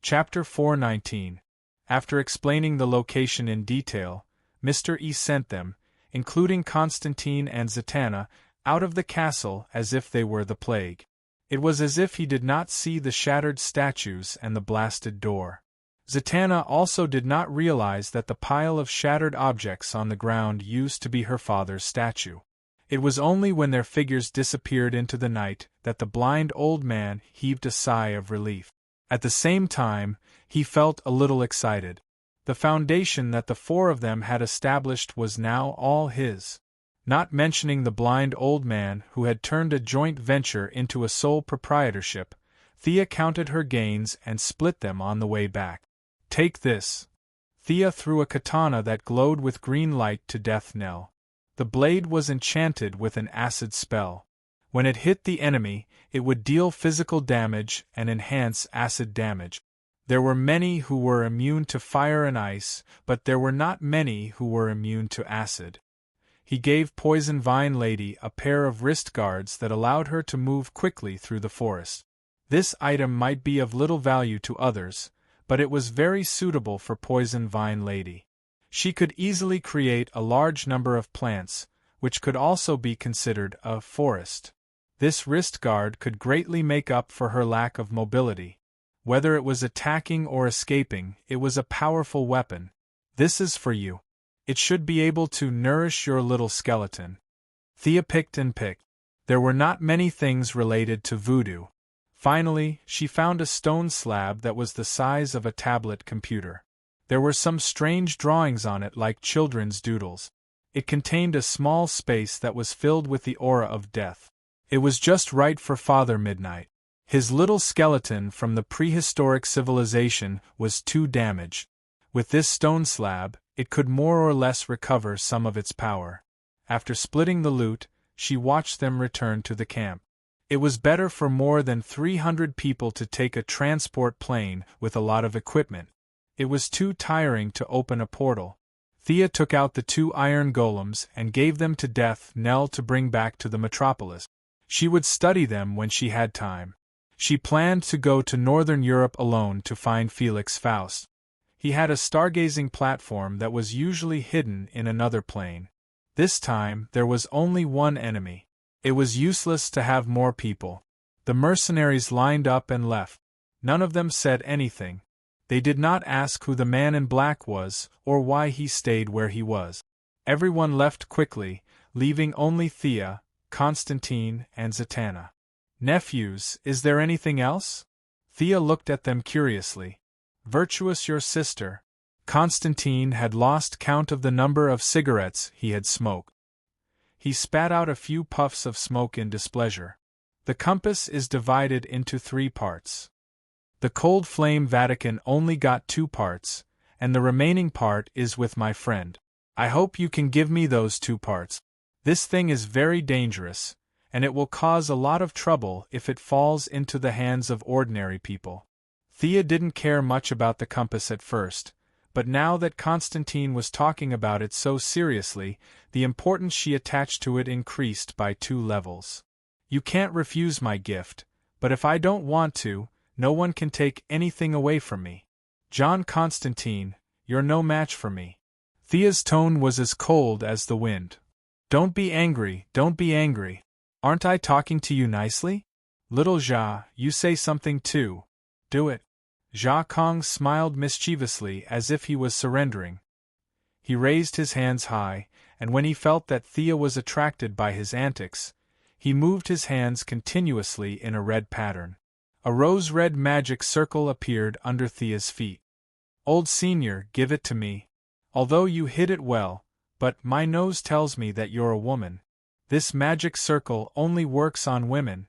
Chapter 419. After explaining the location in detail, Mr. E sent them, including Constantine and Zatanna, out of the castle as if they were the plague. It was as if he did not see the shattered statues and the blasted door. Zatanna also did not realize that the pile of shattered objects on the ground used to be her father's statue. It was only when their figures disappeared into the night that the blind old man heaved a sigh of relief. At the same time, he felt a little excited. The foundation that the four of them had established was now all his. Not mentioning the blind old man who had turned a joint venture into a sole proprietorship, Thea counted her gains and split them on the way back. "Take this." Thea threw a katana that glowed with green light to Death Knell. The blade was enchanted with an acid spell. When it hit the enemy, it would deal physical damage and enhance acid damage. There were many who were immune to fire and ice, but there were not many who were immune to acid. He gave Poison Vine Lady a pair of wrist guards that allowed her to move quickly through the forest. This item might be of little value to others, but it was very suitable for Poison Vine Lady. She could easily create a large number of plants, which could also be considered a forest. This wrist guard could greatly make up for her lack of mobility. Whether it was attacking or escaping, it was a powerful weapon. "This is for you. It should be able to nourish your little skeleton." Thea picked and picked. There were not many things related to voodoo. Finally, she found a stone slab that was the size of a tablet computer. There were some strange drawings on it like children's doodles. It contained a small space that was filled with the aura of death. It was just right for Father Midnight. His little skeleton from the prehistoric civilization was too damaged. With this stone slab, it could more or less recover some of its power. After splitting the loot, she watched them return to the camp. It was better for more than 300 people to take a transport plane with a lot of equipment. It was too tiring to open a portal. Thea took out the 2 iron golems and gave them to Death Knell to bring back to the metropolis. She would study them when she had time. She planned to go to Northern Europe alone to find Felix Faust. He had a stargazing platform that was usually hidden in another plane. This time, there was only one enemy. It was useless to have more people. The mercenaries lined up and left. None of them said anything. They did not ask who the man in black was, or why he stayed where he was. Everyone left quickly, leaving only Thea, Constantine, and Zatanna. "Nephews, is there anything else?" Thea looked at them curiously. "Virtuous your sister." Constantine had lost count of the number of cigarettes he had smoked. He spat out a few puffs of smoke in displeasure. "The compass is divided into 3 parts. The Cold Flame Vatican only got 2 parts, and the remaining part is with my friend. I hope you can give me those 2 parts. This thing is very dangerous, and it will cause a lot of trouble if it falls into the hands of ordinary people." Thea didn't care much about the compass at first, but now that Constantine was talking about it so seriously, the importance she attached to it increased by 2 levels. "You can't refuse my gift, but if I don't want to, no one can take anything away from me. John Constantine, you're no match for me." Thea's tone was as cold as the wind. "Don't be angry, don't be angry. Aren't I talking to you nicely? Little Ja, you say something too. Do it." Ja Kong smiled mischievously as if he was surrendering. He raised his hands high, and when he felt that Thea was attracted by his antics, he moved his hands continuously in a red pattern. A rose-red magic circle appeared under Thea's feet. "Old Senior, give it to me. Although you hid it well, but my nose tells me that you're a woman. This magic circle only works on women."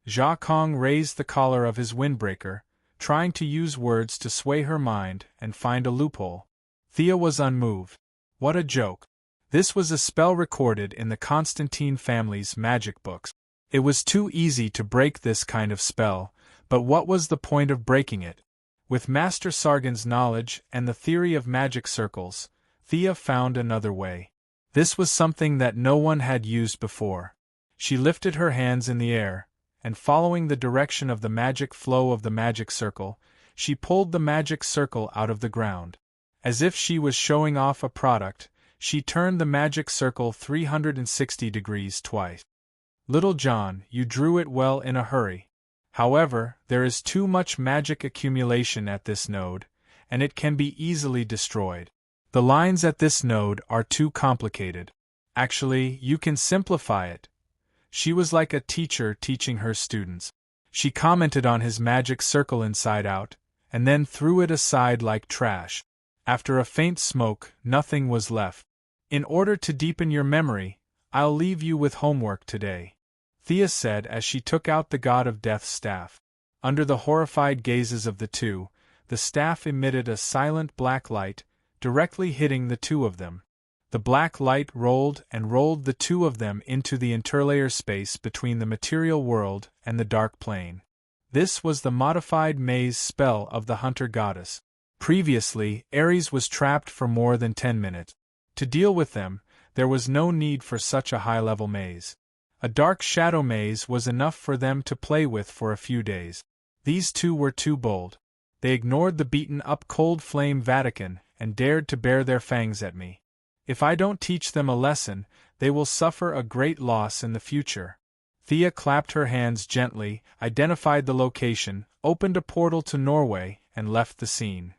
Ja Kong raised the collar of his windbreaker, trying to use words to sway her mind and find a loophole. Thea was unmoved. What a joke. This was a spell recorded in the Constantine family's magic books. It was too easy to break this kind of spell, but what was the point of breaking it? With Master Sargon's knowledge and the theory of magic circles, Thea found another way. This was something that no one had used before. She lifted her hands in the air, and following the direction of the magic flow of the magic circle, she pulled the magic circle out of the ground. As if she was showing off a product, she turned the magic circle 360 degrees twice. Little John, you drew it well in a hurry. However, there is too much magic accumulation at this node, and it can be easily destroyed. The lines at this node are too complicated. Actually, you can simplify it. She was like a teacher teaching her students. She commented on his magic circle inside out, and then threw it aside like trash. After a faint smoke, nothing was left. In order to deepen your memory, I'll leave you with homework today, Thea said as she took out the God of Death's staff. Under the horrified gazes of the two, the staff emitted a silent black light, directly hitting the two of them. The black light rolled and rolled the two of them into the interlayer space between the material world and the dark plane. This was the modified maze spell of the hunter goddess. Previously, Ares was trapped for more than 10 minutes. To deal with them, there was no need for such a high-level maze. A dark shadow maze was enough for them to play with for a few days. These two were too bold. They ignored the beaten-up cold flame Vatican and dared to bare their fangs at me. If I don't teach them a lesson, they will suffer a great loss in the future. Thea clapped her hands gently, identified the location, opened a portal to Norway, and left the scene.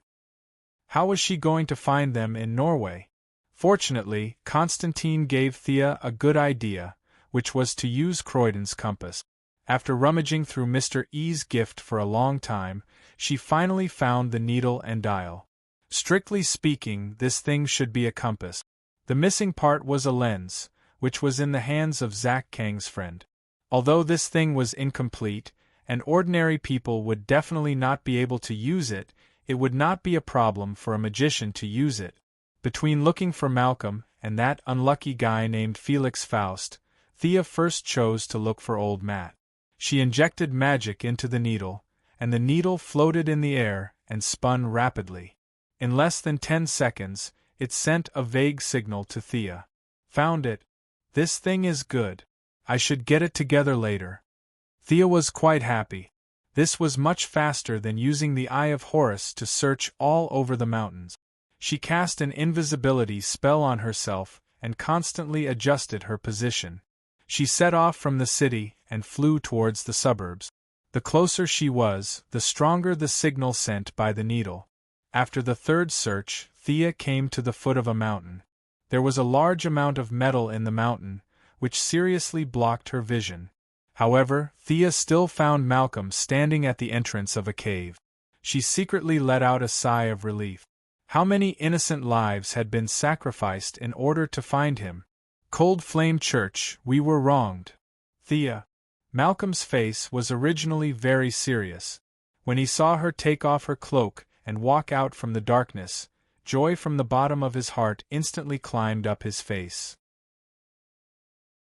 How was she going to find them in Norway? Fortunately, Constantine gave Thea a good idea, which was to use Croydon's compass. After rummaging through Mr. E's gift for a long time, she finally found the needle and dial. Strictly speaking, this thing should be a compass. The missing part was a lens, which was in the hands of Zach Kang's friend. Although this thing was incomplete, and ordinary people would definitely not be able to use it, it would not be a problem for a magician to use it. Between looking for Malcolm and that unlucky guy named Felix Faust, Thea first chose to look for old Matt. She injected magic into the needle, and the needle floated in the air and spun rapidly. In less than 10 seconds, it sent a vague signal to Thea. Found it. This thing is good. I should get it together later. Thea was quite happy. This was much faster than using the Eye of Horus to search all over the mountains. She cast an invisibility spell on herself and constantly adjusted her position. She set off from the city and flew towards the suburbs. The closer she was, the stronger the signal sent by the needle. After the third search, Thea came to the foot of a mountain. There was a large amount of metal in the mountain, which seriously blocked her vision. However, Thea still found Malcolm standing at the entrance of a cave. She secretly let out a sigh of relief. How many innocent lives had been sacrificed in order to find him? Cold Flame Church, we were wronged. Thea. Malcolm's face was originally very serious. When he saw her take off her cloak and walk out from the darkness, joy from the bottom of his heart instantly climbed up his face.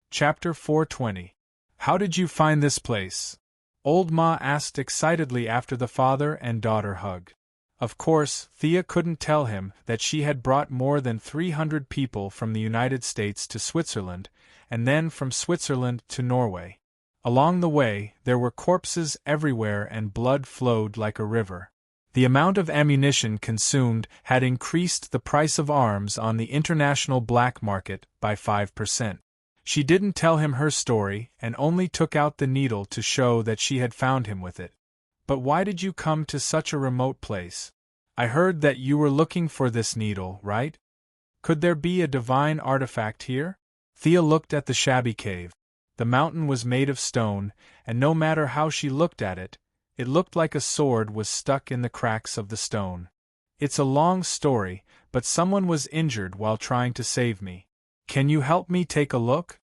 Chapter 420. How did you find this place? Old Ma asked excitedly after the father and daughter hug. Of course, Thea couldn't tell him that she had brought more than 300 people from the United States to Switzerland, and then from Switzerland to Norway. Along the way, there were corpses everywhere and blood flowed like a river. The amount of ammunition consumed had increased the price of arms on the international black market by 5%. She didn't tell him her story and only took out the needle to show that she had found him with it. But why did you come to such a remote place? I heard that you were looking for this needle, right? Could there be a divine artifact here? Thea looked at the shabby cave. The mountain was made of stone, and no matter how she looked at it, it looked like a sword was stuck in the cracks of the stone. It's a long story, but someone was injured while trying to save me. Can you help me take a look?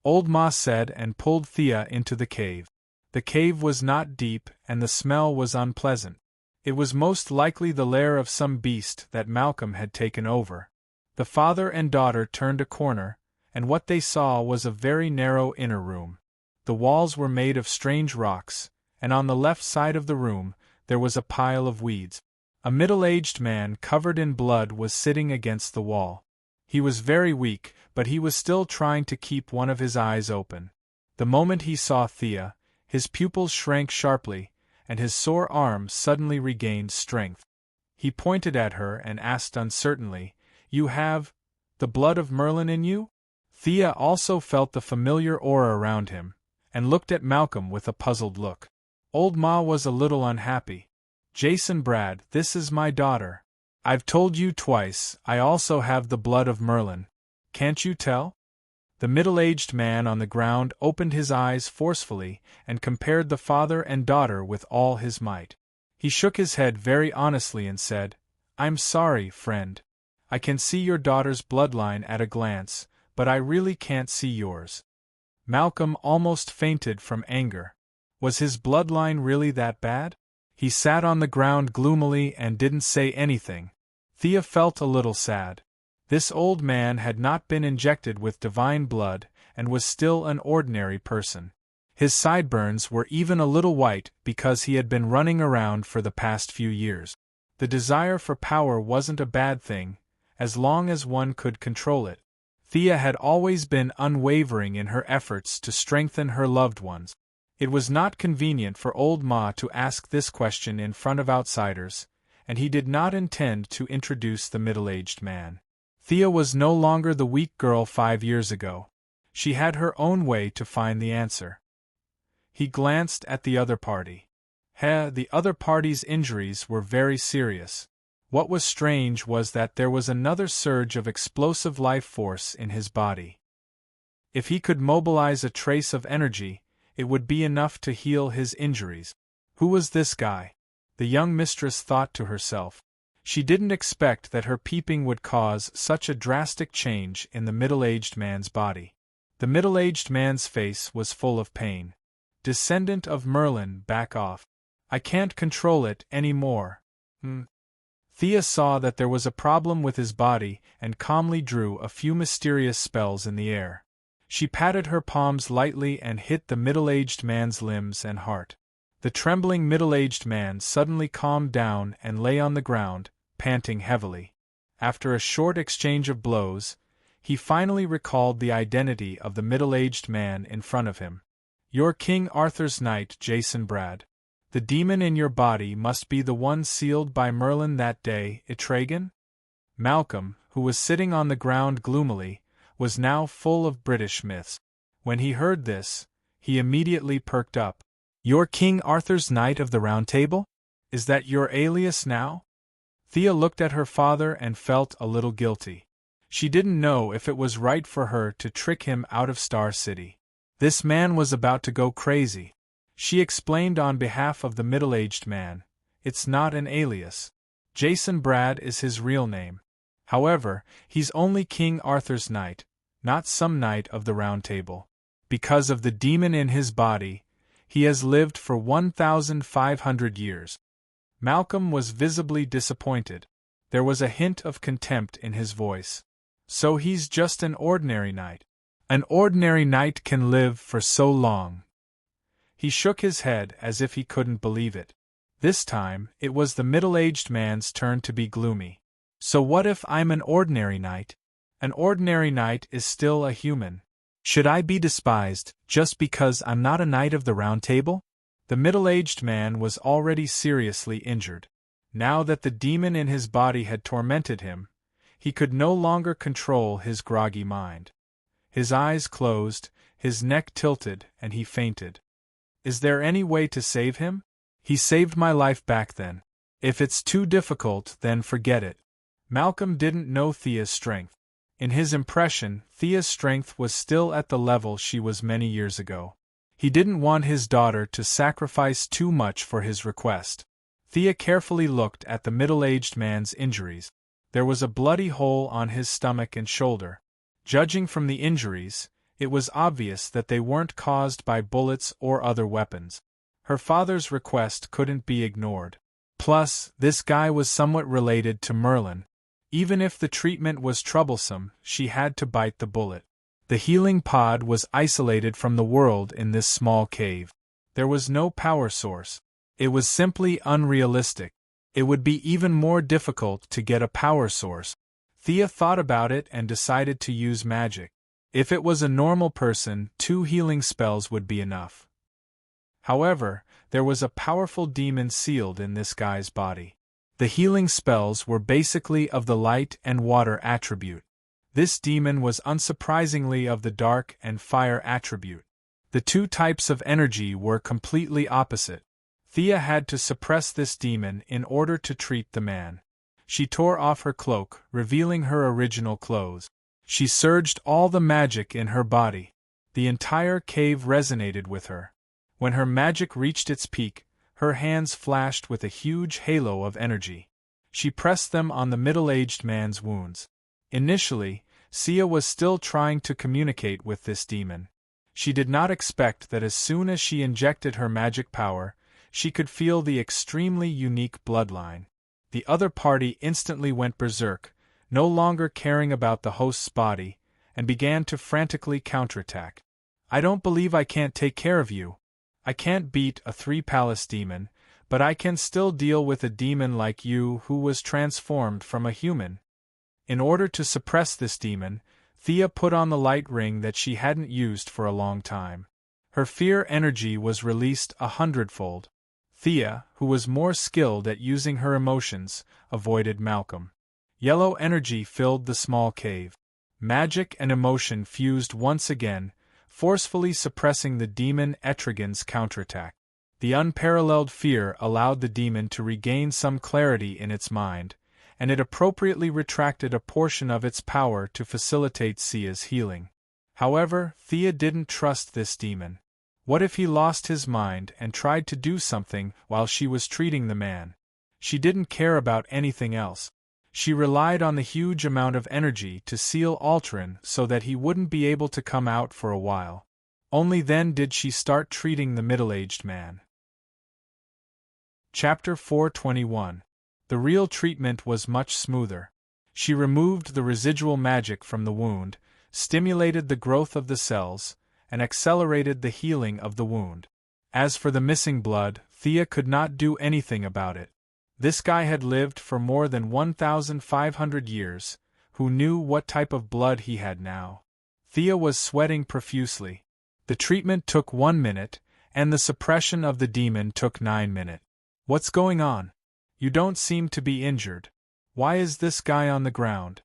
Old Ma said and pulled Thea into the cave. The cave was not deep and the smell was unpleasant. It was most likely the lair of some beast that Malcolm had taken over. The father and daughter turned a corner, and what they saw was a very narrow inner room. The walls were made of strange rocks, and on the left side of the room there was a pile of weeds. A middle-aged man covered in blood was sitting against the wall. He was very weak, but he was still trying to keep one of his eyes open. The moment he saw Thea, his pupils shrank sharply, and his sore arm suddenly regained strength. He pointed at her and asked uncertainly, "You have the blood of Merlin in you?" Thea also felt the familiar aura around him, and looked at Malcolm with a puzzled look. Old Ma was a little unhappy. "Jason Brad, this is my daughter. I've told you twice, I also have the blood of Merlin. Can't you tell?" The middle-aged man on the ground opened his eyes forcefully and compared the father and daughter with all his might. He shook his head very honestly and said, "I'm sorry, friend. I can see your daughter's bloodline at a glance, but I really can't see yours." Malcolm almost fainted from anger. Was his bloodline really that bad? He sat on the ground gloomily and didn't say anything. Thea felt a little sad. This old man had not been injected with divine blood and was still an ordinary person. His sideburns were even a little white because he had been running around for the past few years. The desire for power wasn't a bad thing, as long as one could control it. Thea had always been unwavering in her efforts to strengthen her loved ones. It was not convenient for old Ma to ask this question in front of outsiders, and he did not intend to introduce the middle-aged man. Thea was no longer the weak girl 5 years ago. She had her own way to find the answer. He glanced at the other party. The other party's injuries were very serious. What was strange was that there was another surge of explosive life force in his body. If he could mobilize a trace of energy, it would be enough to heal his injuries. Who was this guy? The young mistress thought to herself. She didn't expect that her peeping would cause such a drastic change in the middle-aged man's body. The middle-aged man's face was full of pain. "Descendant of Merlin, back off. I can't control it any more." Thea saw that there was a problem with his body and calmly drew a few mysterious spells in the air. She patted her palms lightly and hit the middle-aged man's limbs and heart. The trembling middle-aged man suddenly calmed down and lay on the ground, panting heavily. After a short exchange of blows, he finally recalled the identity of the middle-aged man in front of him. "You're King Arthur's knight, Jason Brad. The demon in your body must be the one sealed by Merlin that day, Etragan?" Malcolm, who was sitting on the ground gloomily, was now full of British myths. When he heard this, he immediately perked up. "You're King Arthur's Knight of the Round Table? Is that your alias now?" Thea looked at her father and felt a little guilty. She didn't know if it was right for her to trick him out of Star City. This man was about to go crazy. She explained on behalf of the middle-aged man, "It's not an alias. Jason Brad is his real name. However, he's only King Arthur's knight, not some knight of the Round Table. Because of the demon in his body, he has lived for 1,500 years. Malcolm was visibly disappointed. There was a hint of contempt in his voice. "So he's just an ordinary knight. An ordinary knight can live for so long." He shook his head as if he couldn't believe it. This time, it was the middle-aged man's turn to be gloomy. "So what if I'm an ordinary knight? An ordinary knight is still a human. Should I be despised just because I'm not a knight of the Round Table?" The middle-aged man was already seriously injured. Now that the demon in his body had tormented him, he could no longer control his groggy mind. His eyes closed, his neck tilted, and he fainted. "Is there any way to save him? He saved my life back then. If it's too difficult, then forget it." Malcolm didn't know Thea's strength. In his impression, Thea's strength was still at the level she was many years ago. He didn't want his daughter to sacrifice too much for his request. Thea carefully looked at the middle-aged man's injuries. There was a bloody hole on his stomach and shoulder. Judging from the injuries, it was obvious that they weren't caused by bullets or other weapons. Her father's request couldn't be ignored. Plus, this guy was somewhat related to Merlin. Even if the treatment was troublesome, she had to bite the bullet. The healing pod was isolated from the world in this small cave. There was no power source. It was simply unrealistic. It would be even more difficult to get a power source. Thea thought about it and decided to use magic. If it was a normal person, 2 healing spells would be enough. However, There was a powerful demon sealed in this guy's body. The healing spells were basically of the light and water attribute. This demon was unsurprisingly of the dark and fire attribute. The two types of energy were completely opposite. Thea had to suppress this demon in order to treat the man. She tore off her cloak, revealing her original clothes. She surged all the magic in her body. The entire cave resonated with her. When her magic reached its peak, her hands flashed with a huge halo of energy. She pressed them on the middle-aged man's wounds. Initially, Sia was still trying to communicate with this demon. She did not expect that as soon as she injected her magic power, she could feel the extremely unique bloodline. The other party instantly went berserk, no longer caring about the host's body, and began to frantically counterattack. "I don't believe I can't take care of you. I can't beat a three-palace demon, but I can still deal with a demon like you who was transformed from a human." In order to suppress this demon, Thea put on the light ring that she hadn't used for a long time. Her fear energy was released 100-fold. Thea, who was more skilled at using her emotions, avoided Malcolm. Yellow energy filled the small cave. Magic and emotion fused once again, forcefully suppressing the demon Etrigan's counterattack. The unparalleled fear allowed the demon to regain some clarity in its mind, and it appropriately retracted a portion of its power to facilitate Sia's healing. However, Thea didn't trust this demon. What if he lost his mind and tried to do something while she was treating the man? She didn't care about anything else. She relied on the huge amount of energy to seal Altrin so that he wouldn't be able to come out for a while. Only then did she start treating the middle-aged man. Chapter 421. The real treatment was much smoother. She removed the residual magic from the wound, stimulated the growth of the cells, and accelerated the healing of the wound. As for the missing blood, Thea could not do anything about it. This guy had lived for more than 1,500 years. Who knew what type of blood he had now? Thea was sweating profusely. The treatment took 1 minute, and the suppression of the demon took 9 minutes. "What's going on? You don't seem to be injured. Why is this guy on the ground?"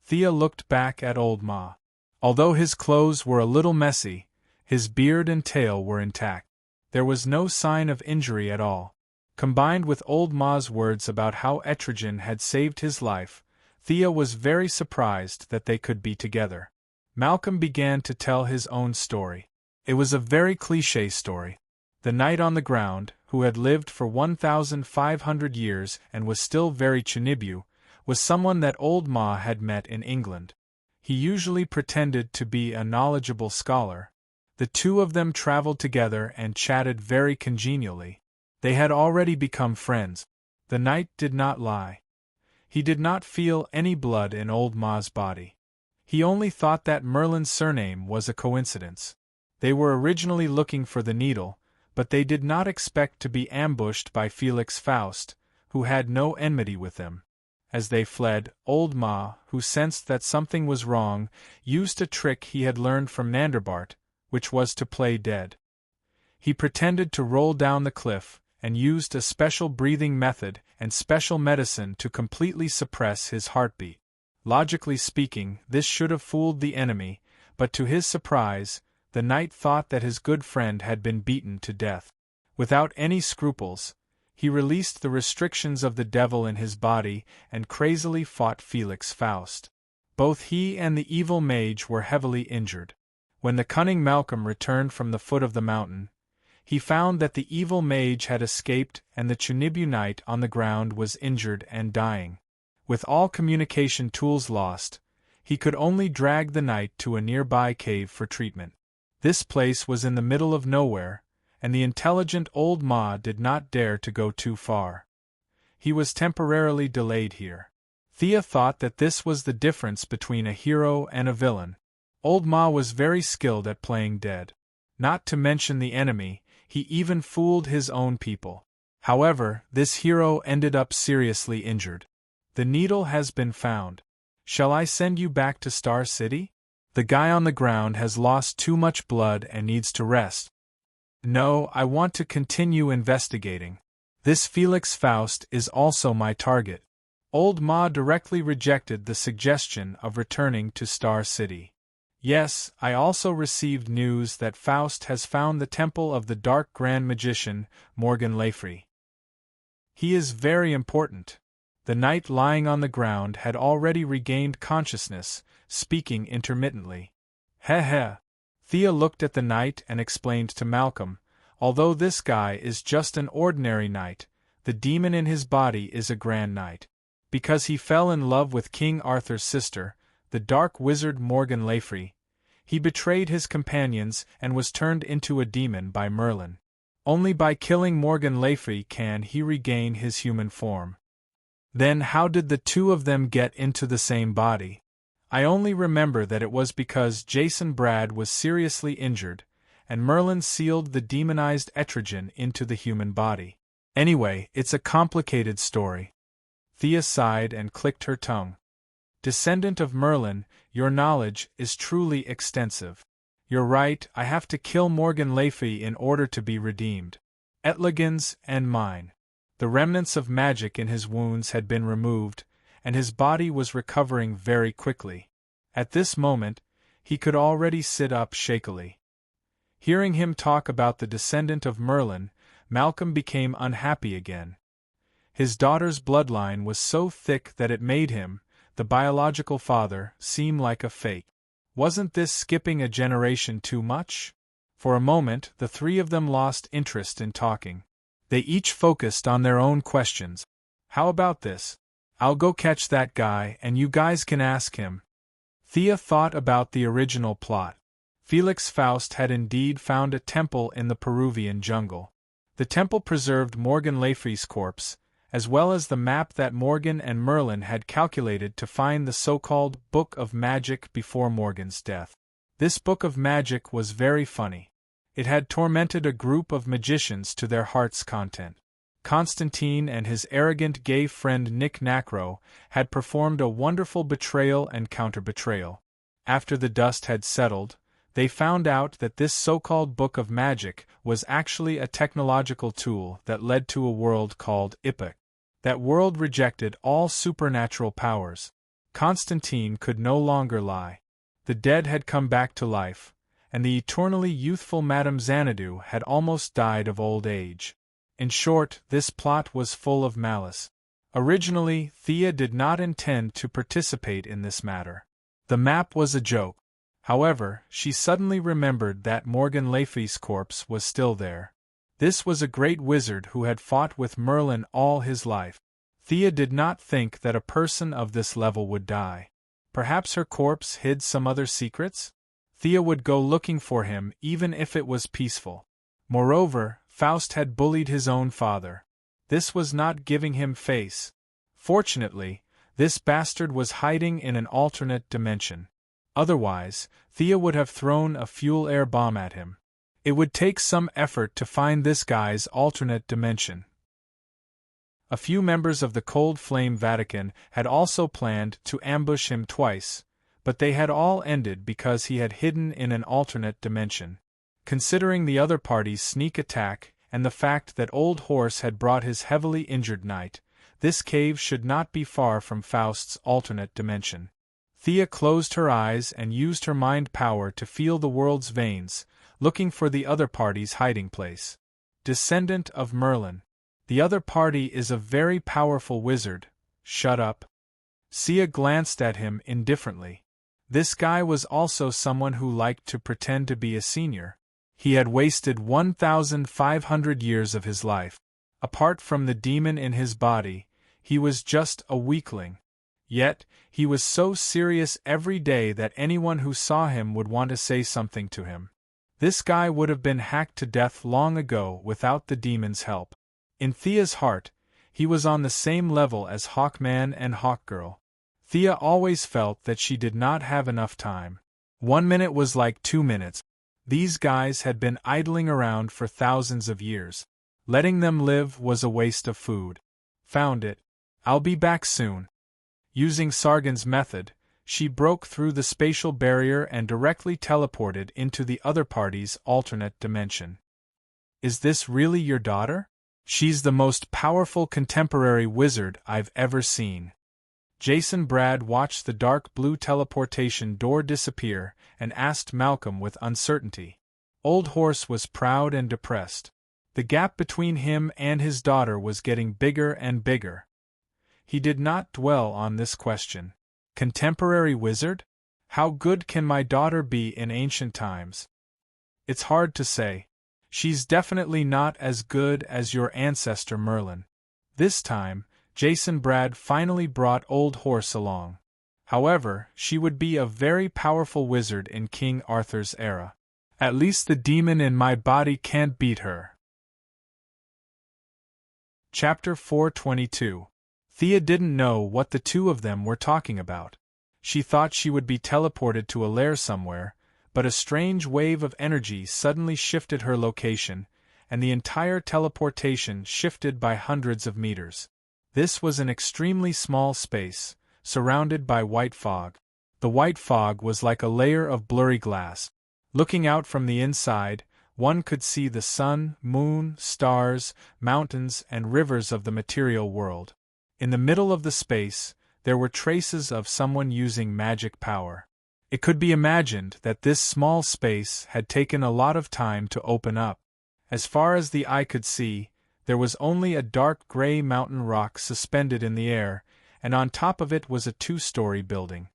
Thea looked back at Old Ma. Although his clothes were a little messy, his beard and tail were intact. There was no sign of injury at all. Combined with Old Ma's words about how Etrigan had saved his life, Thea was very surprised that they could be together. Malcolm began to tell his own story. It was a very cliché story. The knight on the ground, who had lived for 1,500 years and was still very Chinibu, was someone that Old Ma had met in England. He usually pretended to be a knowledgeable scholar. The two of them traveled together and chatted very congenially. They had already become friends. The knight did not lie. He did not feel any blood in Old Ma's body. He only thought that Merlin's surname was a coincidence. They were originally looking for the needle, but they did not expect to be ambushed by Felix Faust, who had no enmity with them. As they fled, Old Ma, who sensed that something was wrong, used a trick he had learned from Nanderbart, which was to play dead. He pretended to roll down the cliff, and used a special breathing method and special medicine to completely suppress his heartbeat. Logically speaking, this should have fooled the enemy, but to his surprise, the knight thought that his good friend had been beaten to death. Without any scruples, he released the restrictions of the devil in his body and crazily fought Felix Faust. Both he and the evil mage were heavily injured. When the cunning Malcolm returned from the foot of the mountain, he found that the evil mage had escaped and the Chinibu knight on the ground was injured and dying. With all communication tools lost, he could only drag the knight to a nearby cave for treatment. This place was in the middle of nowhere, and the intelligent Old Ma did not dare to go too far. He was temporarily delayed here. Thea thought that this was the difference between a hero and a villain. Old Ma was very skilled at playing dead. Not to mention the enemy, he even fooled his own people. However, this hero ended up seriously injured. "The needle has been found. Shall I send you back to Star City? The guy on the ground has lost too much blood and needs to rest." No, I want to continue investigating. This Felix Faust is also my target. Old Ma directly rejected the suggestion of returning to Star City. Yes, I also received news that Faust has found the temple of the Dark Grand Magician, Morgan Le Fay. He is very important. The knight lying on the ground had already regained consciousness, speaking intermittently. Heh heh. Thea looked at the knight and explained to Malcolm, although this guy is just an ordinary knight, the demon in his body is a grand knight. Because he fell in love with King Arthur's sister, the dark wizard Morgan Le Fay, he betrayed his companions and was turned into a demon by Merlin. Only by killing Morgan Le Fay can he regain his human form. Then how did the two of them get into the same body? I only remember that it was because Jason Brad was seriously injured, and Merlin sealed the demonized Etrigan into the human body. Anyway, it's a complicated story. Thea sighed and clicked her tongue. Descendant of Merlin, your knowledge is truly extensive. You're right, I have to kill Morgan Le Fay in order to be redeemed. Etligan's and mine. The remnants of magic in his wounds had been removed, and his body was recovering very quickly. At this moment, he could already sit up shakily. Hearing him talk about the descendant of Merlin, Malcolm became unhappy again. His daughter's bloodline was so thick that it made him, the biological father, seem like a fake. Wasn't this skipping a generation too much? For a moment, the three of them lost interest in talking. They each focused on their own questions. How about this? I'll go catch that guy and you guys can ask him. Thea thought about the original plot. Felix Faust had indeed found a temple in the Peruvian jungle. The temple preserved Morgan Le Fay's corpse, as well as the map that Morgan and Merlin had calculated to find the so-called Book of Magic before Morgan's death. This Book of Magic was very funny. It had tormented a group of magicians to their heart's content. Constantine and his arrogant gay friend Nick Nacro had performed a wonderful betrayal and counter-betrayal. After the dust had settled, they found out that this so-called Book of Magic was actually a technological tool that led to a world called Epic. That world rejected all supernatural powers. Constantine could no longer lie. The dead had come back to life, and the eternally youthful Madame Xanadu had almost died of old age. In short, this plot was full of malice. Originally, Thea did not intend to participate in this matter. The map was a joke. However, she suddenly remembered that Morgan Le Fay's corpse was still there. This was a great wizard who had fought with Merlin all his life. Thea did not think that a person of this level would die. Perhaps her corpse hid some other secrets? Thea would go looking for him even if it was peaceful. Moreover, Faust had bullied his own father. This was not giving him face. Fortunately, this bastard was hiding in an alternate dimension. Otherwise, Thea would have thrown a fuel air bomb at him. It would take some effort to find this guy's alternate dimension. A few members of the Cold Flame Vatican had also planned to ambush him twice, but they had all ended because he had hidden in an alternate dimension. Considering the other party's sneak attack and the fact that Old Horse had brought his heavily injured knight, this cave should not be far from Faust's alternate dimension. Thea closed her eyes and used her mind power to feel the world's veins, looking for the other party's hiding place. Descendant of Merlin. The other party is a very powerful wizard. Shut up. Sia glanced at him indifferently. This guy was also someone who liked to pretend to be a senior. He had wasted 1,500 years of his life. Apart from the demon in his body, he was just a weakling. Yet, he was so serious every day that anyone who saw him would want to say something to him. This guy would have been hacked to death long ago without the demon's help. In Thea's heart, he was on the same level as Hawkman and Hawkgirl. Thea always felt that she did not have enough time. 1 minute was like 2 minutes. These guys had been idling around for thousands of years. Letting them live was a waste of food. Found it. I'll be back soon. Using Sargon's method, she broke through the spatial barrier and directly teleported into the other party's alternate dimension. Is this really your daughter? She's the most powerful contemporary wizard I've ever seen. Jason Brad watched the dark blue teleportation door disappear and asked Malcolm with uncertainty. Old Horse was proud and depressed. The gap between him and his daughter was getting bigger and bigger. He did not dwell on this question. Contemporary wizard? How good can my daughter be in ancient times? It's hard to say. She's definitely not as good as your ancestor Merlin. This time, Jason Brad finally brought Old Horse along. However, she would be a very powerful wizard in King Arthur's era. At least the demon in my body can't beat her. Chapter 422. Thea didn't know what the two of them were talking about. She thought she would be teleported to a lair somewhere, but a strange wave of energy suddenly shifted her location, and the entire teleportation shifted by hundreds of meters. This was an extremely small space, surrounded by white fog. The white fog was like a layer of blurry glass. Looking out from the inside, one could see the sun, moon, stars, mountains, and rivers of the material world. In the middle of the space, there were traces of someone using magic power. It could be imagined that this small space had taken a lot of time to open up. As far as the eye could see, there was only a dark gray mountain rock suspended in the air, and on top of it was a two-story building.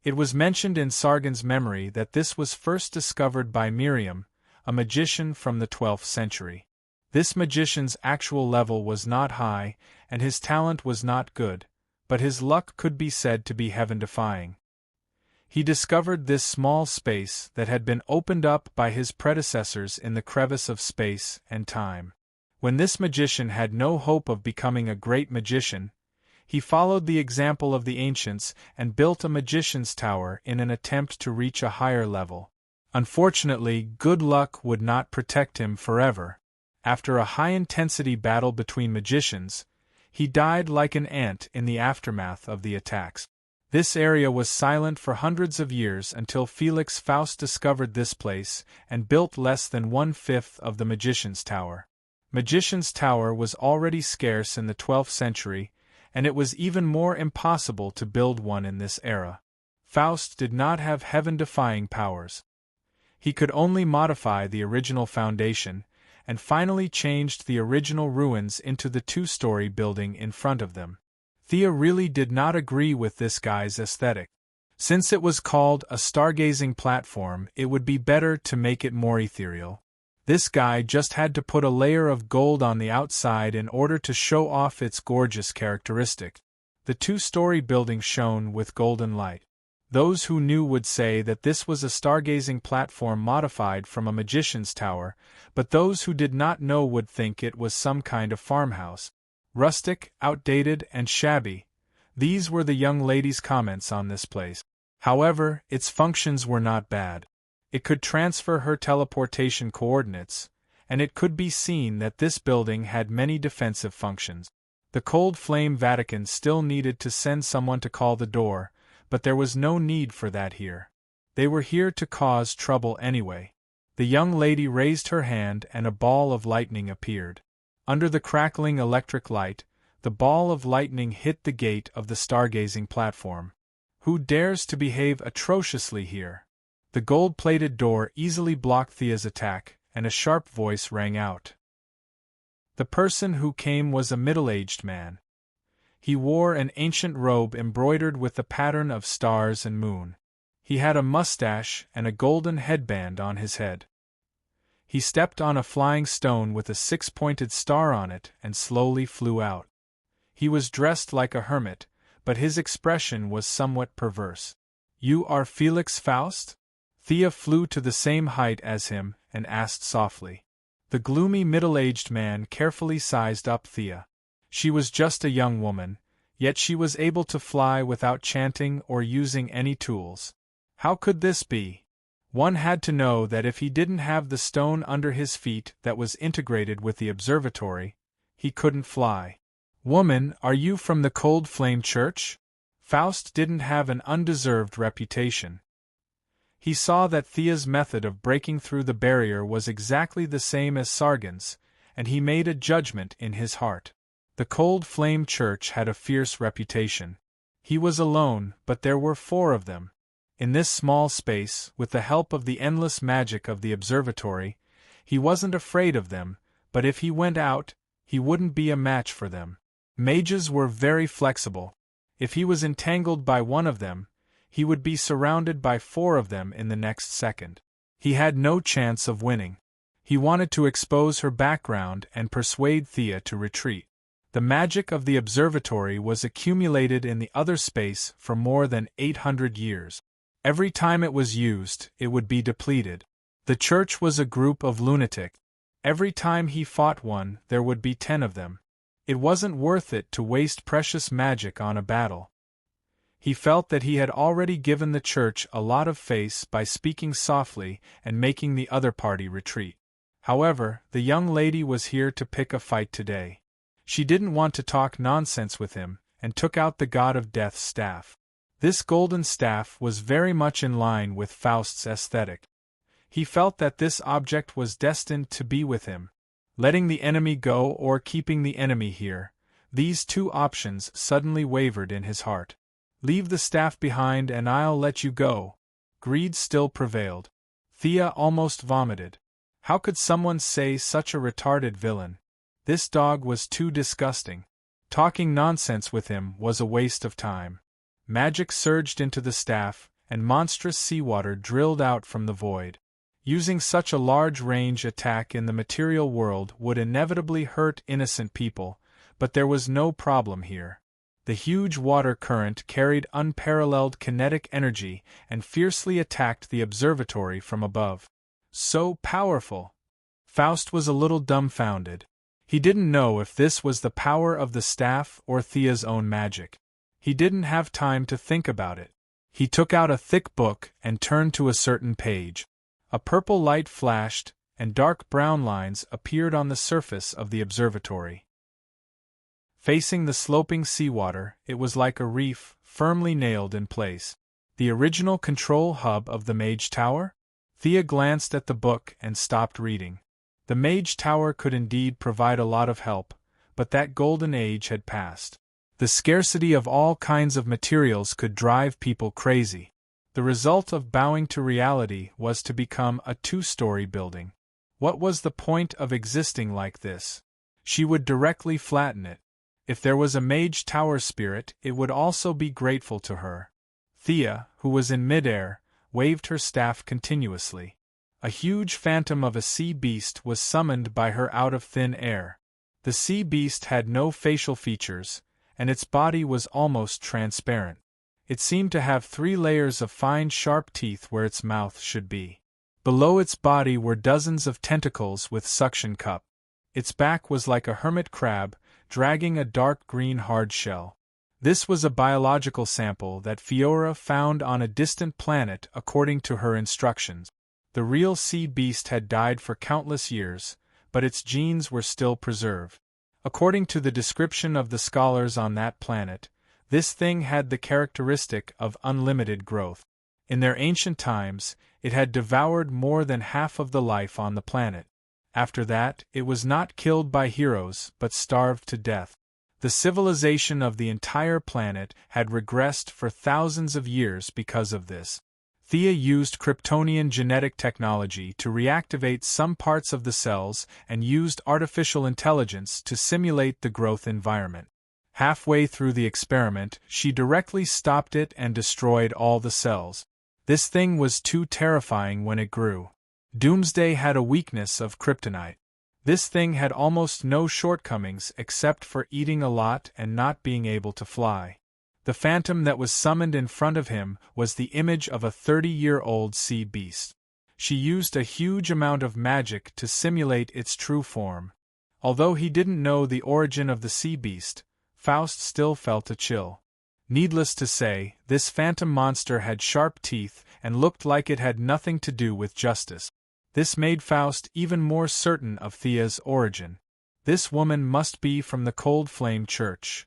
It was mentioned in Sargon's memory that this was first discovered by Miriam, a magician from the 12th century. This magician's actual level was not high, and his talent was not good, but his luck could be said to be heaven-defying. He discovered this small space that had been opened up by his predecessors in the crevice of space and time. When this magician had no hope of becoming a great magician, he followed the example of the ancients and built a magician's tower in an attempt to reach a higher level. Unfortunately, good luck would not protect him forever. After a high-intensity battle between magicians, he died like an ant in the aftermath of the attacks. This area was silent for hundreds of years until Felix Faust discovered this place and built less than 1/5 of the Magician's Tower. Magician's Tower was already scarce in the 12th century, and it was even more impossible to build one in this era. Faust did not have heaven-defying powers. He could only modify the original foundation, and finally changed the original ruins into the two-story building in front of them. Thea really did not agree with this guy's aesthetic. Since it was called a stargazing platform, it would be better to make it more ethereal. This guy just had to put a layer of gold on the outside in order to show off its gorgeous characteristic. The two-story building shone with golden light. Those who knew would say that this was a stargazing platform modified from a magician's tower, but those who did not know would think it was some kind of farmhouse. Rustic, outdated, and shabby. These were the young lady's comments on this place. However, its functions were not bad. It could transfer her teleportation coordinates, and it could be seen that this building had many defensive functions. The Cold Flame Vatican still needed to send someone to call the door, but there was no need for that here. They were here to cause trouble anyway. The young lady raised her hand and a ball of lightning appeared. Under the crackling electric light, the ball of lightning hit the gate of the stargazing platform. Who dares to behave atrociously here? The gold-plated door easily blocked Thea's attack, and a sharp voice rang out. The person who came was a middle-aged man. He wore an ancient robe embroidered with the pattern of stars and moon. He had a mustache and a golden headband on his head. He stepped on a flying stone with a six-pointed star on it and slowly flew out. He was dressed like a hermit, but his expression was somewhat perverse. "You are Felix Faust?" Thea flew to the same height as him and asked softly. The gloomy middle-aged man carefully sized up Thea. She was just a young woman, yet she was able to fly without chanting or using any tools. How could this be? One had to know that if he didn't have the stone under his feet that was integrated with the observatory, he couldn't fly. "Woman, are you from the Cold Flame Church?" Faust didn't have an undeserved reputation. He saw that Thea's method of breaking through the barrier was exactly the same as Sargon's, and he made a judgment in his heart. The Cold Flame Church had a fierce reputation. He was alone, but there were 4 of them. In this small space, with the help of the endless magic of the observatory, he wasn't afraid of them, but if he went out, he wouldn't be a match for them. Mages were very flexible. If he was entangled by one of them, he would be surrounded by 4 of them in the next second. He had no chance of winning. He wanted to expose her background and persuade Thea to retreat. The magic of the observatory was accumulated in the other space for more than 800 years. Every time it was used, it would be depleted. The church was a group of lunatics. Every time he fought one, there would be 10 of them. It wasn't worth it to waste precious magic on a battle. He felt that he had already given the church a lot of face by speaking softly and making the other party retreat. However, the young lady was here to pick a fight today. She didn't want to talk nonsense with him, and took out the God of Death's staff. This golden staff was very much in line with Faust's aesthetic. He felt that this object was destined to be with him. Letting the enemy go or keeping the enemy here, these 2 options suddenly wavered in his heart. Leave the staff behind and I'll let you go. Greed still prevailed. Thea almost vomited. How could someone say such a retarded villain? This dog was too disgusting. Talking nonsense with him was a waste of time. Magic surged into the staff, and monstrous seawater drilled out from the void. Using such a large range attack in the material world would inevitably hurt innocent people, but there was no problem here. The huge water current carried unparalleled kinetic energy and fiercely attacked the observatory from above. So powerful! Faust was a little dumbfounded. He didn't know if this was the power of the staff or Thea's own magic. He didn't have time to think about it. He took out a thick book and turned to a certain page. A purple light flashed, and dark brown lines appeared on the surface of the observatory. Facing the sloping seawater, it was like a reef, firmly nailed in place. The original control hub of the Mage Tower? Thea glanced at the book and stopped reading. The Mage Tower could indeed provide a lot of help, but that golden age had passed. The scarcity of all kinds of materials could drive people crazy. The result of bowing to reality was to become a 2-story building. What was the point of existing like this? She would directly flatten it. If there was a Mage Tower spirit, it would also be grateful to her. Thea, who was in midair, waved her staff continuously. A huge phantom of a sea beast was summoned by her out of thin air. The sea beast had no facial features, and its body was almost transparent. It seemed to have 3 layers of fine sharp teeth where its mouth should be. Below its body were dozens of tentacles with suction cup. Its back was like a hermit crab, dragging a dark green hard shell. This was a biological sample that Fiora found on a distant planet according to her instructions. The real sea beast had died for countless years, but its genes were still preserved. According to the description of the scholars on that planet, this thing had the characteristic of unlimited growth. In their ancient times, it had devoured more than half of the life on the planet. After that, it was not killed by heroes but starved to death. The civilization of the entire planet had regressed for thousands of years because of this. Thea used Kryptonian genetic technology to reactivate some parts of the cells and used artificial intelligence to simulate the growth environment. Halfway through the experiment, she directly stopped it and destroyed all the cells. This thing was too terrifying when it grew. Doomsday had a weakness of kryptonite. This thing had almost no shortcomings except for eating a lot and not being able to fly. The phantom that was summoned in front of him was the image of a 30-year-old sea beast. She used a huge amount of magic to simulate its true form. Although he didn't know the origin of the sea beast, Faust still felt a chill. Needless to say, this phantom monster had sharp teeth and looked like it had nothing to do with justice. This made Faust even more certain of Thea's origin. This woman must be from the Cold Flame Church.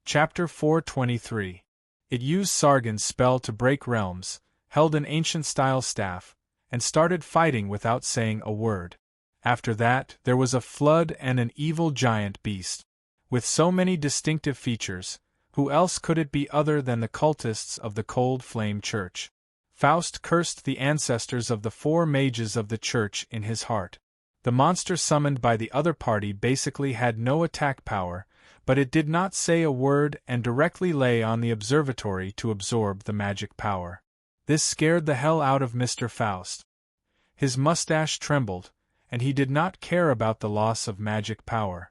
Chapter 423. It used Sargon's spell to break realms, held an ancient-style staff, and started fighting without saying a word. After that, there was a flood and an evil giant beast. With so many distinctive features, who else could it be other than the cultists of the Cold Flame Church? Faust cursed the ancestors of the 4 mages of the church in his heart. The monster summoned by the other party basically had no attack power, but it did not say a word and directly lay on the observatory to absorb the magic power. This scared the hell out of Mr. Faust. His mustache trembled, and he did not care about the loss of magic power.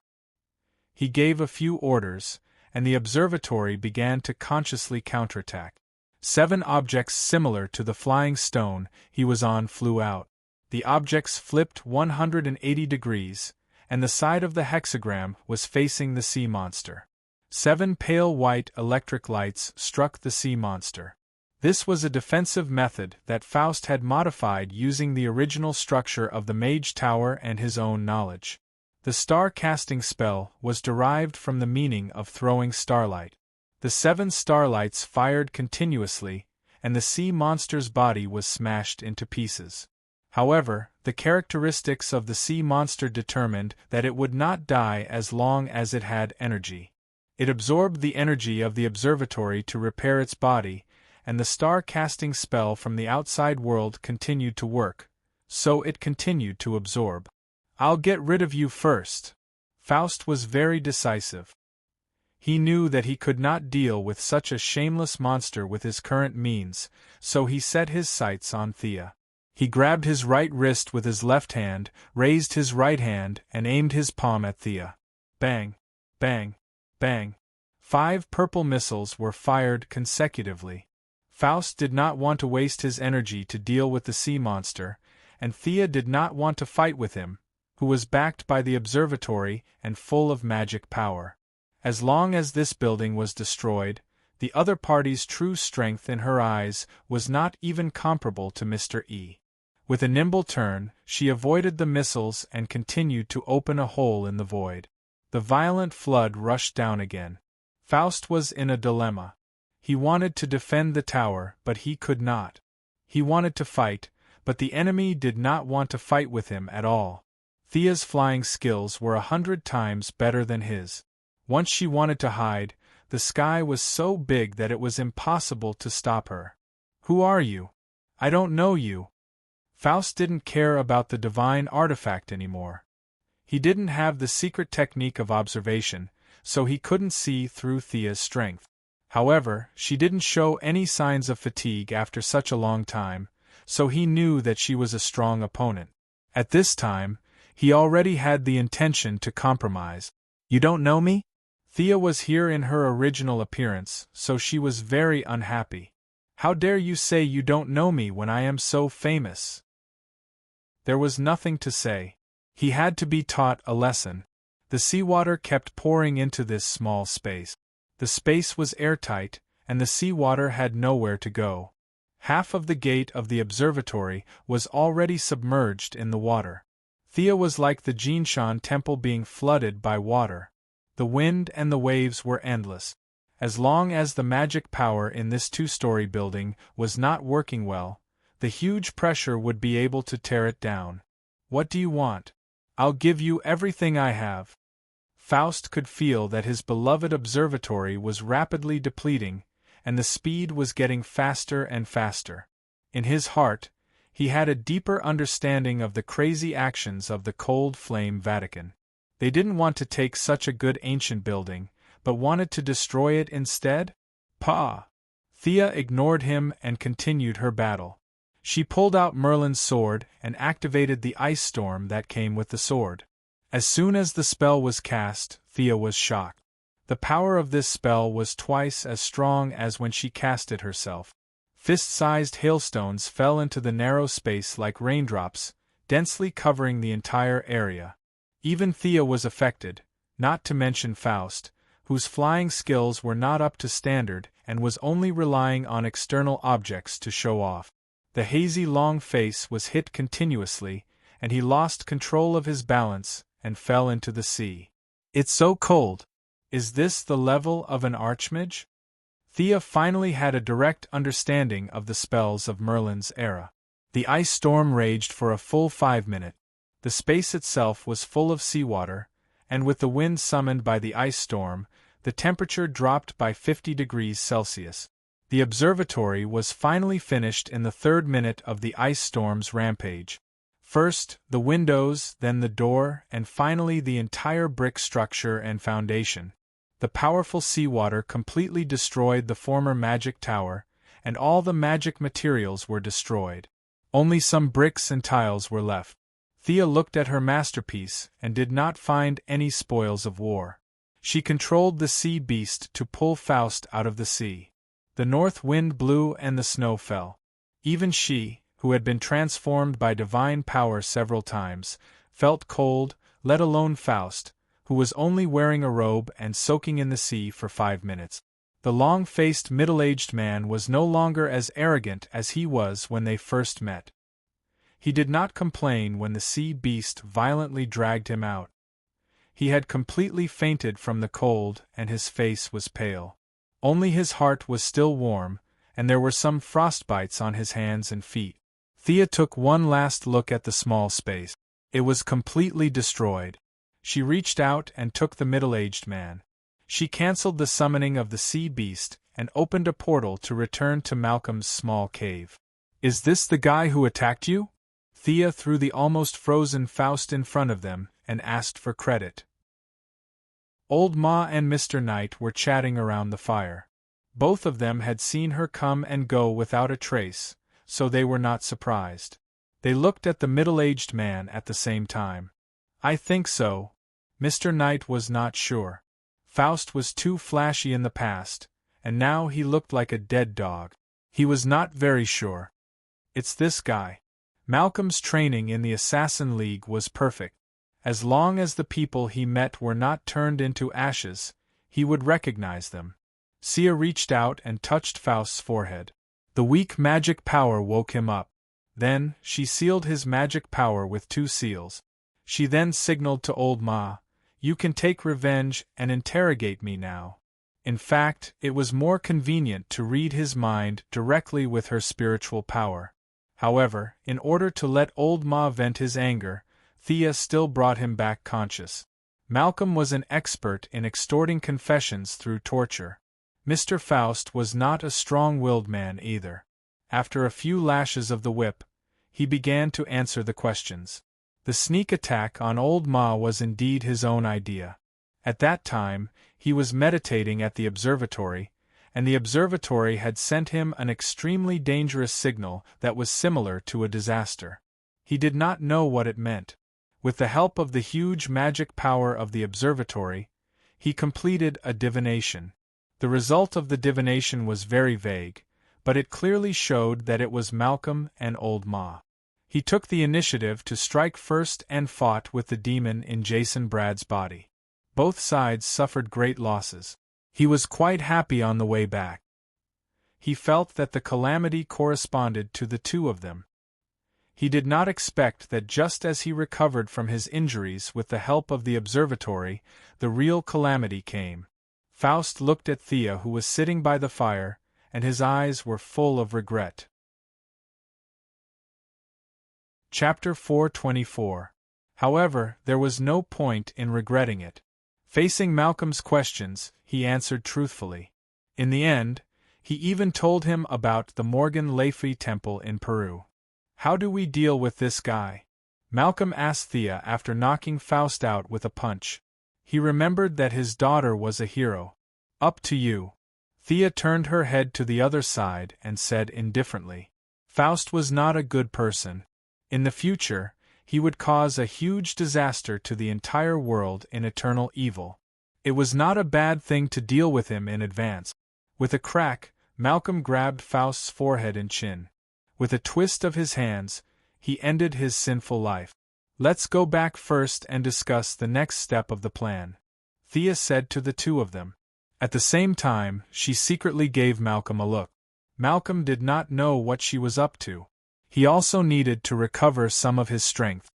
He gave a few orders, and the observatory began to consciously counterattack. 7 objects similar to the flying stone he was on flew out. The objects flipped 180 degrees, and the side of the hexagram was facing the sea monster. 7 pale white electric lights struck the sea monster. This was a defensive method that Faust had modified using the original structure of the Mage Tower and his own knowledge. The star-casting spell was derived from the meaning of throwing starlight. The 7 starlights fired continuously, and the sea monster's body was smashed into pieces. However, the characteristics of the sea monster determined that it would not die as long as it had energy. It absorbed the energy of the observatory to repair its body, and the star-casting spell from the outside world continued to work, so it continued to absorb. "I'll get rid of you first." Faust was very decisive. He knew that he could not deal with such a shameless monster with his current means, so he set his sights on Thea. He grabbed his right wrist with his left hand, raised his right hand, and aimed his palm at Thea. Bang! Bang! Bang! 5 purple missiles were fired consecutively. Faust did not want to waste his energy to deal with the sea monster, and Thea did not want to fight with him, who was backed by the observatory and full of magic power. As long as this building was destroyed, the other party's true strength in her eyes was not even comparable to Mr. E. With a nimble turn, she avoided the missiles and continued to open a hole in the void. The violent flood rushed down again. Faust was in a dilemma. He wanted to defend the tower, but he could not. He wanted to fight, but the enemy did not want to fight with him at all. Thea's flying skills were 100 times better than his. Once she wanted to hide, the sky was so big that it was impossible to stop her. "Who are you? I don't know you." Faust didn't care about the divine artifact anymore. He didn't have the secret technique of observation, so he couldn't see through Thea's strength. However, she didn't show any signs of fatigue after such a long time, so he knew that she was a strong opponent. At this time, he already had the intention to compromise. "You don't know me?" Thea was here in her original appearance, so she was very unhappy. "How dare you say you don't know me when I am so famous?" There was nothing to say. He had to be taught a lesson. The seawater kept pouring into this small space. The space was airtight, and the seawater had nowhere to go. Half of the gate of the observatory was already submerged in the water. Thea was like the Jinshan temple being flooded by water. The wind and the waves were endless. As long as the magic power in this 2-story building was not working well, the huge pressure would be able to tear it down. "What do you want?" "I'll give you everything I have." Faust could feel that his beloved observatory was rapidly depleting, and the speed was getting faster and faster. In his heart, he had a deeper understanding of the crazy actions of the Cold Flame Vatican. They didn't want to take such a good ancient building, but wanted to destroy it instead? Pah! Thea ignored him and continued her battle. She pulled out Merlin's sword and activated the ice storm that came with the sword. As soon as the spell was cast, Thea was shocked. The power of this spell was twice as strong as when she cast it herself. Fist-sized hailstones fell into the narrow space like raindrops, densely covering the entire area. Even Thea was affected, not to mention Faust, whose flying skills were not up to standard and was only relying on external objects to show off. The hazy long face was hit continuously, and he lost control of his balance and fell into the sea. "It's so cold. Is this the level of an archmage?" Thea finally had a direct understanding of the spells of Merlin's era. The ice storm raged for a full 5 minutes. The space itself was full of seawater, and with the wind summoned by the ice storm, the temperature dropped by 50 degrees Celsius. The observatory was finally finished in the 3rd minute of the ice storm's rampage. First, the windows, then the door, and finally the entire brick structure and foundation. The powerful seawater completely destroyed the former magic tower, and all the magic materials were destroyed. Only some bricks and tiles were left. Thea looked at her masterpiece and did not find any spoils of war. She controlled the sea beast to pull Faust out of the sea. The north wind blew and the snow fell. Even she, who had been transformed by divine power several times, felt cold, let alone Faust, who was only wearing a robe and soaking in the sea for 5 minutes. The long-faced middle-aged man was no longer as arrogant as he was when they first met. He did not complain when the sea beast violently dragged him out. He had completely fainted from the cold and his face was pale. Only his heart was still warm, and there were some frostbites on his hands and feet. Thea took one last look at the small space. It was completely destroyed. She reached out and took the middle-aged man. She cancelled the summoning of the sea beast and opened a portal to return to Malcolm's small cave. "Is this the guy who attacked you?" Thea threw the almost frozen Faust in front of them and asked for credit. Old Ma and Mr. Knight were chatting around the fire. Both of them had seen her come and go without a trace, so they were not surprised. They looked at the middle-aged man at the same time. "I think so." Mr. Knight was not sure. Faust was too flashy in the past, and now he looked like a dead dog. He was not very sure. "It's this guy." Malcolm's training in the Assassin League was perfect. As long as the people he met were not turned into ashes, he would recognize them. Sia reached out and touched Faust's forehead. The weak magic power woke him up. Then, she sealed his magic power with 2 seals. She then signaled to Old Ma, "You can take revenge and interrogate me now." In fact, it was more convenient to read his mind directly with her spiritual power. However, in order to let Old Ma vent his anger, Thea still brought him back conscious. Malcolm was an expert in extorting confessions through torture. Mr. Faust was not a strong-willed man either. After a few lashes of the whip, he began to answer the questions. The sneak attack on Old Ma was indeed his own idea. At that time, he was meditating at the observatory, and the observatory had sent him an extremely dangerous signal that was similar to a disaster. He did not know what it meant. With the help of the huge magic power of the observatory, he completed a divination. The result of the divination was very vague, but it clearly showed that it was Malcolm and Old Ma. He took the initiative to strike first and fought with the demon in Jason Brad's body. Both sides suffered great losses. He was quite happy on the way back. He felt that the calamity corresponded to the two of them. He did not expect that just as he recovered from his injuries with the help of the observatory, the real calamity came. Faust looked at Thea, who was sitting by the fire, and his eyes were full of regret. Chapter 424. However, there was no point in regretting it. Facing Malcolm's questions, he answered truthfully. In the end, he even told him about the Morgan Le Fay temple in Peru. "How do we deal with this guy?" Malcolm asked Thea after knocking Faust out with a punch. He remembered that his daughter was a hero. "Up to you." Thea turned her head to the other side and said indifferently, "Faust was not a good person. In the future, he would cause a huge disaster to the entire world in eternal evil. It was not a bad thing to deal with him in advance." With a crack, Malcolm grabbed Faust's forehead and chin. With a twist of his hands, he ended his sinful life. "Let's go back first and discuss the next step of the plan," Thea said to the two of them. At the same time, she secretly gave Malcolm a look. Malcolm did not know what she was up to. He also needed to recover some of his strength.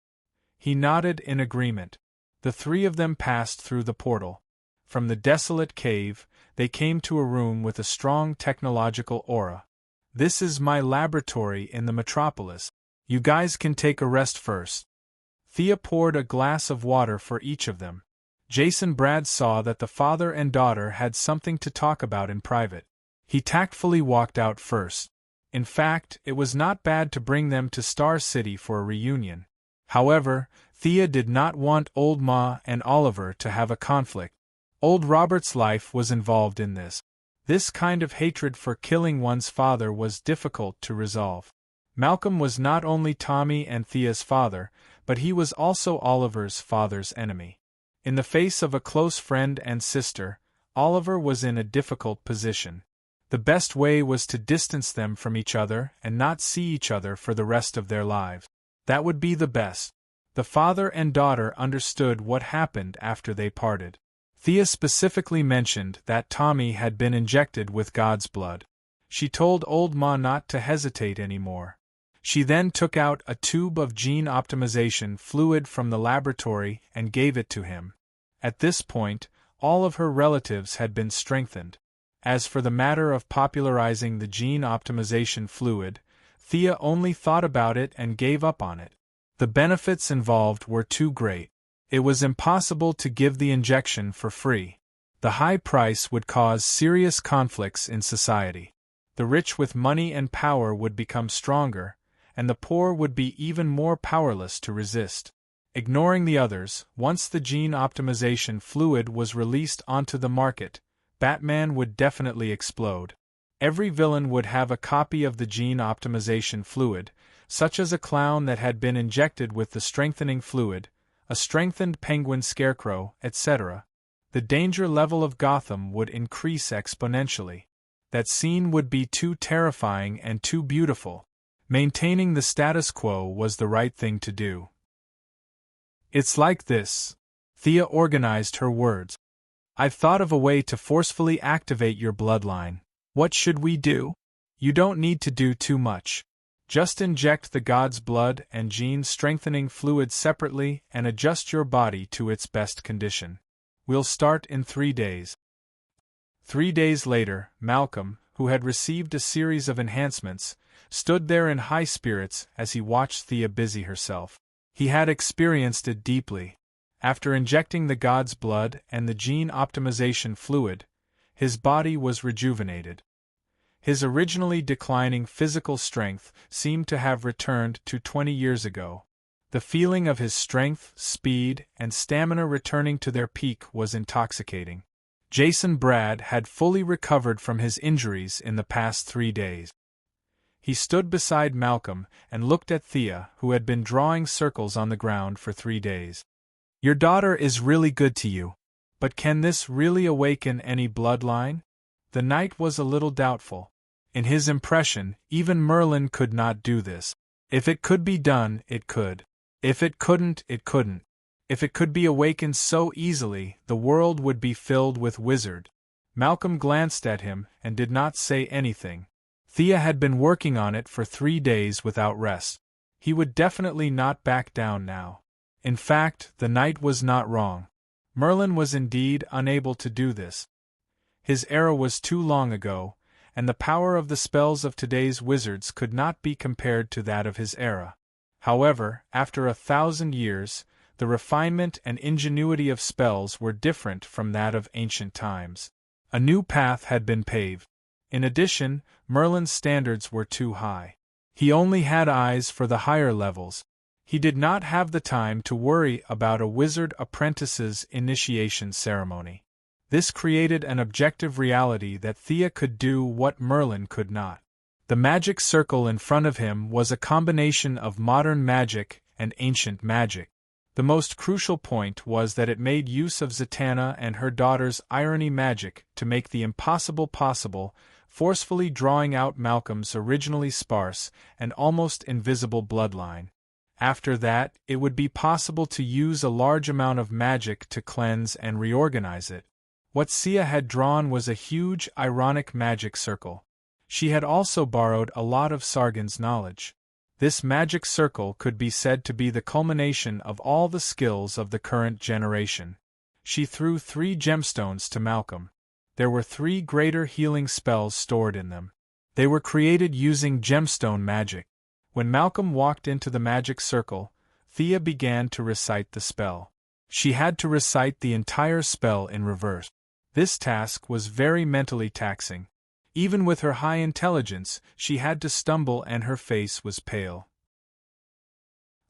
He nodded in agreement. The three of them passed through the portal. From the desolate cave, they came to a room with a strong technological aura. "This is my laboratory in the metropolis. You guys can take a rest first." Thea poured a glass of water for each of them. Jason Brad saw that the father and daughter had something to talk about in private. He tactfully walked out first. In fact, it was not bad to bring them to Star City for a reunion. However, Thea did not want Old Ma and Oliver to have a conflict. Old Robert's life was involved in this. This kind of hatred for killing one's father was difficult to resolve. Malcolm was not only Tommy and Thea's father, but he was also Oliver's father's enemy. In the face of a close friend and sister, Oliver was in a difficult position. The best way was to distance them from each other and not see each other for the rest of their lives. That would be the best. The father and daughter understood what happened after they parted. Thea specifically mentioned that Tommy had been injected with God's blood. She told Old Ma not to hesitate anymore. She then took out a tube of gene optimization fluid from the laboratory and gave it to him. At this point, all of her relatives had been strengthened. As for the matter of popularizing the gene optimization fluid, Thea only thought about it and gave up on it. The benefits involved were too great. It was impossible to give the injection for free. The high price would cause serious conflicts in society. The rich with money and power would become stronger, and the poor would be even more powerless to resist. Ignoring the others, once the gene optimization fluid was released onto the market, Batman would definitely explode. Every villain would have a copy of the gene optimization fluid, such as a clown that had been injected with the strengthening fluid, a strengthened penguin scarecrow, etc. The danger level of Gotham would increase exponentially. That scene would be too terrifying and too beautiful. Maintaining the status quo was the right thing to do. "It's like this." Thea organized her words. "I've thought of a way to forcefully activate your bloodline. What should we do? You don't need to do too much. Just inject the God's blood and gene-strengthening fluid separately and adjust your body to its best condition. We'll start in 3 days." 3 days later, Malcolm, who had received a series of enhancements, stood there in high spirits as he watched Thea busy herself. He had experienced it deeply. After injecting the God's blood and the gene optimization fluid, his body was rejuvenated. His originally declining physical strength seemed to have returned to 20 years ago. The feeling of his strength, speed, and stamina returning to their peak was intoxicating. Jason Brad had fully recovered from his injuries in the past 3 days. He stood beside Malcolm and looked at Thea, who had been drawing circles on the ground for 3 days. "Your daughter is really good to you. But can this really awaken any bloodline?" The knight was a little doubtful. In his impression, even Merlin could not do this. If it could be done, it could. If it couldn't, it couldn't. If it could be awakened so easily, the world would be filled with wizards. Malcolm glanced at him and did not say anything. Thea had been working on it for 3 days without rest. He would definitely not back down now. In fact, the knight was not wrong. Merlin was indeed unable to do this. His era was too long ago, and the power of the spells of today's wizards could not be compared to that of his era. However, after 1,000 years, the refinement and ingenuity of spells were different from that of ancient times. A new path had been paved. In addition, Merlin's standards were too high. He only had eyes for the higher levels. He did not have the time to worry about a wizard apprentice's initiation ceremony. This created an objective reality that Thea could do what Merlin could not. The magic circle in front of him was a combination of modern magic and ancient magic. The most crucial point was that it made use of Zatanna and her daughter's irony magic to make the impossible possible, forcefully drawing out Malcolm's originally sparse and almost invisible bloodline. After that, it would be possible to use a large amount of magic to cleanse and reorganize it. What Sia had drawn was a huge, ironic magic circle. She had also borrowed a lot of Sargon's knowledge. This magic circle could be said to be the culmination of all the skills of the current generation. She threw 3 gemstones to Malcolm. There were 3 greater healing spells stored in them. They were created using gemstone magic. When Malcolm walked into the magic circle, Thea began to recite the spell. She had to recite the entire spell in reverse. This task was very mentally taxing. Even with her high intelligence, she had to stumble and her face was pale.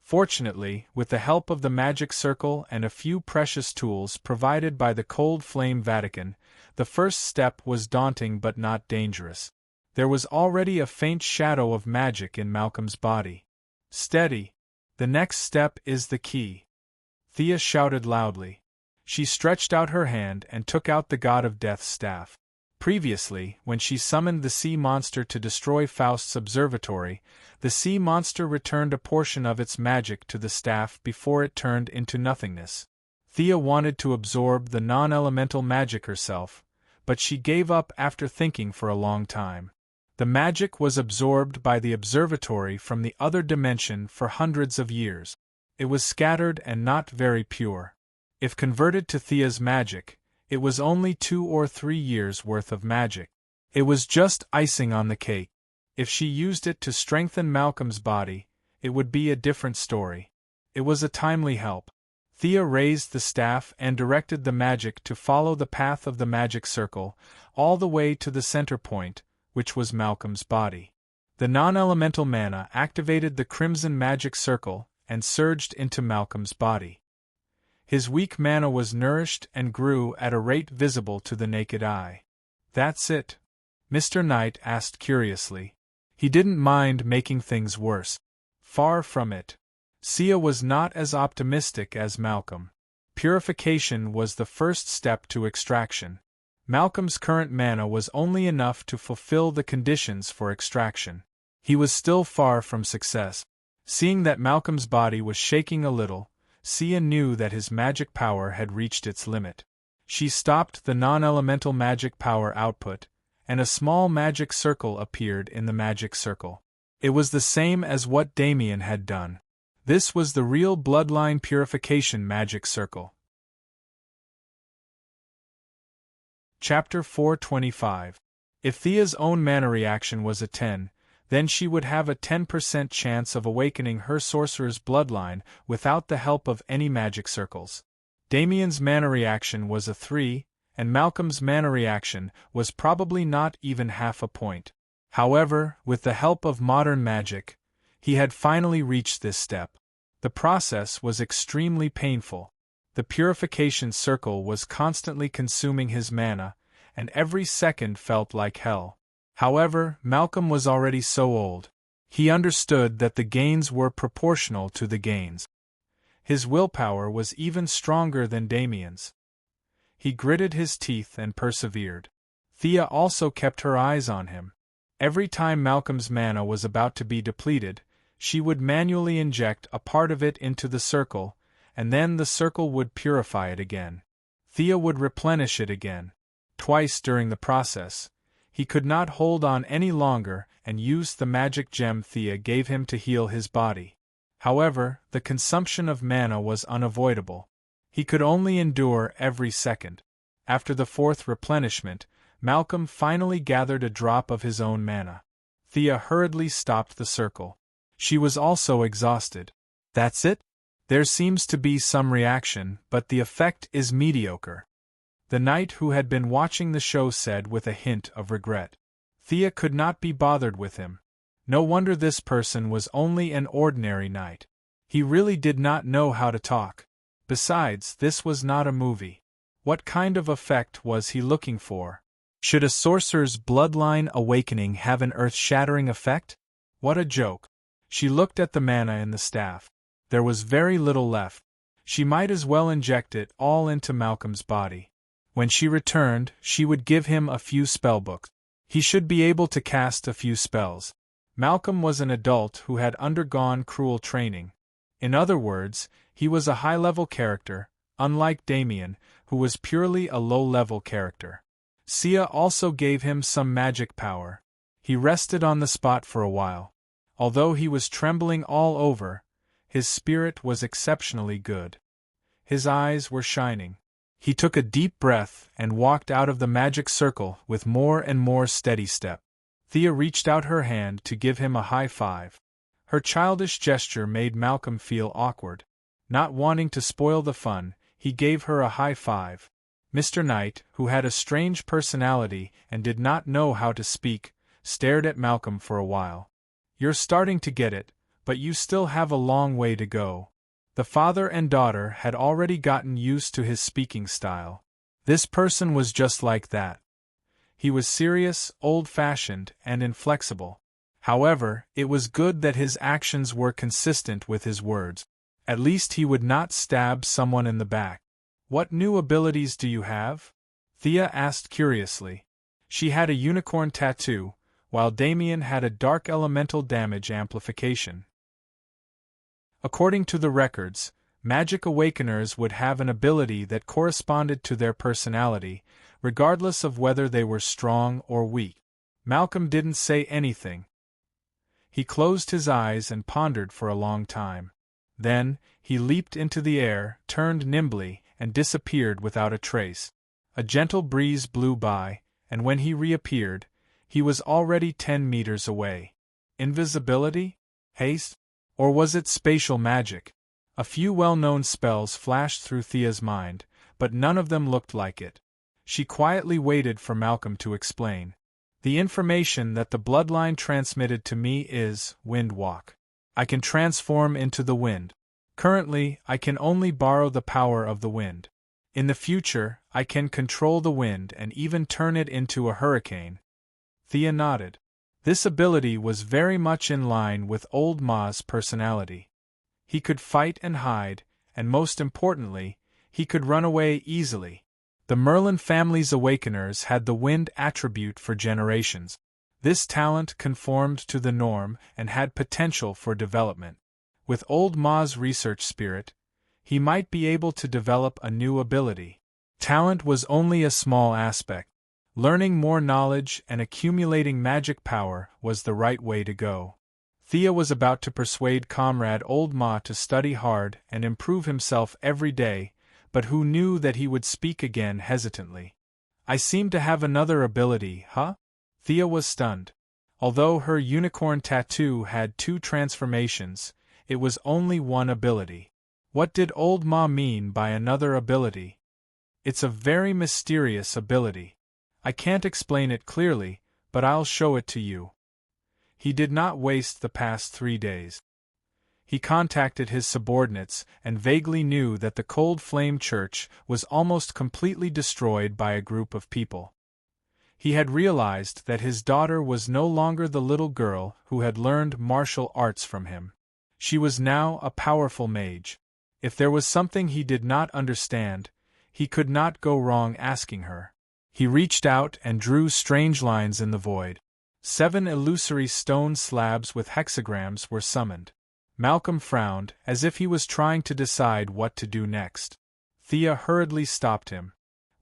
Fortunately, with the help of the magic circle and a few precious tools provided by the Cold Flame Vatican, the first step was daunting but not dangerous. There was already a faint shadow of magic in Malcolm's body. Steady. The next step is the key. Thea shouted loudly. She stretched out her hand and took out the God of Death's staff. Previously, when she summoned the sea monster to destroy Faust's observatory, the sea monster returned a portion of its magic to the staff before it turned into nothingness. Thea wanted to absorb the non-elemental magic herself, but she gave up after thinking for a long time. The magic was absorbed by the observatory from the other dimension for hundreds of years. It was scattered and not very pure. If converted to Thea's magic, it was only 2 or 3 years' worth of magic. It was just icing on the cake. If she used it to strengthen Malcolm's body, it would be a different story. It was a timely help. Thea raised the staff and directed the magic to follow the path of the magic circle, all the way to the center point, which was Malcolm's body. The non-elemental mana activated the crimson magic circle and surged into Malcolm's body. His weak mana was nourished and grew at a rate visible to the naked eye. "That's it?" Mr. Knight asked curiously. He didn't mind making things worse. Far from it. Sia was not as optimistic as Malcolm. Purification was the first step to extraction. Malcolm's current mana was only enough to fulfill the conditions for extraction. He was still far from success. Seeing that Malcolm's body was shaking a little, Sia knew that his magic power had reached its limit. She stopped the non-elemental magic power output, and a small magic circle appeared in the magic circle. It was the same as what Damien had done. This was the real bloodline purification magic circle. Chapter 425. If Thea's own mana reaction was a 10, then she would have a 10% chance of awakening her sorcerer's bloodline without the help of any magic circles. Damien's mana reaction was a 3, and Malcolm's mana reaction was probably not even half a point. However, with the help of modern magic, he had finally reached this step. The process was extremely painful. The purification circle was constantly consuming his mana, and every second felt like hell. However, Malcolm was already so old. He understood that the gains were proportional to the gains. His willpower was even stronger than Damien's. He gritted his teeth and persevered. Thea also kept her eyes on him. Every time Malcolm's mana was about to be depleted, she would manually inject a part of it into the circle, and then the circle would purify it again. Thea would replenish it again. Twice during the process, he could not hold on any longer and used the magic gem Thea gave him to heal his body. However, the consumption of mana was unavoidable. He could only endure every second. After the 4th replenishment, Malcolm finally gathered a drop of his own mana. Thea hurriedly stopped the circle. She was also exhausted. "That's it? There seems to be some reaction, but the effect is mediocre," the knight who had been watching the show said with a hint of regret. Thea could not be bothered with him. No wonder this person was only an ordinary knight. He really did not know how to talk. Besides, this was not a movie. What kind of effect was he looking for? Should a sorcerer's bloodline awakening have an earth-shattering effect? What a joke. She looked at the mana in the staff. There was very little left. She might as well inject it all into Malcolm's body. When she returned, she would give him a few spellbooks. He should be able to cast a few spells. Malcolm was an adult who had undergone cruel training. In other words, he was a high-level character, unlike Damien, who was purely a low-level character. Sia also gave him some magic power. He rested on the spot for a while. Although he was trembling all over, his spirit was exceptionally good. His eyes were shining. He took a deep breath and walked out of the magic circle with more and more steady step. Thea reached out her hand to give him a high five. Her childish gesture made Malcolm feel awkward. Not wanting to spoil the fun, he gave her a high five. Mr. Knight, who had a strange personality and did not know how to speak, stared at Malcolm for a while. "You're starting to get it, but you still have a long way to go." The father and daughter had already gotten used to his speaking style. This person was just like that. He was serious, old-fashioned, and inflexible. However, it was good that his actions were consistent with his words. At least he would not stab someone in the back. "What new abilities do you have?" Thea asked curiously. She had a unicorn tattoo, while Damien had a dark elemental damage amplification. According to the records, magic awakeners would have an ability that corresponded to their personality, regardless of whether they were strong or weak. Malcolm didn't say anything. He closed his eyes and pondered for a long time. Then, he leaped into the air, turned nimbly, and disappeared without a trace. A gentle breeze blew by, and when he reappeared, he was already 10 meters away. Invisibility? Haste? Or was it spatial magic? A few well-known spells flashed through Thea's mind, but none of them looked like it. She quietly waited for Malcolm to explain. "The information that the bloodline transmitted to me is wind walk. I can transform into the wind. Currently, I can only borrow the power of the wind. In the future, I can control the wind and even turn it into a hurricane." Thea nodded. This ability was very much in line with Old Ma's personality. He could fight and hide, and most importantly, he could run away easily. The Merlin family's awakeners had the wind attribute for generations. This talent conformed to the norm and had potential for development. With Old Ma's research spirit, he might be able to develop a new ability. Talent was only a small aspect. Learning more knowledge and accumulating magic power was the right way to go. Thea was about to persuade comrade Old Ma to study hard and improve himself every day, but who knew that he would speak again hesitantly. "I seem to have another ability, huh?" Thea was stunned. Although her unicorn tattoo had 2 transformations, it was only one ability. What did Old Ma mean by another ability? "It's a very mysterious ability. I can't explain it clearly, but I'll show it to you." He did not waste the past 3 days. He contacted his subordinates and vaguely knew that the Cold Flame Church was almost completely destroyed by a group of people. He had realized that his daughter was no longer the little girl who had learned martial arts from him. She was now a powerful mage. If there was something he did not understand, he could not go wrong asking her. He reached out and drew strange lines in the void. 7 illusory stone slabs with hexagrams were summoned. Malcolm frowned, as if he was trying to decide what to do next. Thea hurriedly stopped him.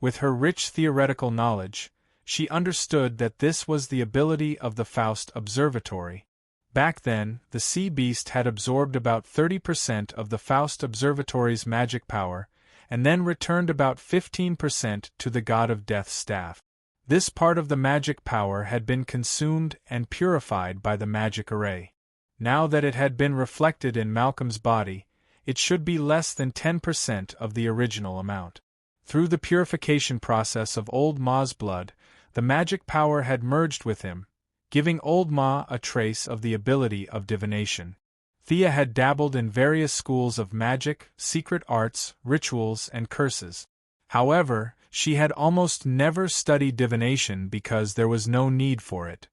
With her rich theoretical knowledge, she understood that this was the ability of the Faust Observatory. Back then, the sea beast had absorbed about 30% of the Faust Observatory's magic power, and then returned about 15% to the God of Death's staff. This part of the magic power had been consumed and purified by the magic array. Now that it had been reflected in Malcolm's body, it should be less than 10% of the original amount. Through the purification process of Old Ma's blood, the magic power had merged with him, giving Old Ma a trace of the ability of divination. Thea had dabbled in various schools of magic, secret arts, rituals, and curses. However, she had almost never studied divination because there was no need for it.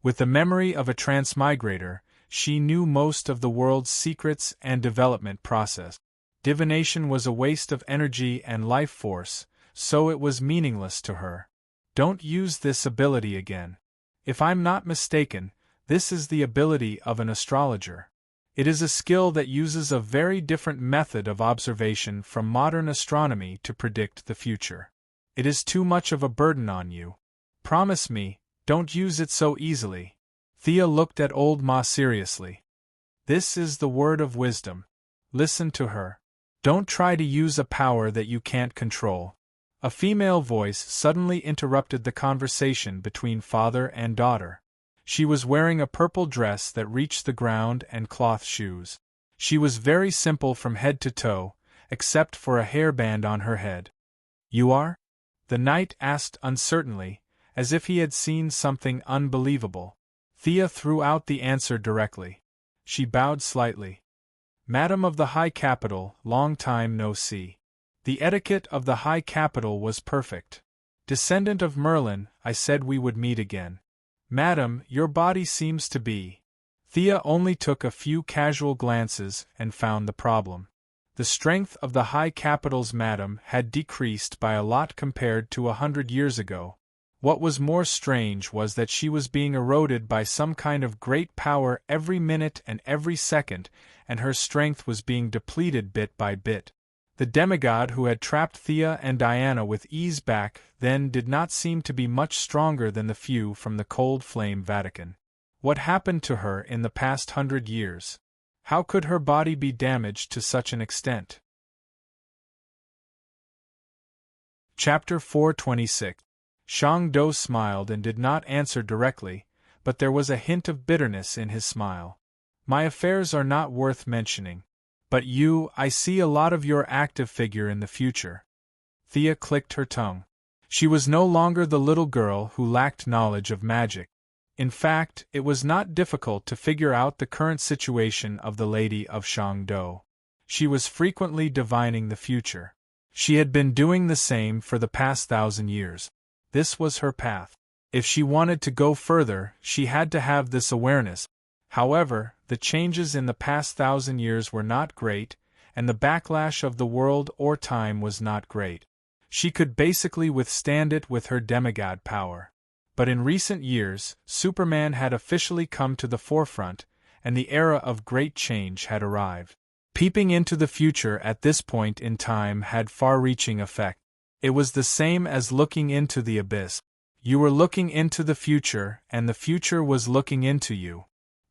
With the memory of a transmigrator, she knew most of the world's secrets and development process. Divination was a waste of energy and life force, so it was meaningless to her. "Don't use this ability again. If I'm not mistaken, this is the ability of an astrologer. It is a skill that uses a very different method of observation from modern astronomy to predict the future. It is too much of a burden on you. Promise me, don't use it so easily." Thea looked at Old Ma seriously. "This is the word of wisdom. Listen to her." Don't try to use a power that you can't control. A female voice suddenly interrupted the conversation between father and daughter. She was wearing a purple dress that reached the ground and cloth shoes. She was very simple from head to toe, except for a hairband on her head. "You are?" the knight asked uncertainly, as if he had seen something unbelievable. Thea threw out the answer directly. She bowed slightly. "Madam of the High Capital, long time no see." The etiquette of the High Capital was perfect. "Descendant of Merlin, I said we would meet again." "Madam, your body seems to be." Thea only took a few casual glances and found the problem. The strength of the High Capital's madam had decreased by a lot compared to 100 years ago. What was more strange was that she was being eroded by some kind of great power every minute and every second, and her strength was being depleted bit by bit. The demigod who had trapped Thea and Diana with ease back then did not seem to be much stronger than the few from the cold flame Vatican. What happened to her in the past 100 years? How could her body be damaged to such an extent? Chapter 426. Shang-Do smiled and did not answer directly, but there was a hint of bitterness in his smile. "My affairs are not worth mentioning. But I see a lot of your active figure in the future." Thea clicked her tongue. She was no longer the little girl who lacked knowledge of magic. In fact, it was not difficult to figure out the current situation of the Lady of Shang-Do. She was frequently divining the future. She had been doing the same for the past 1,000 years. This was her path. If she wanted to go further, she had to have this awareness. However, the changes in the past 1,000 years were not great, and the backlash of the world or time was not great. She could basically withstand it with her demigod power. But in recent years, Superman had officially come to the forefront, and the era of great change had arrived. Peeping into the future at this point in time had far-reaching effect. It was the same as looking into the abyss. You were looking into the future, and the future was looking into you.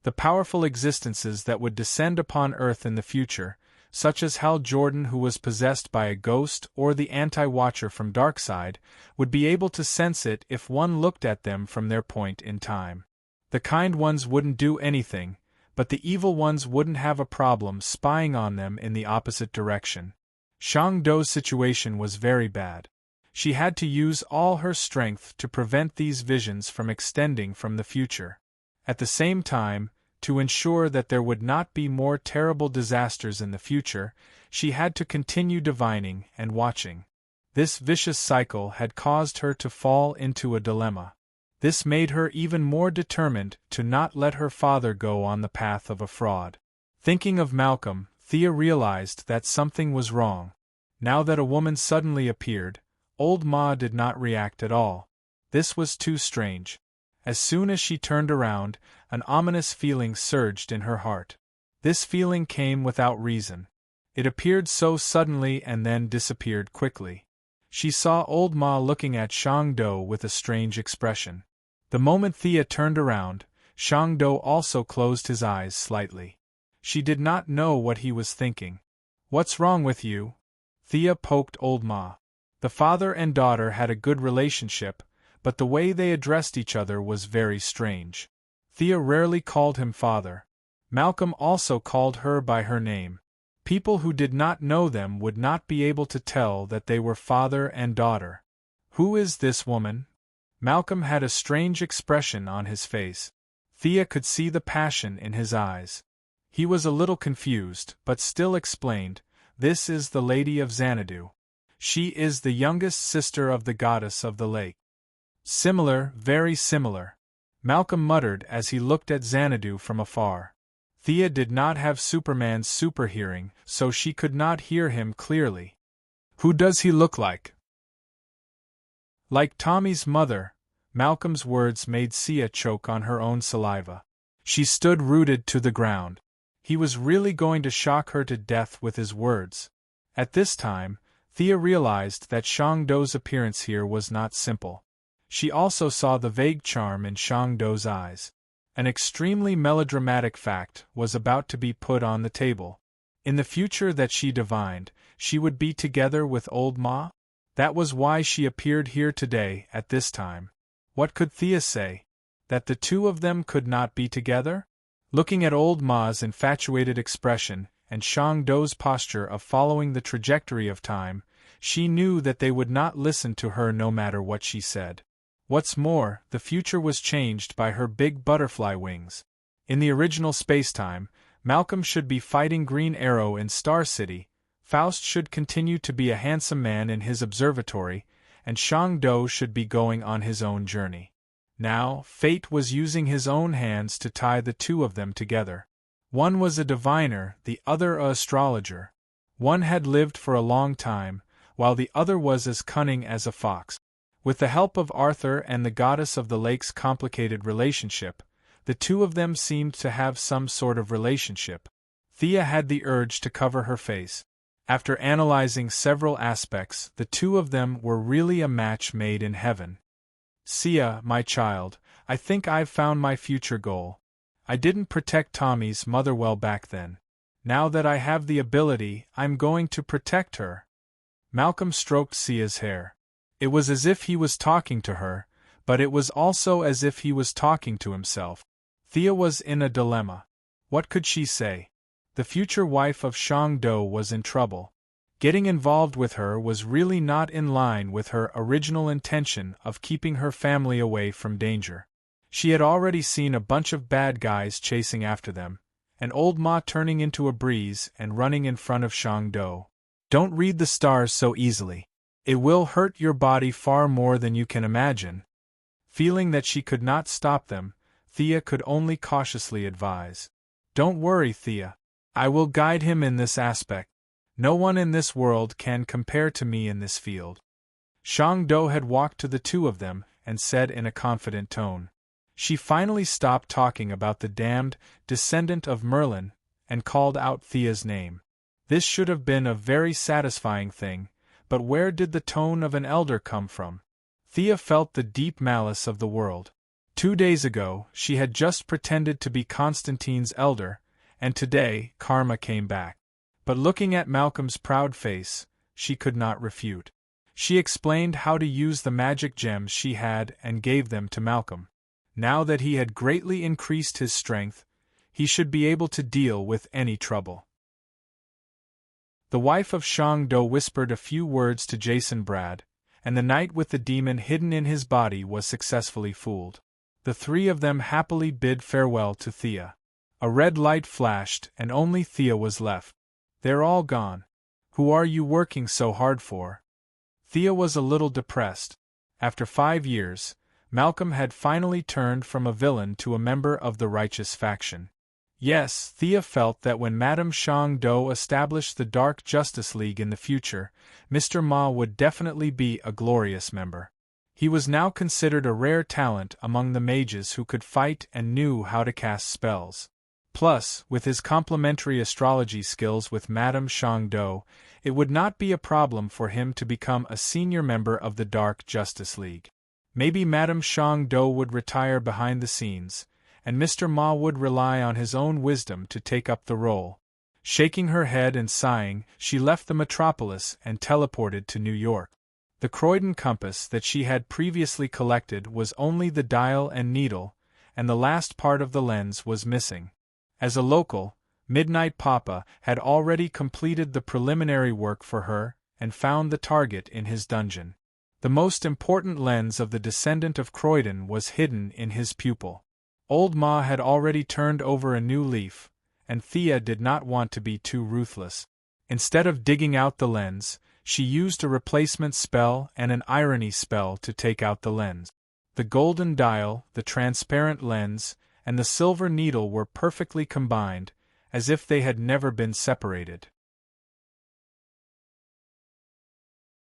The powerful existences that would descend upon Earth in the future, such as Hal Jordan who was possessed by a ghost or the Anti-Watcher from Darkseid, would be able to sense it if one looked at them from their point in time. The kind ones wouldn't do anything, but the evil ones wouldn't have a problem spying on them in the opposite direction. Shang-Do's situation was very bad. She had to use all her strength to prevent these visions from extending from the future. At the same time, to ensure that there would not be more terrible disasters in the future, she had to continue divining and watching. This vicious cycle had caused her to fall into a dilemma. This made her even more determined to not let her father go on the path of a fraud. Thinking of Malcolm, Thea realized that something was wrong. Now that a woman suddenly appeared, old Ma did not react at all. This was too strange. As soon as she turned around, an ominous feeling surged in her heart. This feeling came without reason. It appeared so suddenly and then disappeared quickly. She saw old Ma looking at Shang-Do with a strange expression. The moment Thea turned around, Shang-Do also closed his eyes slightly. She did not know what he was thinking. "What's wrong with you?" Thea poked old Ma. The father and daughter had a good relationship, but the way they addressed each other was very strange. Thea rarely called him father. Malcolm also called her by her name. People who did not know them would not be able to tell that they were father and daughter. "Who is this woman?" Malcolm had a strange expression on his face. Thea could see the passion in his eyes. He was a little confused, but still explained, "This is the Lady of Xanadu. She is the youngest sister of the goddess of the lake." "Similar, very similar," Malcolm muttered as he looked at Xanadu from afar. Thea did not have Superman's superhearing, so she could not hear him clearly. "Who does he look like?" "Like Tommy's mother." Malcolm's words made Thea choke on her own saliva. She stood rooted to the ground. He was really going to shock her to death with his words. At this time, Thea realized that Shang-Do's appearance here was not simple. She also saw the vague charm in Shang-Do's eyes. An extremely melodramatic fact was about to be put on the table. In the future that she divined, she would be together with old Ma? That was why she appeared here today, at this time. What could Thea say? That the two of them could not be together? Looking at old Ma's infatuated expression, and Shang-do's posture of following the trajectory of time, she knew that they would not listen to her no matter what she said. What's more, the future was changed by her big butterfly wings. In the original spacetime, Malcolm should be fighting Green Arrow in Star City, Faust should continue to be a handsome man in his observatory, and Shang-do should be going on his own journey. Now, fate was using his own hands to tie the two of them together. One was a diviner, the other a astrologer. One had lived for a long time, while the other was as cunning as a fox. With the help of Arthur and the goddess of the lake's complicated relationship, the two of them seemed to have some sort of relationship. Thea had the urge to cover her face. After analyzing several aspects, the two of them were really a match made in heaven. Sia, my child, I think I've found my future goal. I didn't protect Tommy's mother well back then. Now that I have the ability, I'm going to protect her. Malcolm stroked Sia's hair. It was as if he was talking to her, but it was also as if he was talking to himself. Thea was in a dilemma. What could she say? The future wife of Shang-do was in trouble. Getting involved with her was really not in line with her original intention of keeping her family away from danger. She had already seen a bunch of bad guys chasing after them, and old Ma turning into a breeze and running in front of Shang-do. Don't read the stars so easily. It will hurt your body far more than you can imagine. Feeling that she could not stop them, Thea could only cautiously advise. Don't worry, Thea. I will guide him in this aspect. No one in this world can compare to me in this field. Shang-do had walked to the two of them and said in a confident tone. She finally stopped talking about the damned descendant of Merlin and called out Thea's name. This should have been a very satisfying thing, but where did the tone of an elder come from? Thea felt the deep malice of the world. 2 days ago, she had just pretended to be Constantine's elder, and today, karma came back. But looking at Malcolm's proud face, she could not refute. She explained how to use the magic gems she had and gave them to Malcolm. Now that he had greatly increased his strength, he should be able to deal with any trouble. The wife of Shang-do whispered a few words to Jason Brad, and the knight with the demon hidden in his body was successfully fooled. The three of them happily bid farewell to Thea. A red light flashed and only Thea was left. They're all gone. Who are you working so hard for? Thea was a little depressed. After 5 years, Malcolm had finally turned from a villain to a member of the righteous faction. Yes, Thea felt that when Madame Shang-do established the Dark Justice League in the future, Mr. Ma would definitely be a glorious member. He was now considered a rare talent among the mages who could fight and knew how to cast spells. Plus, with his complementary astrology skills with Madame Shang-do, it would not be a problem for him to become a senior member of the Dark Justice League. Maybe Madame Shang-do would retire behind the scenes, and Mr. Ma would rely on his own wisdom to take up the role. Shaking her head and sighing, she left the metropolis and teleported to New York. The Croydon compass that she had previously collected was only the dial and needle, and the last part of the lens was missing. As a local, Midnight Papa had already completed the preliminary work for her and found the target in his dungeon. The most important lens of the descendant of Croydon was hidden in his pupil. Old Ma had already turned over a new leaf, and Thea did not want to be too ruthless. Instead of digging out the lens, she used a replacement spell and an irony spell to take out the lens. The golden dial, the transparent lens, and the silver needle were perfectly combined, as if they had never been separated.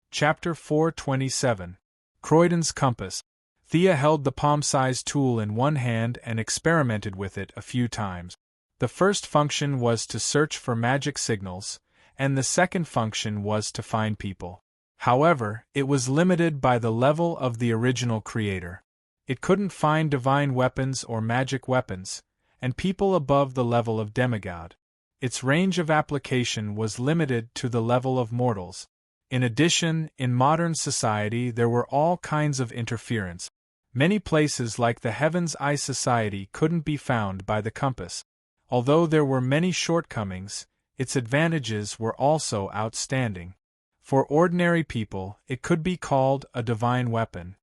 Chapter 427. Croydon's Compass. Thea held the palm-sized tool in one hand and experimented with it a few times. The first function was to search for magic signals, and the second function was to find people. However, it was limited by the level of the original creator. It couldn't find divine weapons or magic weapons, and people above the level of demigod. its range of application was limited to the level of mortals. In addition, in modern society there were all kinds of interference. Many places like the Heaven's Eye Society couldn't be found by the compass. Although there were many shortcomings, its advantages were also outstanding. For ordinary people, it could be called a divine weapon.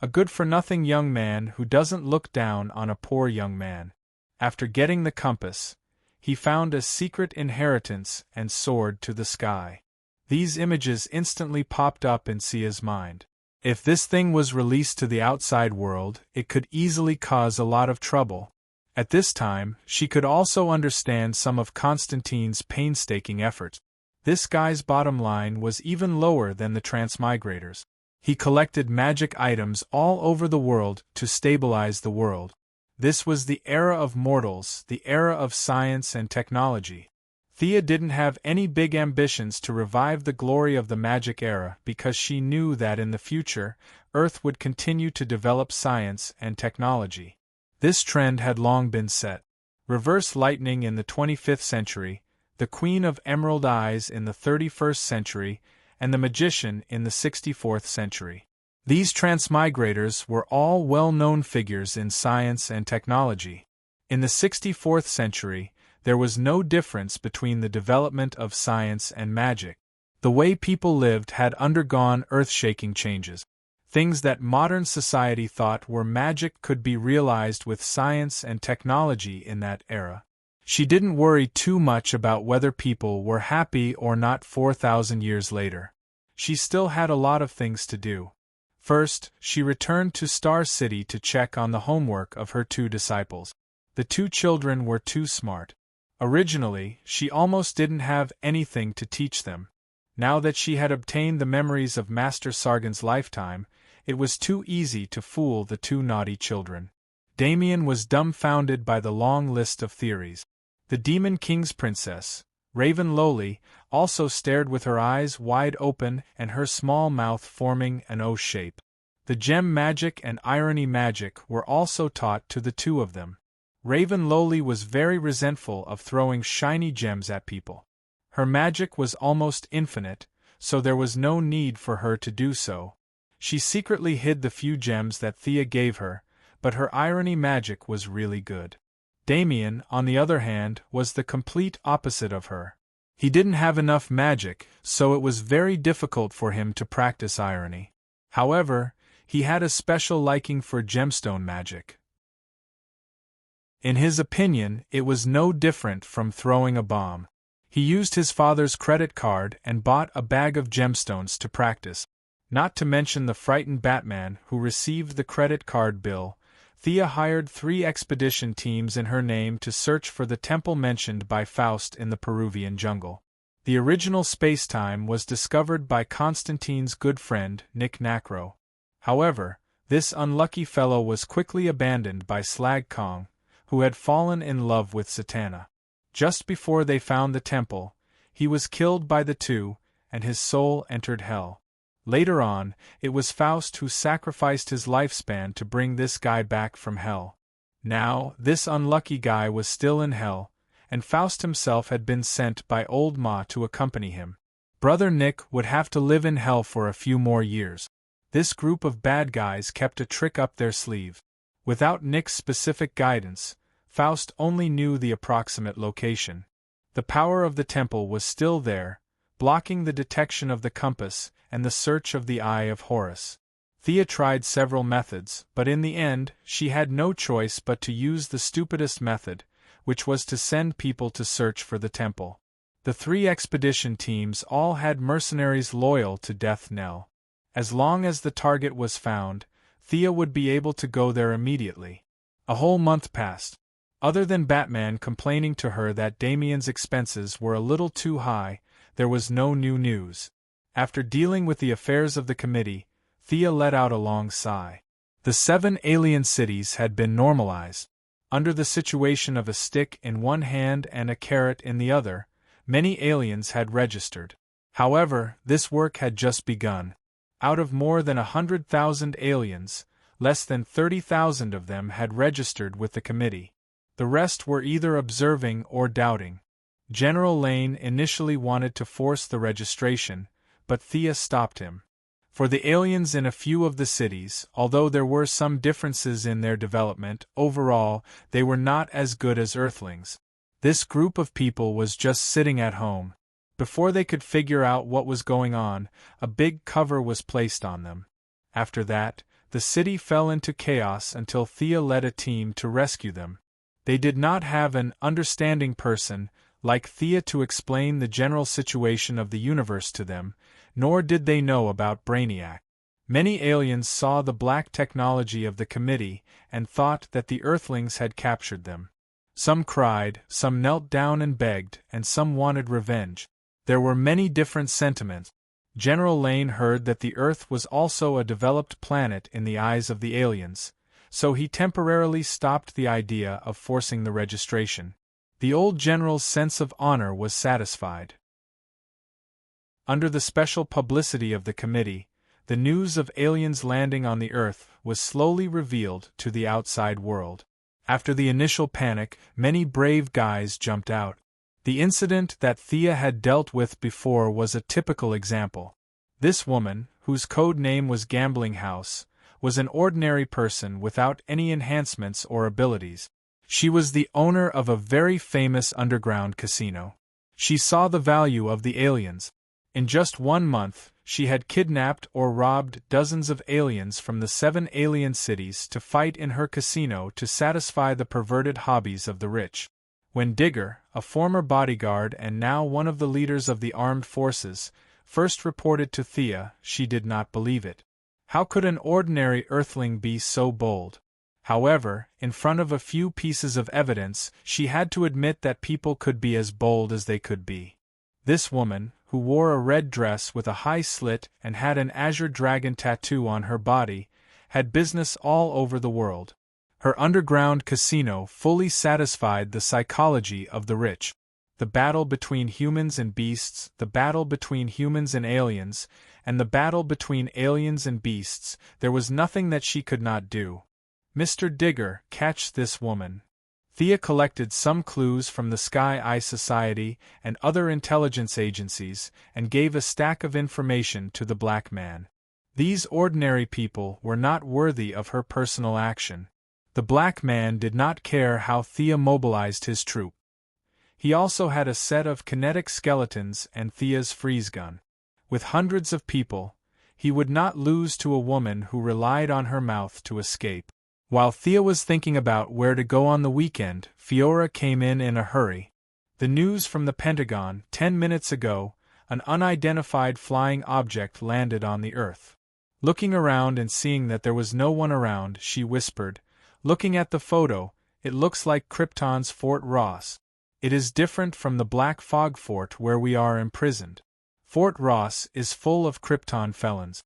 A good-for-nothing young man who doesn't look down on a poor young man. After getting the compass, he found a secret inheritance and soared to the sky. These images instantly popped up in Sia's mind. If this thing was released to the outside world, it could easily cause a lot of trouble. At this time, she could also understand some of Constantine's painstaking efforts. This guy's bottom line was even lower than the transmigrators. He collected magic items all over the world to stabilize the world. This was the era of mortals, the era of science and technology. Thea didn't have any big ambitions to revive the glory of the magic era because she knew that in the future, Earth would continue to develop science and technology. This trend had long been set. Reverse lightning in the 25th century, the Queen of Emerald Eyes in the 31st century, and the Magician in the 64th century. These transmigrators were all well-known figures in science and technology. In the 64th century, there was no difference between the development of science and magic. The way people lived had undergone earth-shaking changes. Things that modern society thought were magic could be realized with science and technology in that era. She didn't worry too much about whether people were happy or not 4,000 years later. She still had a lot of things to do. First, she returned to Star City to check on the homework of her 2 disciples. The 2 children were too smart. Originally, she almost didn't have anything to teach them. Now that she had obtained the memories of Master Sargon's lifetime, it was too easy to fool the 2 naughty children. Damien was dumbfounded by the long list of theories. The Demon King's princess, Raven Lowly, also stared with her eyes wide open and her small mouth forming an O shape. The gem magic and irony magic were also taught to the 2 of them. Raven Lowly was very resentful of throwing shiny gems at people. Her magic was almost infinite, so there was no need for her to do so. She secretly hid the few gems that Thea gave her, but her irony magic was really good. Damien, on the other hand, was the complete opposite of her. He didn't have enough magic, so it was very difficult for him to practice irony. However, he had a special liking for gemstone magic. In his opinion, it was no different from throwing a bomb. He used his father's credit card and bought a bag of gemstones to practice. Not to mention the frightened Batman who received the credit card bill, Thea hired 3 expedition teams in her name to search for the temple mentioned by Faust in the Peruvian jungle. The original space-time was discovered by Constantine's good friend, Nick Nacro. However, this unlucky fellow was quickly abandoned by Slag Kong, who had fallen in love with Satana. Just before they found the temple, he was killed by the 2, and his soul entered hell. Later on, it was Faust who sacrificed his lifespan to bring this guy back from hell. Now, this unlucky guy was still in hell, and Faust himself had been sent by Old Ma to accompany him. Brother Nick would have to live in hell for a few more years. This group of bad guys kept a trick up their sleeve. Without Nick's specific guidance, Faust only knew the approximate location. The power of the temple was still there, blocking the detection of the compass and the search of the Eye of Horus. Thea tried several methods, but in the end, she had no choice but to use the stupidest method, which was to send people to search for the temple. The 3 expedition teams all had mercenaries loyal to Death Knell. As long as the target was found, Thea would be able to go there immediately. A whole month passed. Other than Batman complaining to her that Damien's expenses were a little too high, there was no new news. After dealing with the affairs of the committee, Thea let out a long sigh. The 7 alien cities had been normalized. Under the situation of a stick in one hand and a carrot in the other, many aliens had registered. However, this work had just begun. Out of more than 100,000 aliens, less than 30,000 of them had registered with the committee. The rest were either observing or doubting. General Lane initially wanted to force the registration, but Thea stopped him. For the aliens in a few of the cities, although there were some differences in their development, overall, they were not as good as Earthlings. This group of people was just sitting at home. Before they could figure out what was going on, a big cover was placed on them. After that, the city fell into chaos until Thea led a team to rescue them. They did not have an understanding person like Thea to explain the general situation of the universe to them, nor did they know about Brainiac. Many aliens saw the black technology of the committee and thought that the Earthlings had captured them. Some cried, some knelt down and begged, and some wanted revenge. There were many different sentiments. General Lane heard that the Earth was also a developed planet in the eyes of the aliens, so he temporarily stopped the idea of forcing the registration. The old general's sense of honor was satisfied. Under the special publicity of the committee, the news of aliens landing on the Earth was slowly revealed to the outside world. After the initial panic, many brave guys jumped out. The incident that Thea had dealt with before was a typical example. This woman, whose code name was Gambling House, was an ordinary person without any enhancements or abilities. She was the owner of a very famous underground casino. She saw the value of the aliens. In just 1 month, she had kidnapped or robbed dozens of aliens from the 7 alien cities to fight in her casino to satisfy the perverted hobbies of the rich. When Digger, a former bodyguard and now one of the leaders of the armed forces, first reported to Thea, she did not believe it. How could an ordinary Earthling be so bold? However, in front of a few pieces of evidence, she had to admit that people could be as bold as they could be. This woman, who wore a red dress with a high slit and had an azure dragon tattoo on her body, had business all over the world. Her underground casino fully satisfied the psychology of the rich. The battle between humans and beasts, the battle between humans and aliens, and the battle between aliens and beasts, there was nothing that she could not do. Mr. Digger, catch this woman. Thea collected some clues from the Sky Eye Society and other intelligence agencies and gave a stack of information to the black man. These ordinary people were not worthy of her personal action. The black man did not care how Thea mobilized his troop. He also had a set of kinetic skeletons and Thea's freeze gun. With hundreds of people, he would not lose to a woman who relied on her mouth to escape. While Thea was thinking about where to go on the weekend, Fiora came in a hurry. The news from the Pentagon: 10 minutes ago, an unidentified flying object landed on the Earth. Looking around and seeing that there was no one around, she whispered, "Looking at the photo, it looks like Krypton's Fort Ross. It is different from the Black Fog Fort where we are imprisoned. Fort Ross is full of Krypton felons."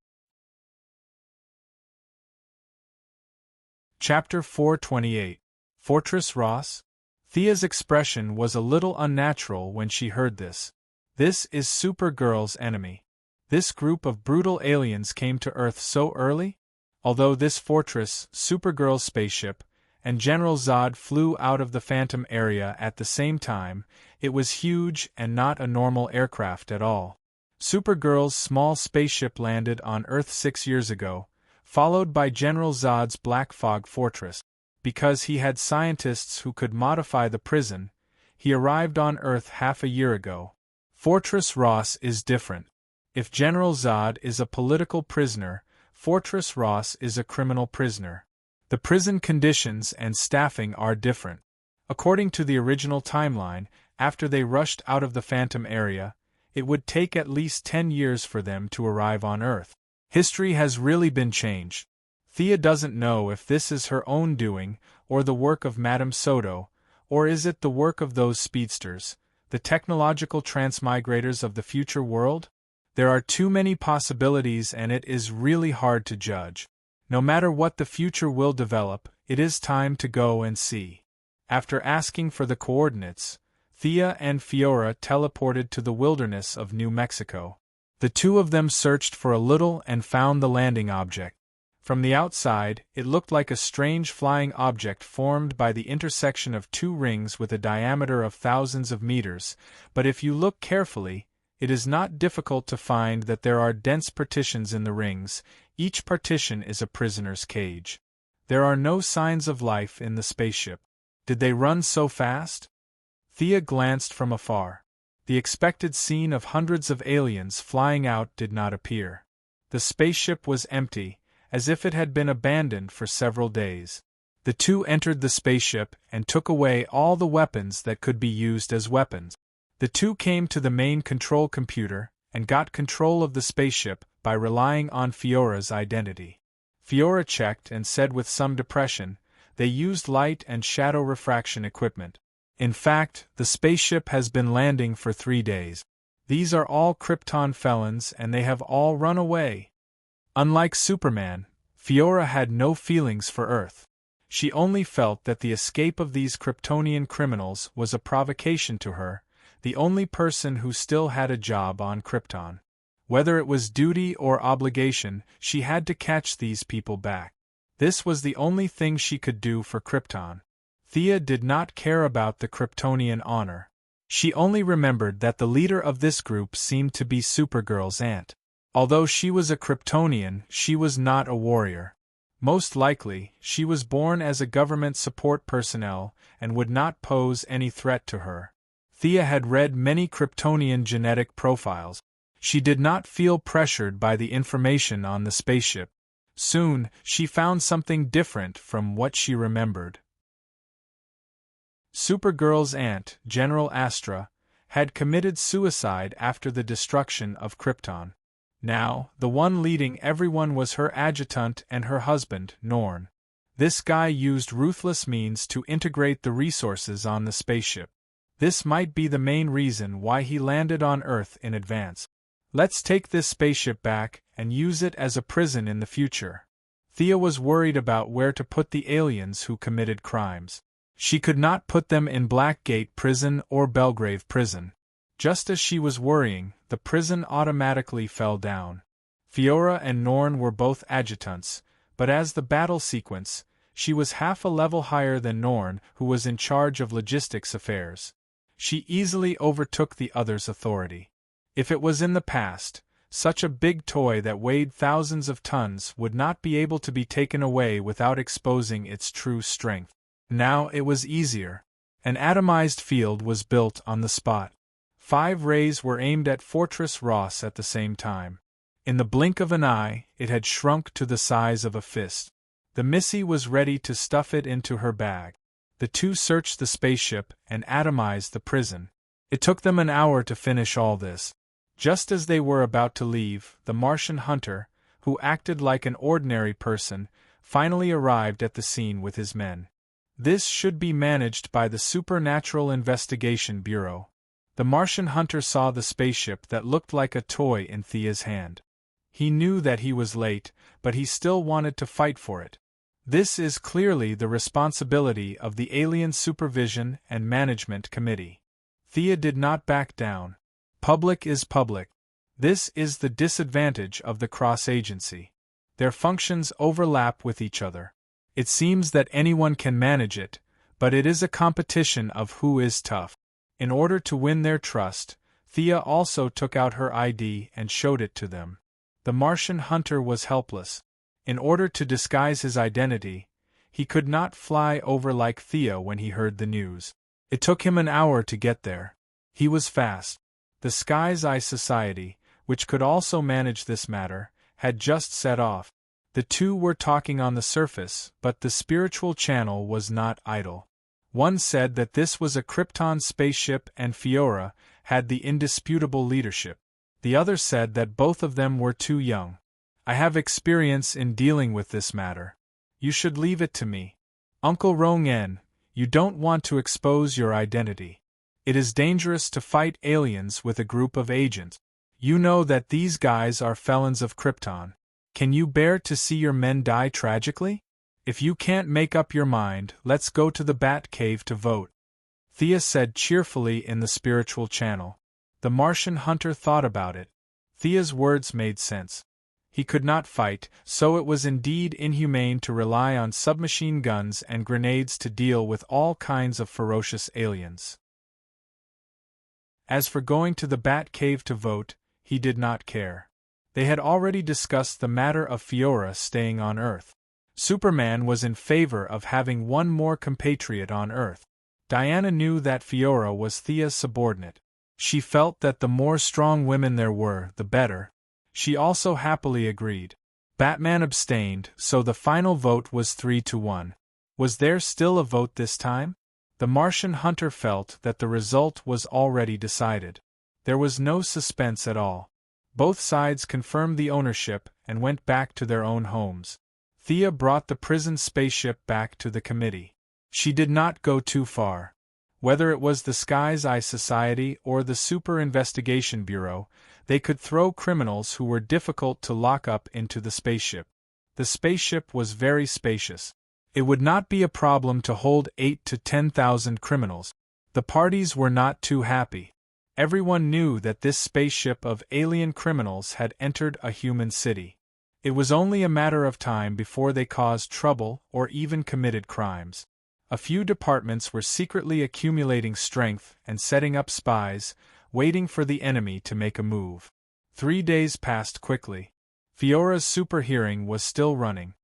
Chapter 428. Fortress Ross? Thea's expression was a little unnatural when she heard this. This is Supergirl's enemy. This group of brutal aliens came to Earth so early? Although this fortress, Supergirl's spaceship, and General Zod flew out of the Phantom area at the same time, it was huge and not a normal aircraft at all. Supergirl's small spaceship landed on Earth 6 years ago, followed by General Zod's Black Fog Fortress. Because he had scientists who could modify the prison, he arrived on Earth half a year ago. Fortress Ross is different. If General Zod is a political prisoner, Fortress Ross is a criminal prisoner. The prison conditions and staffing are different. According to the original timeline, after they rushed out of the Phantom area, it would take at least 10 years for them to arrive on Earth. History has really been changed. Thea doesn't know if this is her own doing, or the work of Madame Soto, or is it the work of those speedsters, the technological transmigrators of the future world? There are too many possibilities and it is really hard to judge. No matter what the future will develop, it is time to go and see. After asking for the coordinates, Thea and Fiora teleported to the wilderness of New Mexico. The two of them searched for a little and found the landing object. From the outside, it looked like a strange flying object formed by the intersection of two rings with a diameter of thousands of meters, but if you look carefully, it is not difficult to find that there are dense partitions in the rings. Each partition is a prisoner's cage. There are no signs of life in the spaceship. Did they run so fast? Thea glanced from afar. The expected scene of hundreds of aliens flying out did not appear. The spaceship was empty, as if it had been abandoned for several days. The two entered the spaceship and took away all the weapons that could be used as weapons. The two came to the main control computer and got control of the spaceship by relying on Fiora's identity. Fiora checked and said with some depression, they used light and shadow refraction equipment. In fact, the spaceship has been landing for 3 days. These are all Krypton felons and they have all run away. Unlike Superman, Fiora had no feelings for Earth. She only felt that the escape of these Kryptonian criminals was a provocation to her, the only person who still had a job on Krypton. Whether it was duty or obligation, she had to catch these people back. This was the only thing she could do for Krypton. Thea did not care about the Kryptonian honor. She only remembered that the leader of this group seemed to be Supergirl's aunt. Although she was a Kryptonian, she was not a warrior. Most likely, she was born as a government support personnel and would not pose any threat to her. Thea had read many Kryptonian genetic profiles. She did not feel pressured by the information on the spaceship. Soon, she found something different from what she remembered. Supergirl's aunt, General Astra, had committed suicide after the destruction of Krypton. Now, the one leading everyone was her adjutant and her husband, Norn. This guy used ruthless means to integrate the resources on the spaceship. This might be the main reason why he landed on Earth in advance. Let's take this spaceship back and use it as a prison in the future. Thea was worried about where to put the aliens who committed crimes. She could not put them in Blackgate Prison or Belgrave Prison. Just as she was worrying, the prison automatically fell down. Fiora and Norn were both adjutants, but as the battle sequence, she was half a level higher than Norn, who was in charge of logistics affairs. She easily overtook the other's authority. If it was in the past, such a big toy that weighed thousands of tons would not be able to be taken away without exposing its true strength. Now it was easier. An atomized field was built on the spot. 5 rays were aimed at Fortress Ross at the same time. In the blink of an eye, it had shrunk to the size of a fist. The Missy was ready to stuff it into her bag. The two searched the spaceship and atomized the prison. It took them an hour to finish all this. Just as they were about to leave, the Martian hunter, who acted like an ordinary person, finally arrived at the scene with his men. This should be managed by the Supernatural Investigation Bureau. The Martian hunter saw the spaceship that looked like a toy in Thea's hand. He knew that he was late, but he still wanted to fight for it. This is clearly the responsibility of the Alien Supervision and Management Committee. Thea did not back down. Public is public. This is the disadvantage of the cross-agency. Their functions overlap with each other. It seems that anyone can manage it, but it is a competition of who is tough. In order to win their trust, Thea also took out her ID and showed it to them. The Martian hunter was helpless. In order to disguise his identity, he could not fly over like Thea when he heard the news. It took him an hour to get there. He was fast. The Sky's Eye Society, which could also manage this matter, had just set off. The two were talking on the surface, but the spiritual channel was not idle. One said that this was a Krypton spaceship and Fiora had the indisputable leadership. The other said that both of them were too young. I have experience in dealing with this matter. You should leave it to me. Uncle Rong-en, you don't want to expose your identity. It is dangerous to fight aliens with a group of agents. You know that these guys are felons of Krypton. Can you bear to see your men die tragically? If you can't make up your mind, let's go to the Bat Cave to vote. Thea said cheerfully in the spiritual channel. The Martian hunter thought about it. Thea's words made sense. He could not fight, so it was indeed inhumane to rely on submachine guns and grenades to deal with all kinds of ferocious aliens. As for going to the Bat Cave to vote, he did not care. They had already discussed the matter of Fiora staying on Earth. Superman was in favor of having one more compatriot on Earth. Diana knew that Fiora was Thea's subordinate. She felt that the more strong women there were, the better. She also happily agreed. Batman abstained, so the final vote was 3-1. Was there still a vote this time? The Martian hunter felt that the result was already decided. There was no suspense at all. Both sides confirmed the ownership and went back to their own homes. Thea brought the prison spaceship back to the committee. She did not go too far. Whether it was the Sky's Eye Society or the Super Investigation Bureau, they could throw criminals who were difficult to lock up into the spaceship. The spaceship was very spacious. It would not be a problem to hold 8,000 to 10,000 criminals. The parties were not too happy. Everyone knew that this spaceship of alien criminals had entered a human city. It was only a matter of time before they caused trouble or even committed crimes. A few departments were secretly accumulating strength and setting up spies, waiting for the enemy to make a move. 3 days passed quickly. Fiora's super hearing was still running.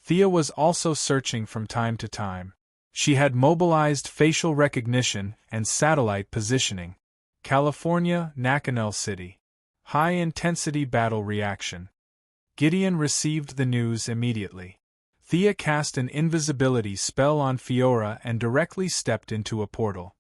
Thea was also searching from time to time. She had mobilized facial recognition and satellite positioning. California, Nakanel City. High-intensity battle reaction. Gideon received the news immediately. Thea cast an invisibility spell on Fiora and directly stepped into a portal.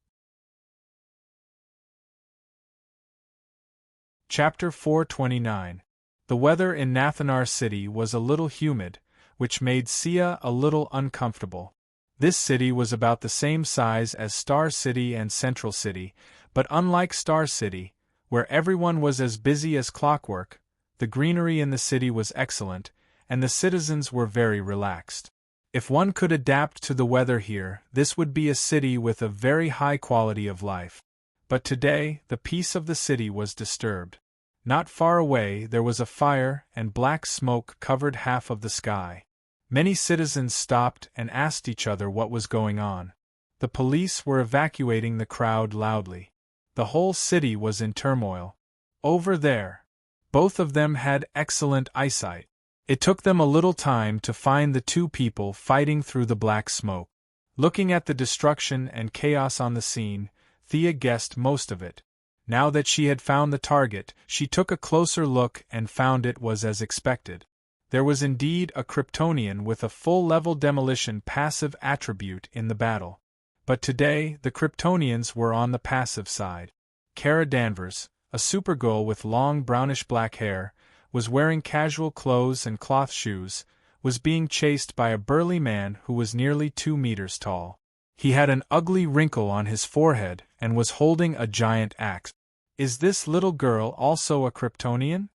Chapter 429. The weather in Nathanar City was a little humid, which made Sia a little uncomfortable. This city was about the same size as Star City and Central City, but unlike Star City, where everyone was as busy as clockwork, the greenery in the city was excellent, and the citizens were very relaxed. If one could adapt to the weather here, this would be a city with a very high quality of life. But today, the peace of the city was disturbed. Not far away there was a fire and black smoke covered half of the sky. Many citizens stopped and asked each other what was going on. The police were evacuating the crowd loudly. The whole city was in turmoil. Over there. Both of them had excellent eyesight. It took them a little time to find the two people fighting through the black smoke. Looking at the destruction and chaos on the scene, Thea guessed most of it. Now that she had found the target, she took a closer look and found it was as expected. There was indeed a Kryptonian with a full-level demolition passive attribute in the battle. But today, the Kryptonians were on the passive side. Kara Danvers, a supergirl with long brownish-black hair, was wearing casual clothes and cloth shoes, was being chased by a burly man who was nearly 2 meters tall. He had an ugly wrinkle on his forehead and was holding a giant axe. Is this little girl also a Kryptonian?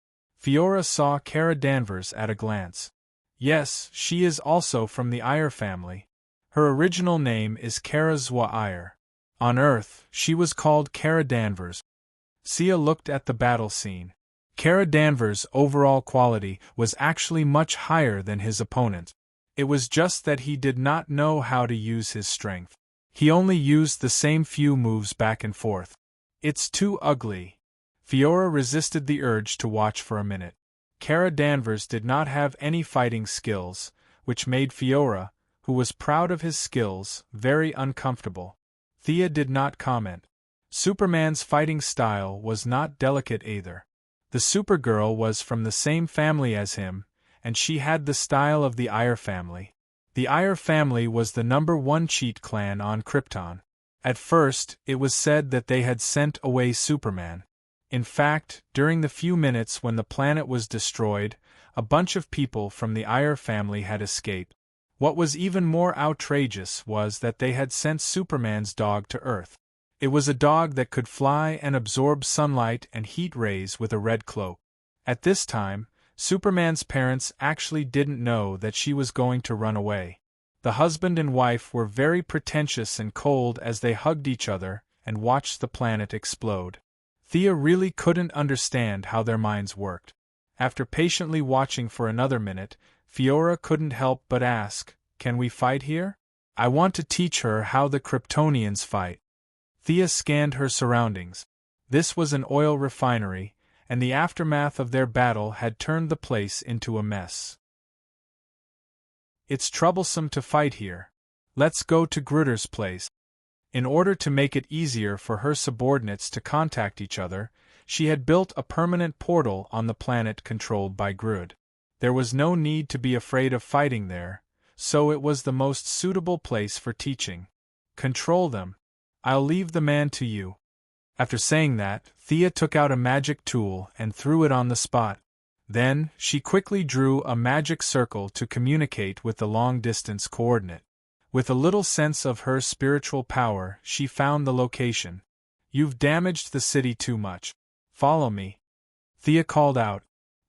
Fiora saw Kara Danvers at a glance. Yes, she is also from the Iyer family. Her original name is Kara Zwa Iyer. On Earth, she was called Kara Danvers. Sia looked at the battle scene. Kara Danvers' overall quality was actually much higher than his opponent. It was just that he did not know how to use his strength. He only used the same few moves back and forth. It's too ugly. Fiora resisted the urge to watch for a minute. Kara Danvers did not have any fighting skills, which made Fiora, who was proud of his skills, very uncomfortable. Thea did not comment. Superman's fighting style was not delicate either. The Supergirl was from the same family as him, and she had the style of the Iyer family. The Iyer family was the #1 cheat clan on Krypton. At first, it was said that they had sent away Superman. In fact, during the few minutes when the planet was destroyed, a bunch of people from the Iyer family had escaped. What was even more outrageous was that they had sent Superman's dog to Earth. It was a dog that could fly and absorb sunlight and heat rays with a red cloak. At this time, Superman's parents actually didn't know that she was going to run away. The husband and wife were very pretentious and cold as they hugged each other and watched the planet explode. Thea really couldn't understand how their minds worked. After patiently watching for another minute, Fiora couldn't help but ask, "Can we fight here? I want to teach her how the Kryptonians fight." Thea scanned her surroundings. This was an oil refinery, and the aftermath of their battle had turned the place into a mess. "It's troublesome to fight here. Let's go to Gruder's place." In order to make it easier for her subordinates to contact each other, she had built a permanent portal on the planet controlled by Grud. There was no need to be afraid of fighting there, so it was the most suitable place for teaching. "Control them. I'll leave the man to you." After saying that, Thea took out a magic tool and threw it on the spot. Then, she quickly drew a magic circle to communicate with the long-distance coordinate. With a little sense of her spiritual power, she found the location. "You've damaged the city too much. Follow me," Thea called out.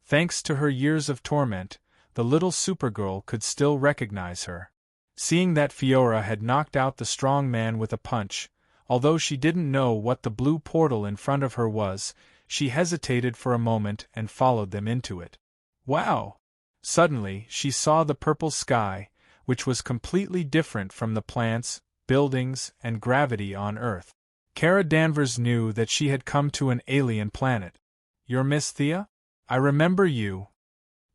Thanks to her years of torment, the little Supergirl could still recognize her. Seeing that Fiora had knocked out the strong man with a punch, although she didn't know what the blue portal in front of her was, she hesitated for a moment and followed them into it. Wow! Suddenly, she saw the purple sky, which was completely different from the plants, buildings, and gravity on Earth. Kara Danvers knew that she had come to an alien planet. "You're Miss Thea? I remember you."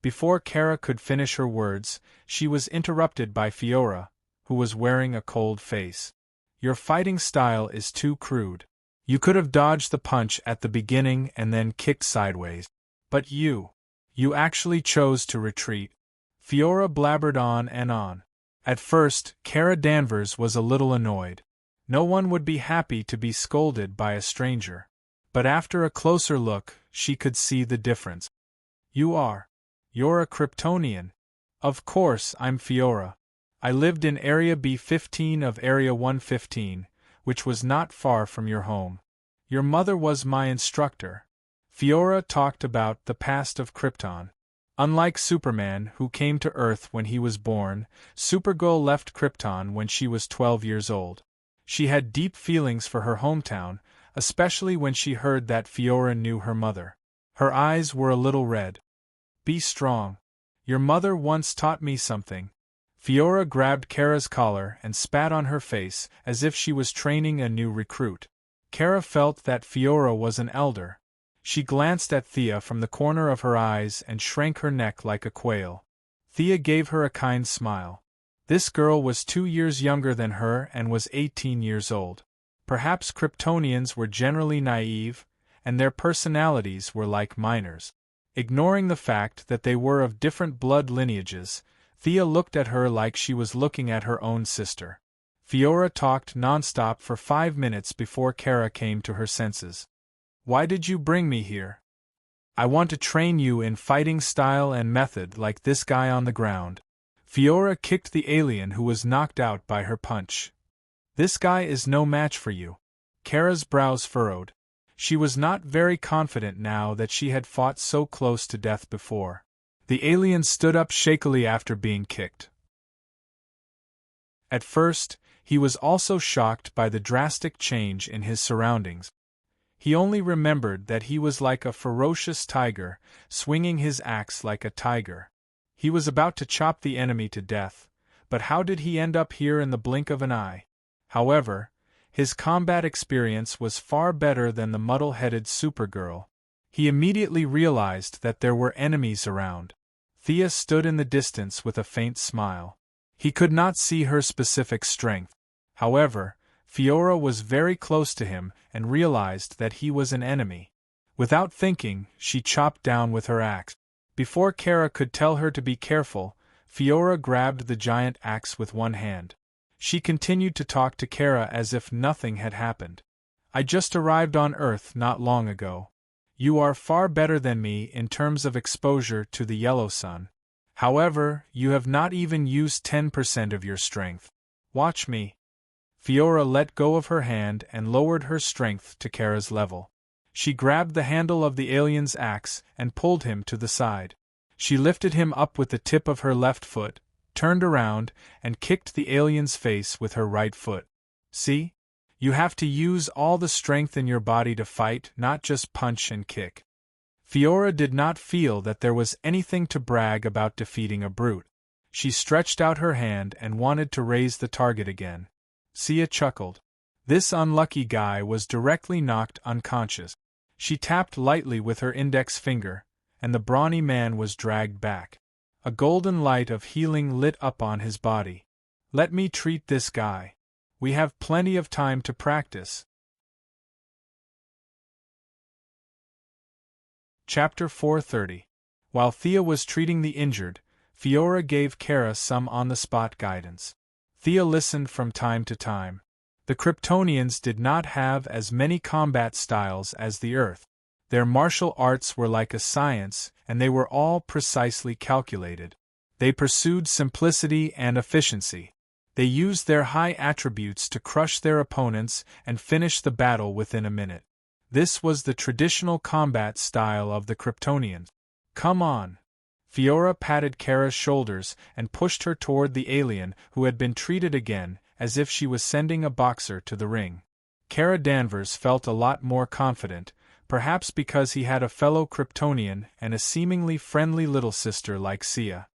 Before Kara could finish her words, she was interrupted by Fiora, who was wearing a cold face. "Your fighting style is too crude. You could have dodged the punch at the beginning and then kicked sideways. But you actually chose to retreat." Fiora blabbered on and on. At first, Kara Danvers was a little annoyed. No one would be happy to be scolded by a stranger. But after a closer look, she could see the difference. You're a Kryptonian." "Of course, I'm Fiora. I lived in Area B-15 of Area 115, which was not far from your home. Your mother was my instructor." Fiora talked about the past of Krypton. Unlike Superman, who came to Earth when he was born, Supergirl left Krypton when she was 12 years old. She had deep feelings for her hometown, especially when she heard that Fiora knew her mother. Her eyes were a little red. "Be strong. Your mother once taught me something." Fiora grabbed Kara's collar and spat on her face as if she was training a new recruit. Kara felt that Fiora was an elder. She glanced at Thea from the corner of her eyes and shrank her neck like a quail. Thea gave her a kind smile. This girl was 2 years younger than her and was 18 years old. Perhaps Kryptonians were generally naive, and their personalities were like minors. Ignoring the fact that they were of different blood lineages, Thea looked at her like she was looking at her own sister. Fiora talked nonstop for 5 minutes before Kara came to her senses. "Why did you bring me here?" "I want to train you in fighting style and method like this guy on the ground." Fiora kicked the alien who was knocked out by her punch. "This guy is no match for you." Kara's brows furrowed. She was not very confident now that she had fought so close to death before. The alien stood up shakily after being kicked. At first, he was also shocked by the drastic change in his surroundings. He only remembered that he was like a ferocious tiger, swinging his axe like a tiger. He was about to chop the enemy to death, but how did he end up here in the blink of an eye? However, his combat experience was far better than the muddle-headed Supergirl. He immediately realized that there were enemies around. Thea stood in the distance with a faint smile. He could not see her specific strength. However, Fiora was very close to him and realized that he was an enemy. Without thinking, she chopped down with her axe. Before Kara could tell her to be careful, Fiora grabbed the giant axe with one hand. She continued to talk to Kara as if nothing had happened. "I just arrived on Earth not long ago. You are far better than me in terms of exposure to the yellow sun. However, you have not even used 10% of your strength. Watch me." Fiora let go of her hand and lowered her strength to Kara's level. She grabbed the handle of the alien's axe and pulled him to the side. She lifted him up with the tip of her left foot, turned around, and kicked the alien's face with her right foot. "See? You have to use all the strength in your body to fight, not just punch and kick." Fiora did not feel that there was anything to brag about defeating a brute. She stretched out her hand and wanted to raise the target again. Sia chuckled. This unlucky guy was directly knocked unconscious. She tapped lightly with her index finger, and the brawny man was dragged back. A golden light of healing lit up on his body. Let me treat this guy. We have plenty of time to practice. Chapter 430. While Thea was treating the injured, Fiora gave Kara some on-the-spot guidance. Thea listened from time to time. The Kryptonians did not have as many combat styles as the Earth. Their martial arts were like a science, and they were all precisely calculated. They pursued simplicity and efficiency. They used their high attributes to crush their opponents and finish the battle within a minute. This was the traditional combat style of the Kryptonians. Come on. Fiora patted Kara's shoulders and pushed her toward the alien who had been treated again, as if she was sending a boxer to the ring. Kara Danvers felt a lot more confident, perhaps because he had a fellow Kryptonian and a seemingly friendly little sister like Sia.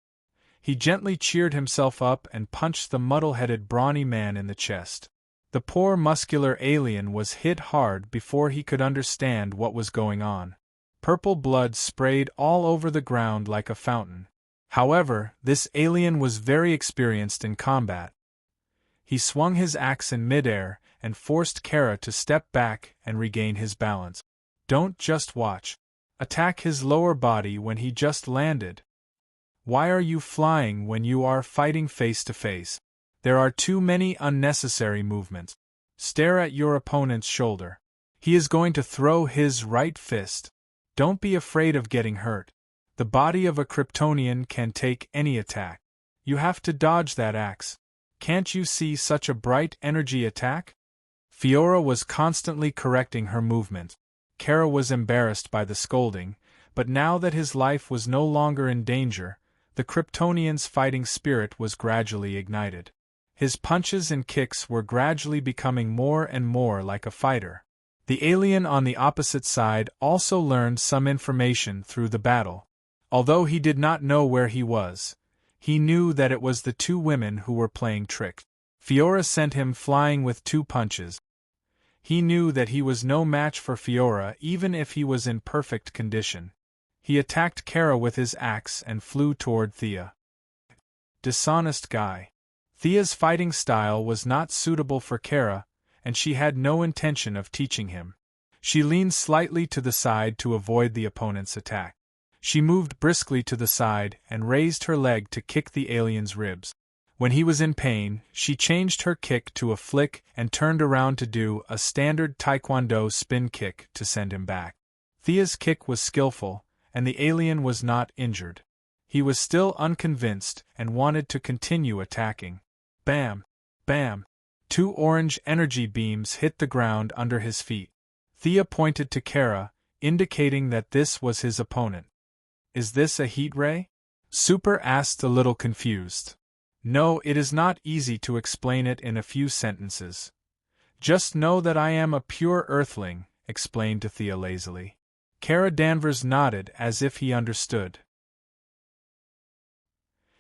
He gently cheered himself up and punched the muddle-headed brawny man in the chest. The poor muscular alien was hit hard before he could understand what was going on. Purple blood sprayed all over the ground like a fountain. However, this alien was very experienced in combat. He swung his axe in midair and forced Kara to step back and regain his balance. Don't just watch. Attack his lower body when he just landed. Why are you flying when you are fighting face to face? There are too many unnecessary movements. Stare at your opponent's shoulder. He is going to throw his right fist. Don't be afraid of getting hurt. The body of a Kryptonian can take any attack. You have to dodge that axe. Can't you see such a bright energy attack? Fiora was constantly correcting her movement. Kara was embarrassed by the scolding, but now that his life was no longer in danger, the Kryptonian's fighting spirit was gradually ignited. His punches and kicks were gradually becoming more and more like a fighter. The alien on the opposite side also learned some information through the battle. Although he did not know where he was, he knew that it was the two women who were playing tricks. Fiora sent him flying with 2 punches. He knew that he was no match for Fiora even if he was in perfect condition. He attacked Kara with his axe and flew toward Thea. Dishonest guy. Thea's fighting style was not suitable for Kara, and she had no intention of teaching him. She leaned slightly to the side to avoid the opponent's attack. She moved briskly to the side and raised her leg to kick the alien's ribs. When he was in pain, she changed her kick to a flick and turned around to do a standard taekwondo spin kick to send him back. Thea's kick was skillful, and the alien was not injured. He was still unconvinced and wanted to continue attacking. Bam! Bam! 2 orange energy beams hit the ground under his feet. Thea pointed to Kara, indicating that this was his opponent. Is this a heat ray? Super asked, a little confused. No, it is not easy to explain it in a few sentences. Just know that I am a pure earthling, explained to Thea lazily. Kara Danvers nodded as if he understood.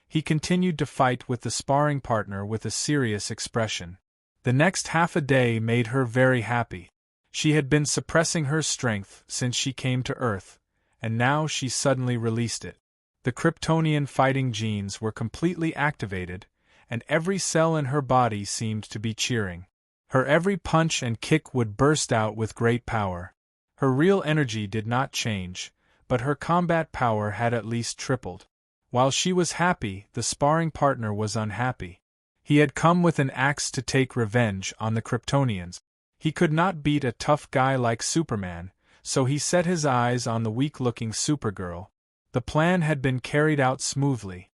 He continued to fight with the sparring partner with a serious expression. The next half a day made her very happy. She had been suppressing her strength since she came to Earth, and now she suddenly released it. The Kryptonian fighting genes were completely activated, and every cell in her body seemed to be cheering. Her every punch and kick would burst out with great power. Her real energy did not change, but her combat power had at least tripled. While she was happy, the sparring partner was unhappy. He had come with an axe to take revenge on the Kryptonians. He could not beat a tough guy like Superman, so he set his eyes on the weak-looking Supergirl. The plan had been carried out smoothly.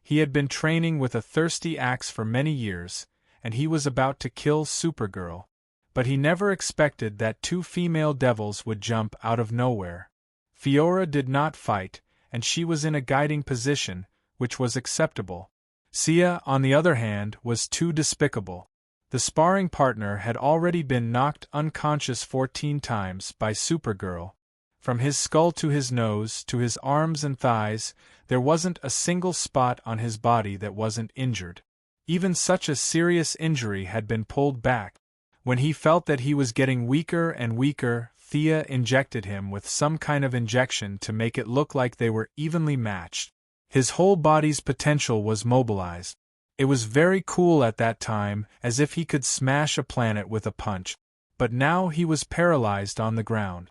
He had been training with a thirsty axe for many years, and he was about to kill Supergirl. But he never expected that 2 female devils would jump out of nowhere. Fiora did not fight, and she was in a guiding position, which was acceptable. Sia, on the other hand, was too despicable. The sparring partner had already been knocked unconscious 14 times by Supergirl. From his skull to his nose, to his arms and thighs, there wasn't a single spot on his body that wasn't injured. Even such a serious injury had been pulled back. When he felt that he was getting weaker and weaker, Thea injected him with some kind of injection to make it look like they were evenly matched. His whole body's potential was mobilized. It was very cool at that time, as if he could smash a planet with a punch. But now he was paralyzed on the ground.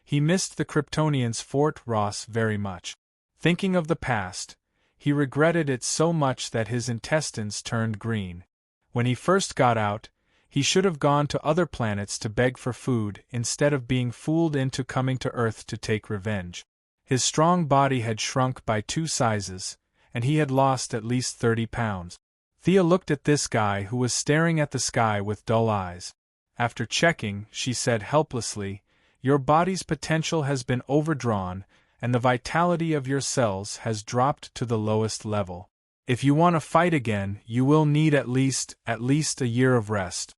He missed the Kryptonians' Fort Ross very much. Thinking of the past, he regretted it so much that his intestines turned green. When he first got out, he should have gone to other planets to beg for food instead of being fooled into coming to Earth to take revenge. His strong body had shrunk by 2 sizes, and he had lost at least 30 pounds. Thea looked at this guy who was staring at the sky with dull eyes. After checking, she said helplessly, "Your body's potential has been overdrawn, and the vitality of your cells has dropped to the lowest level. If you want to fight again, you will need at least a year of rest."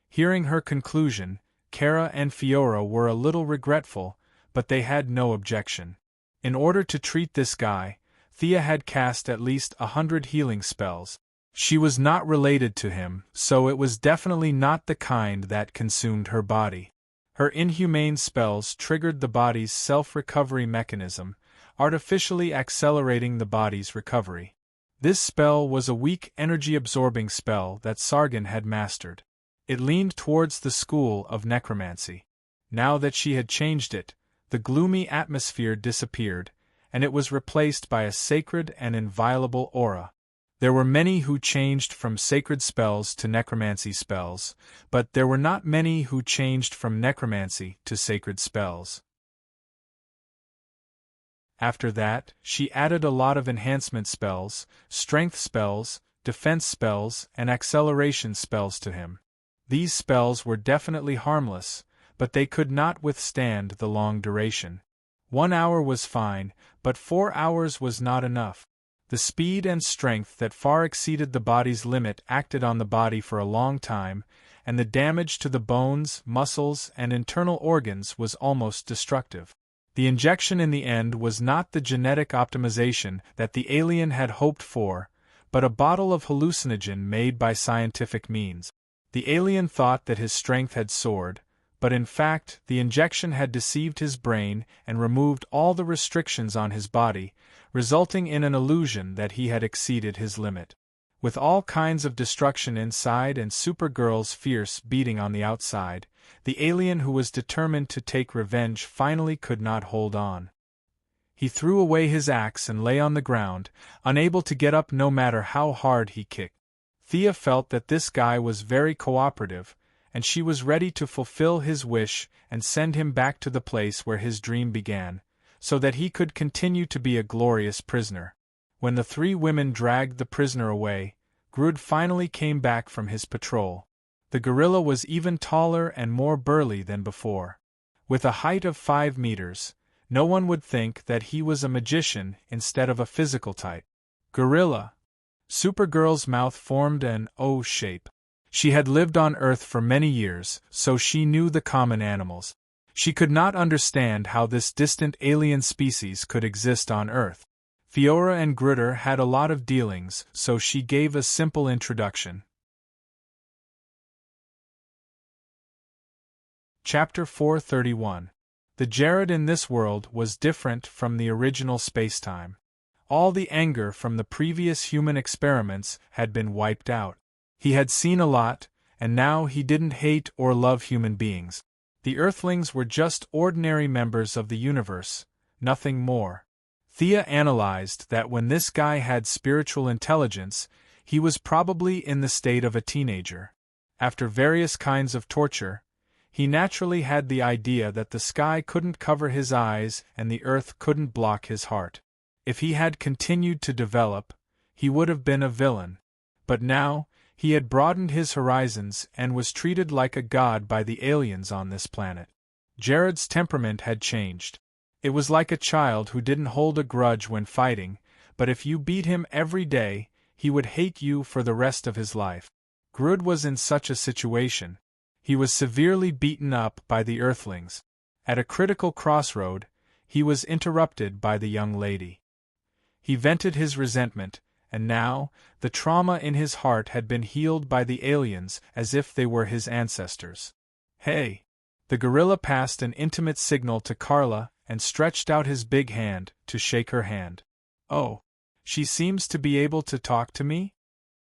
Hearing her conclusion, Kara and Fiora were a little regretful, but they had no objection. In order to treat this guy, Thea had cast at least 100 healing spells. She was not related to him, so it was definitely not the kind that consumed her body. Her inhumane spells triggered the body's self-recovery mechanism, artificially accelerating the body's recovery. This spell was a weak energy-absorbing spell that Sargon had mastered. It leaned towards the school of necromancy. Now that she had changed it, the gloomy atmosphere disappeared, and it was replaced by a sacred and inviolable aura. There were many who changed from sacred spells to necromancy spells, but there were not many who changed from necromancy to sacred spells. After that, she added a lot of enhancement spells, strength spells, defense spells, and acceleration spells to him. These spells were definitely harmless, but they could not withstand the long duration. 1 hour was fine, but 4 hours was not enough. The speed and strength that far exceeded the body's limit acted on the body for a long time, and the damage to the bones, muscles, and internal organs was almost destructive. The injection in the end was not the genetic optimization that the alien had hoped for, but a bottle of hallucinogen made by scientific means. The alien thought that his strength had soared, but in fact the injection had deceived his brain and removed all the restrictions on his body, resulting in an illusion that he had exceeded his limit. With all kinds of destruction inside and Supergirl's fierce beating on the outside, the alien who was determined to take revenge finally could not hold on. He threw away his axe and lay on the ground, unable to get up no matter how hard he kicked. Thea felt that this guy was very cooperative, and she was ready to fulfill his wish and send him back to the place where his dream began, so that he could continue to be a glorious prisoner. When the 3 women dragged the prisoner away, Grodd finally came back from his patrol. The gorilla was even taller and more burly than before. With a height of 5 meters, no one would think that he was a magician instead of a physical type. Gorilla. Supergirl's mouth formed an O shape. She had lived on Earth for many years, so she knew the common animals. She could not understand how this distant alien species could exist on Earth. Fiora and Grutter had a lot of dealings, so she gave a simple introduction. Chapter 431. The Jared in this world was different from the original spacetime. All the anger from the previous human experiments had been wiped out. He had seen a lot, and now he didn't hate or love human beings. The Earthlings were just ordinary members of the universe, nothing more. Thea analyzed that when this guy had spiritual intelligence, he was probably in the state of a teenager. After various kinds of torture, he naturally had the idea that the sky couldn't cover his eyes and the earth couldn't block his heart. If he had continued to develop, he would have been a villain. But now, he had broadened his horizons and was treated like a god by the aliens on this planet. Jared's temperament had changed. It was like a child who didn't hold a grudge when fighting, but if you beat him every day, he would hate you for the rest of his life. Grodd was in such a situation. He was severely beaten up by the Earthlings. At a critical crossroad, he was interrupted by the young lady. He vented his resentment, and now, the trauma in his heart had been healed by the aliens as if they were his ancestors. "Hey!" The gorilla passed an intimate signal to Carla and stretched out his big hand to shake her hand. "Oh, she seems to be able to talk to me?"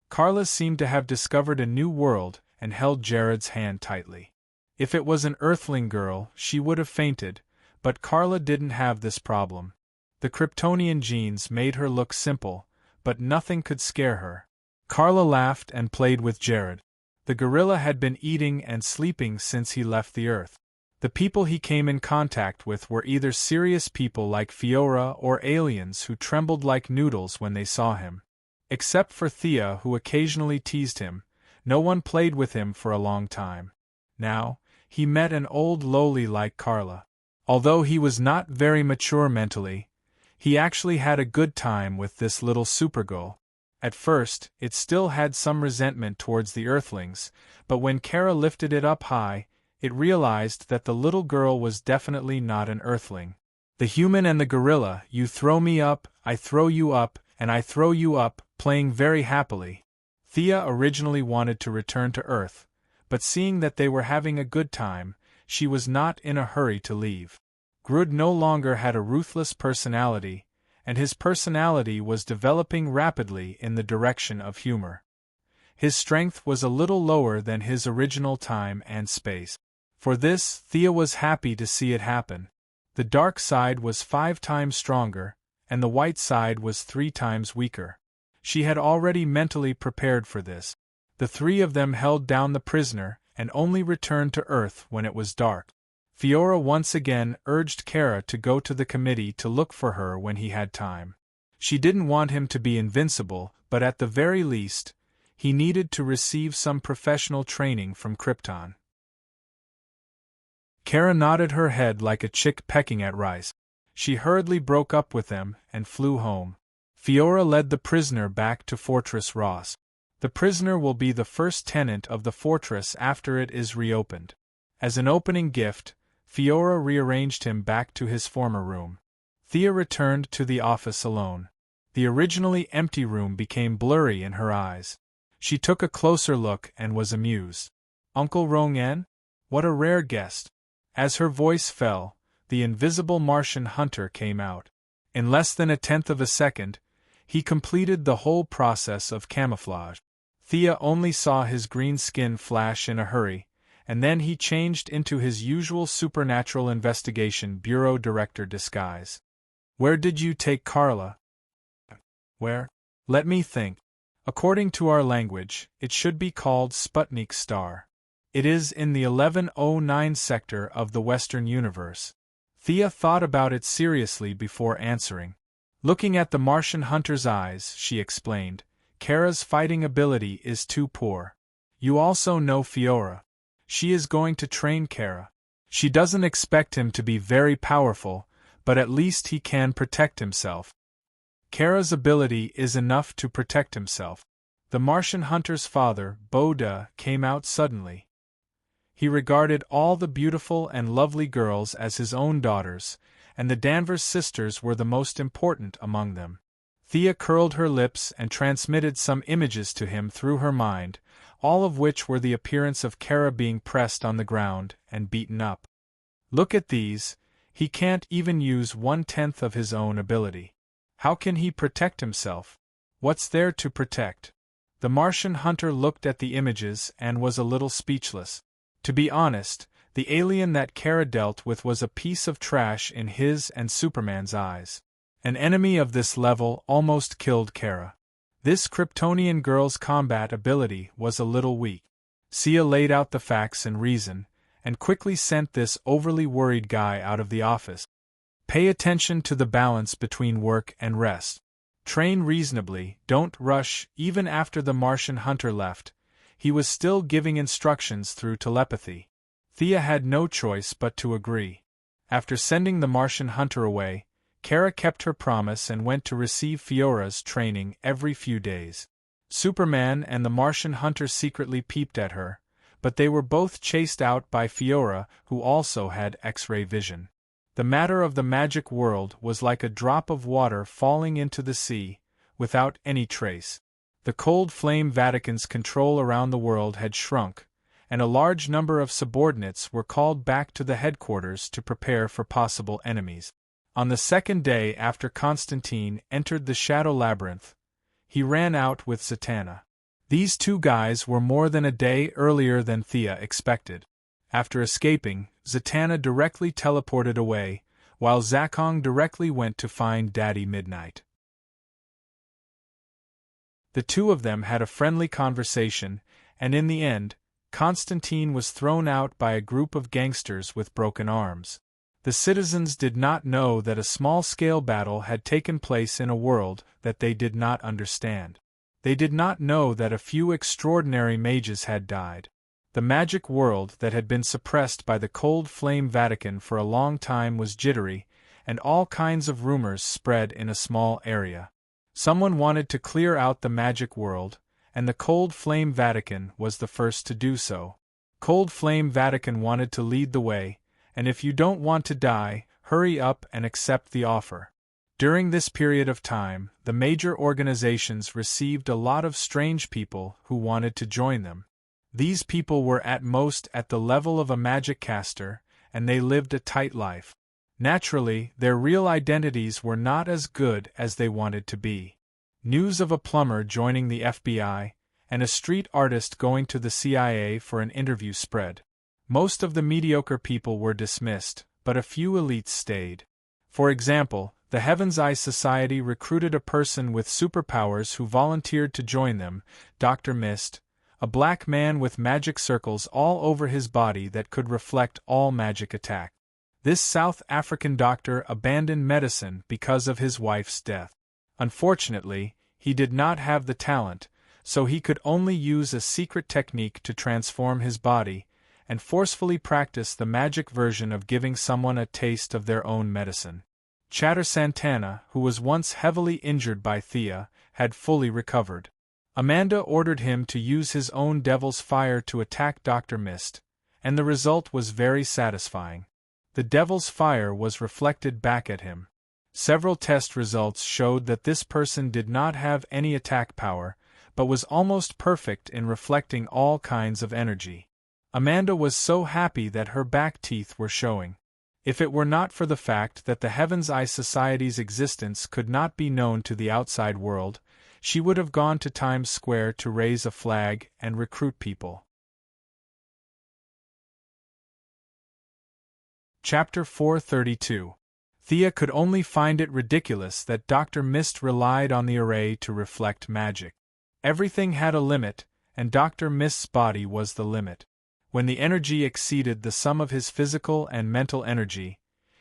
Carla seemed to have discovered a new world and held Jared's hand tightly. If it was an Earthling girl, she would have fainted, but Carla didn't have this problem. The Kryptonian genes made her look simple, but nothing could scare her. Carla laughed and played with Jared. The gorilla had been eating and sleeping since he left the Earth. The people he came in contact with were either serious people like Fiora or aliens who trembled like noodles when they saw him. Except for Thea, who occasionally teased him, no one played with him for a long time. Now, he met an old lowly like Carla. Although he was not very mature mentally, he actually had a good time with this little supergirl. At first, it still had some resentment towards the Earthlings, but when Kara lifted it up high, it realized that the little girl was definitely not an Earthling. The human and the gorilla, you throw me up, I throw you up, and I throw you up, playing very happily. Thea originally wanted to return to Earth, but seeing that they were having a good time, she was not in a hurry to leave. Grodd no longer had a ruthless personality, and his personality was developing rapidly in the direction of humor. His strength was a little lower than his original time and space. For this, Thea was happy to see it happen. The dark side was 5 times stronger, and the white side was 3 times weaker. She had already mentally prepared for this. The 3 of them held down the prisoner, and only returned to Earth when it was dark. Fiora once again urged Kara to go to the committee to look for her when he had time. She didn't want him to be invincible, but at the very least, he needed to receive some professional training from Krypton. Kara nodded her head like a chick pecking at rice. She hurriedly broke up with them and flew home. Fiora led the prisoner back to Fortress Ross. The prisoner will be the first tenant of the fortress after it is reopened. As an opening gift, Fiora rearranged him back to his former room. Thea returned to the office alone. The originally empty room became blurry in her eyes. She took a closer look and was amused. "Uncle Rong-en? What a rare guest." As her voice fell, the invisible Martian hunter came out. In less than 1/10 of a second, he completed the whole process of camouflage. Thea only saw his green skin flash in a hurry, and then he changed into his usual Supernatural Investigation Bureau Director disguise. "Where did you take Carla?" "Where? Let me think. According to our language, it should be called Sputnik Star. It is in the 1109 sector of the Western Universe." Thea thought about it seriously before answering. Looking at the Martian hunter's eyes, she explained, "Kara's fighting ability is too poor. You also know Fiora. She is going to train Kara. She doesn't expect him to be very powerful, but at least he can protect himself. Kara's ability is enough to protect himself." The Martian hunter's father, Boda, came out suddenly. He regarded all the beautiful and lovely girls as his own daughters, and the Danvers sisters were the most important among them. Thea curled her lips and transmitted some images to him through her mind, all of which were the appearance of Kara being pressed on the ground and beaten up. "Look at these, he can't even use 1/10 of his own ability. How can he protect himself? What's there to protect?" The Martian hunter looked at the images and was a little speechless. To be honest, the alien that Kara dealt with was a piece of trash in his and Superman's eyes. An enemy of this level almost killed Kara. This Kryptonian girl's combat ability was a little weak. Sia laid out the facts and reason, and quickly sent this overly worried guy out of the office. "Pay attention to the balance between work and rest. Train reasonably, don't rush." Even after the Martian hunter left, he was still giving instructions through telepathy. Thea had no choice but to agree. After sending the Martian hunter away, Kara kept her promise and went to receive Fiora's training every few days. Superman and the Martian hunter secretly peeped at her, but they were both chased out by Fiora, who also had X-ray vision. The matter of the magic world was like a drop of water falling into the sea, without any trace. The cold flame Vatican's control around the world had shrunk, and a large number of subordinates were called back to the headquarters to prepare for possible enemies. On the second day after Constantine entered the Shadow Labyrinth, he ran out with Zatanna. These two guys were more than a day earlier than Thea expected. After escaping, Zatanna directly teleported away, while Zakong directly went to find Daddy Midnight. The two of them had a friendly conversation, and in the end, Constantine was thrown out by a group of gangsters with broken arms. The citizens did not know that a small-scale battle had taken place in a world that they did not understand. They did not know that a few extraordinary mages had died. The magic world that had been suppressed by the cold flame Vatican for a long time was jittery, and all kinds of rumors spread in a small area. Someone wanted to clear out the magic world, and the Cold Flame Vatican was the first to do so. Cold Flame Vatican wanted to lead the way, and if you don't want to die, hurry up and accept the offer. During this period of time, the major organizations received a lot of strange people who wanted to join them. These people were at most at the level of a magic caster, and they lived a tight life. Naturally, their real identities were not as good as they wanted to be. News of a plumber joining the FBI, and a street artist going to the CIA for an interview spread. Most of the mediocre people were dismissed, but a few elites stayed. For example, the Heaven's Eye Society recruited a person with superpowers who volunteered to join them, Dr. Mist, a black man with magic circles all over his body that could reflect all magic attack. This South African doctor abandoned medicine because of his wife's death. Unfortunately, he did not have the talent, so he could only use a secret technique to transform his body, and forcefully practice the magic version of giving someone a taste of their own medicine. Chatter Santana, who was once heavily injured by Thea, had fully recovered. Amanda ordered him to use his own devil's fire to attack Dr. Mist, and the result was very satisfying. The devil's fire was reflected back at him. Several test results showed that this person did not have any attack power, but was almost perfect in reflecting all kinds of energy. Amanda was so happy that her back teeth were showing. If it were not for the fact that the Heaven's Eye Society's existence could not be known to the outside world, she would have gone to Times Square to raise a flag and recruit people. Chapter 432. Thea could only find it ridiculous that Dr. Mist relied on the array to reflect magic. Everything had a limit, and Dr. Mist's body was the limit. When the energy exceeded the sum of his physical and mental energy,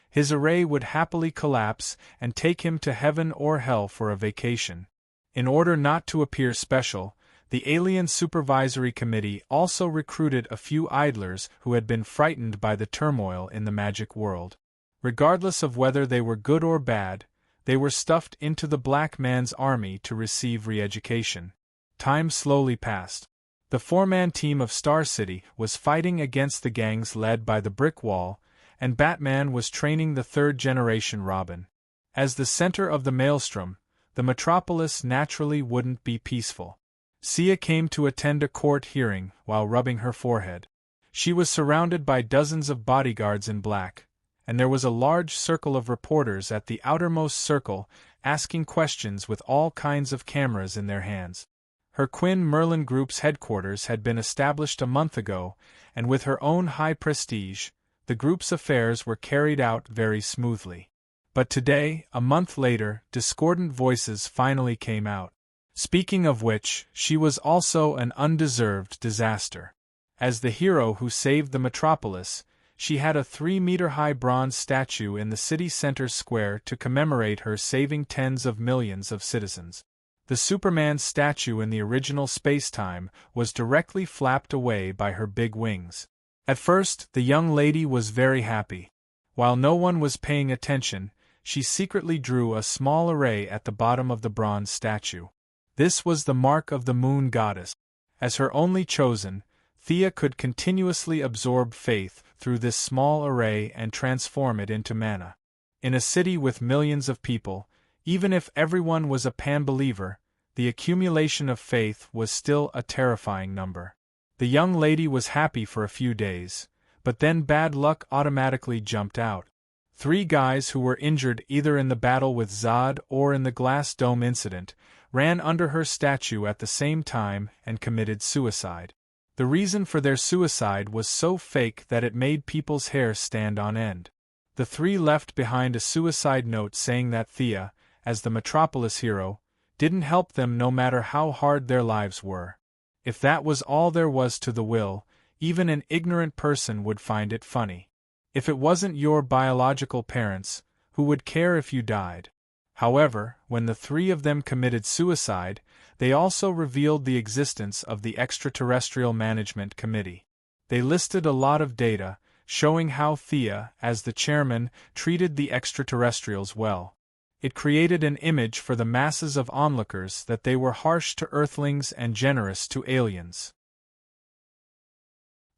his array would happily collapse and take him to heaven or hell for a vacation. In order not to appear special, the Alien Supervisory Committee also recruited a few idlers who had been frightened by the turmoil in the magic world. Regardless of whether they were good or bad, they were stuffed into the black man's army to receive re-education. Time slowly passed. The four-man team of Star City was fighting against the gangs led by the Brick Wall, and Batman was training the third-generation Robin. As the center of the maelstrom, the metropolis naturally wouldn't be peaceful. Sia came to attend a court hearing while rubbing her forehead. She was surrounded by dozens of bodyguards in black, and there was a large circle of reporters at the outermost circle asking questions with all kinds of cameras in their hands. Her Quinn Merlin Group's headquarters had been established a month ago, and with her own high prestige, the group's affairs were carried out very smoothly. But today, a month later, discordant voices finally came out. Speaking of which, she was also an undeserved disaster. As the hero who saved the metropolis, she had a 3-meter-high bronze statue in the city center square to commemorate her saving tens of millions of citizens. The Superman statue in the original space-time was directly flapped away by her big wings. At first, the young lady was very happy. While no one was paying attention, she secretly drew a small array at the bottom of the bronze statue. This was the mark of the Moon Goddess. As her only chosen, Thea could continuously absorb faith through this small array and transform it into mana. In a city with millions of people, even if everyone was a pan-believer, the accumulation of faith was still a terrifying number. The young lady was happy for a few days, but then bad luck automatically jumped out. 3 guys who were injured either in the battle with Zod or in the glass dome incident ran under her statue at the same time and committed suicide. The reason for their suicide was so fake that it made people's hair stand on end. The 3 left behind a suicide note saying that Thea, as the Metropolis hero, didn't help them no matter how hard their lives were. If that was all there was to the will, even an ignorant person would find it funny. If it wasn't your biological parents, who would care if you died? However, when the 3 of them committed suicide, they also revealed the existence of the Extraterrestrial Management Committee. They listed a lot of data, showing how Thea, as the chairman, treated the extraterrestrials well. It created an image for the masses of onlookers that they were harsh to Earthlings and generous to aliens.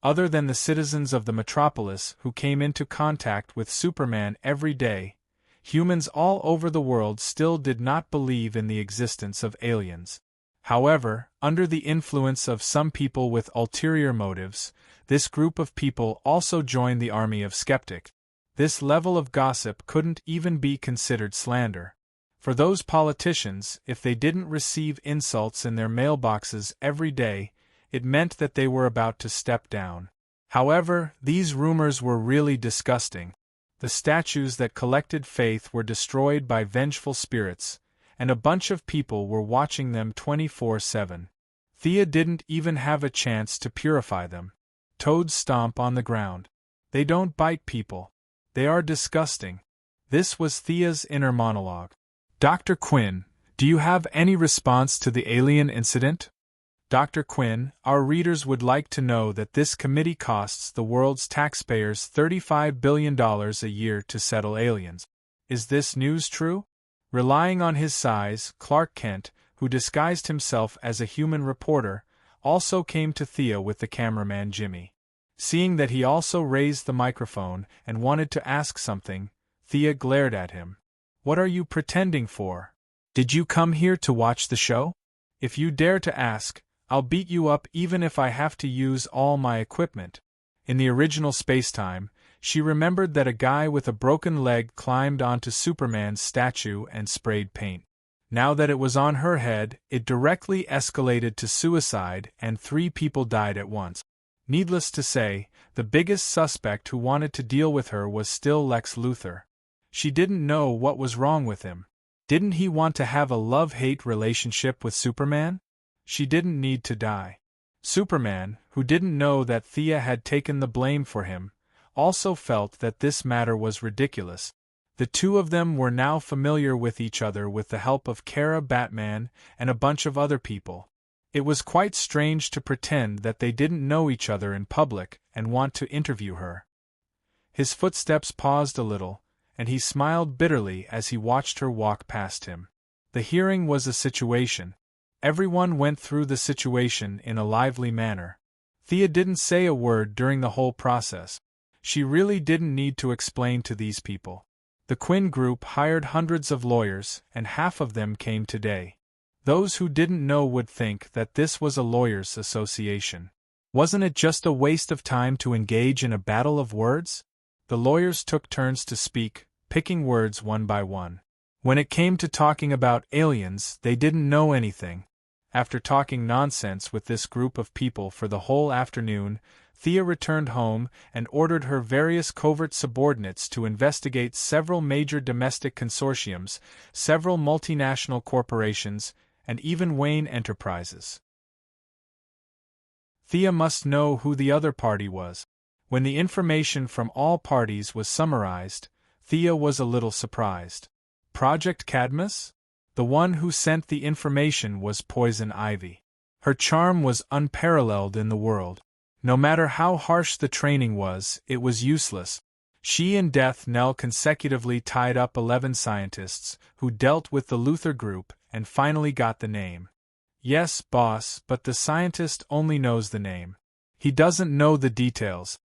Other than the citizens of the metropolis who came into contact with Superman every day, humans all over the world still did not believe in the existence of aliens. However, under the influence of some people with ulterior motives, this group of people also joined the army of skeptics. This level of gossip couldn't even be considered slander. For those politicians, if they didn't receive insults in their mailboxes every day, it meant that they were about to step down. However, these rumors were really disgusting. The statues that collected faith were destroyed by vengeful spirits, and a bunch of people were watching them 24/7. Thea didn't even have a chance to purify them. Toads stomp on the ground. They don't bite people. They are disgusting. This was Thea's inner monologue. Dr. Quinn, do you have any response to the alien incident? Dr. Quinn, our readers would like to know that this committee costs the world's taxpayers $35 billion a year to settle aliens. Is this news true? Relying on his size, Clark Kent, who disguised himself as a human reporter, also came to Thea with the cameraman Jimmy. Seeing that he also raised the microphone and wanted to ask something, Thea glared at him. What are you pretending for? Did you come here to watch the show? If you dare to ask, I'll beat you up even if I have to use all my equipment. In the original spacetime, she remembered that a guy with a broken leg climbed onto Superman's statue and sprayed paint. Now that it was on her head, it directly escalated to suicide and 3 people died at once. Needless to say, the biggest suspect who wanted to deal with her was still Lex Luthor. She didn't know what was wrong with him. Didn't he want to have a love-hate relationship with Superman? She didn't need to die. Superman, who didn't know that Thea had taken the blame for him, also felt that this matter was ridiculous. The 2 of them were now familiar with each other with the help of Kara, Batman, and a bunch of other people. It was quite strange to pretend that they didn't know each other in public and want to interview her. His footsteps paused a little, and he smiled bitterly as he watched her walk past him. The hearing was a situation. Everyone went through the situation in a lively manner. Thea didn't say a word during the whole process. She really didn't need to explain to these people. The Quinn Group hired hundreds of lawyers, and half of them came today. Those who didn't know would think that this was a lawyers' association. Wasn't it just a waste of time to engage in a battle of words? The lawyers took turns to speak, picking words one by one. When it came to talking about aliens, they didn't know anything. After talking nonsense with this group of people for the whole afternoon, Thea returned home and ordered her various covert subordinates to investigate several major domestic consortiums, several multinational corporations, and even Wayne Enterprises. Thea must know who the other party was. When the information from all parties was summarized, Thea was a little surprised. Project Cadmus? The one who sent the information was Poison Ivy. Her charm was unparalleled in the world. No matter how harsh the training was, it was useless. She and Death Knell consecutively tied up 11 scientists, who dealt with the Luthor Group, and finally got the name. Yes, boss, but the scientist only knows the name. He doesn't know the details.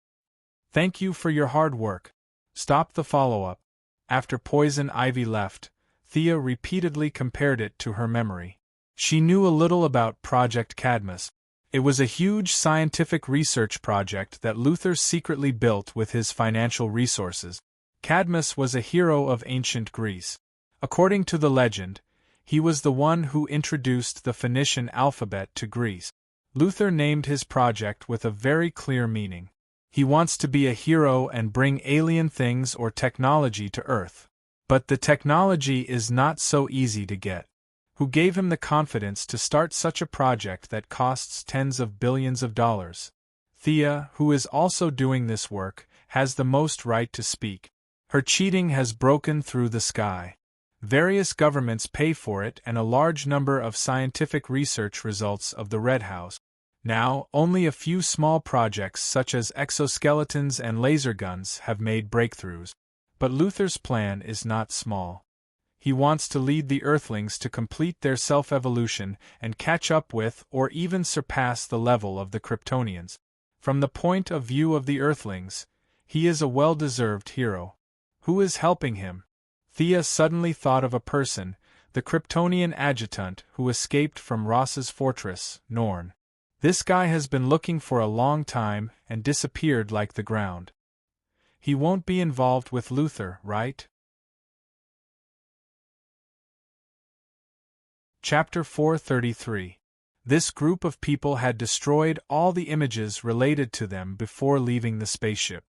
Thank you for your hard work. Stop the follow-up. After Poison Ivy left, Thea repeatedly compared it to her memory. She knew a little about Project Cadmus. It was a huge scientific research project that Luther secretly built with his financial resources. Cadmus was a hero of ancient Greece. According to the legend, he was the one who introduced the Phoenician alphabet to Greece. Luther named his project with a very clear meaning. He wants to be a hero and bring alien things or technology to Earth. But the technology is not so easy to get. Who gave him the confidence to start such a project that costs tens of billions of dollars? Thea, who is also doing this work, has the most right to speak. Her cheating has broken through the sky. Various governments pay for it and a large number of scientific research results of the Red House. Now, only a few small projects such as exoskeletons and laser guns have made breakthroughs. But Luther's plan is not small. He wants to lead the Earthlings to complete their self-evolution and catch up with or even surpass the level of the Kryptonians. From the point of view of the Earthlings, he is a well-deserved hero. Who is helping him? Thea suddenly thought of a person, the Kryptonian adjutant who escaped from Ross's fortress, Norn. This guy has been looking for a long time and disappeared like the ground. He won't be involved with Luther, right? Chapter 433. This group of people had destroyed all the images related to them before leaving the spaceship.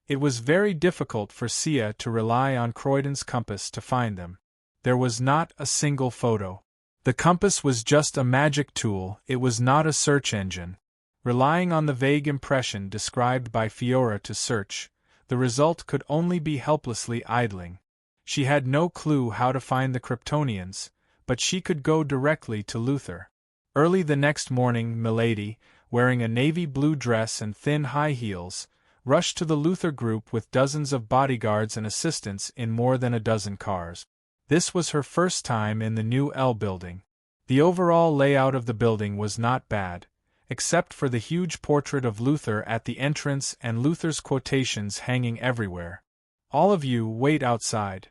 It was very difficult for Sia to rely on Croydon's compass to find them. There was not a single photo. The compass was just a magic tool, it was not a search engine. Relying on the vague impression described by Fiora to search, the result could only be helplessly idling. She had no clue how to find the Kryptonians, but she could go directly to Luther. Early the next morning, Milady, wearing a navy blue dress and thin high heels, rushed to the Luther group with dozens of bodyguards and assistants in more than a dozen cars. This was her first time in the new L building. The overall layout of the building was not bad, except for the huge portrait of Luther at the entrance and Luther's quotations hanging everywhere. All of you wait outside.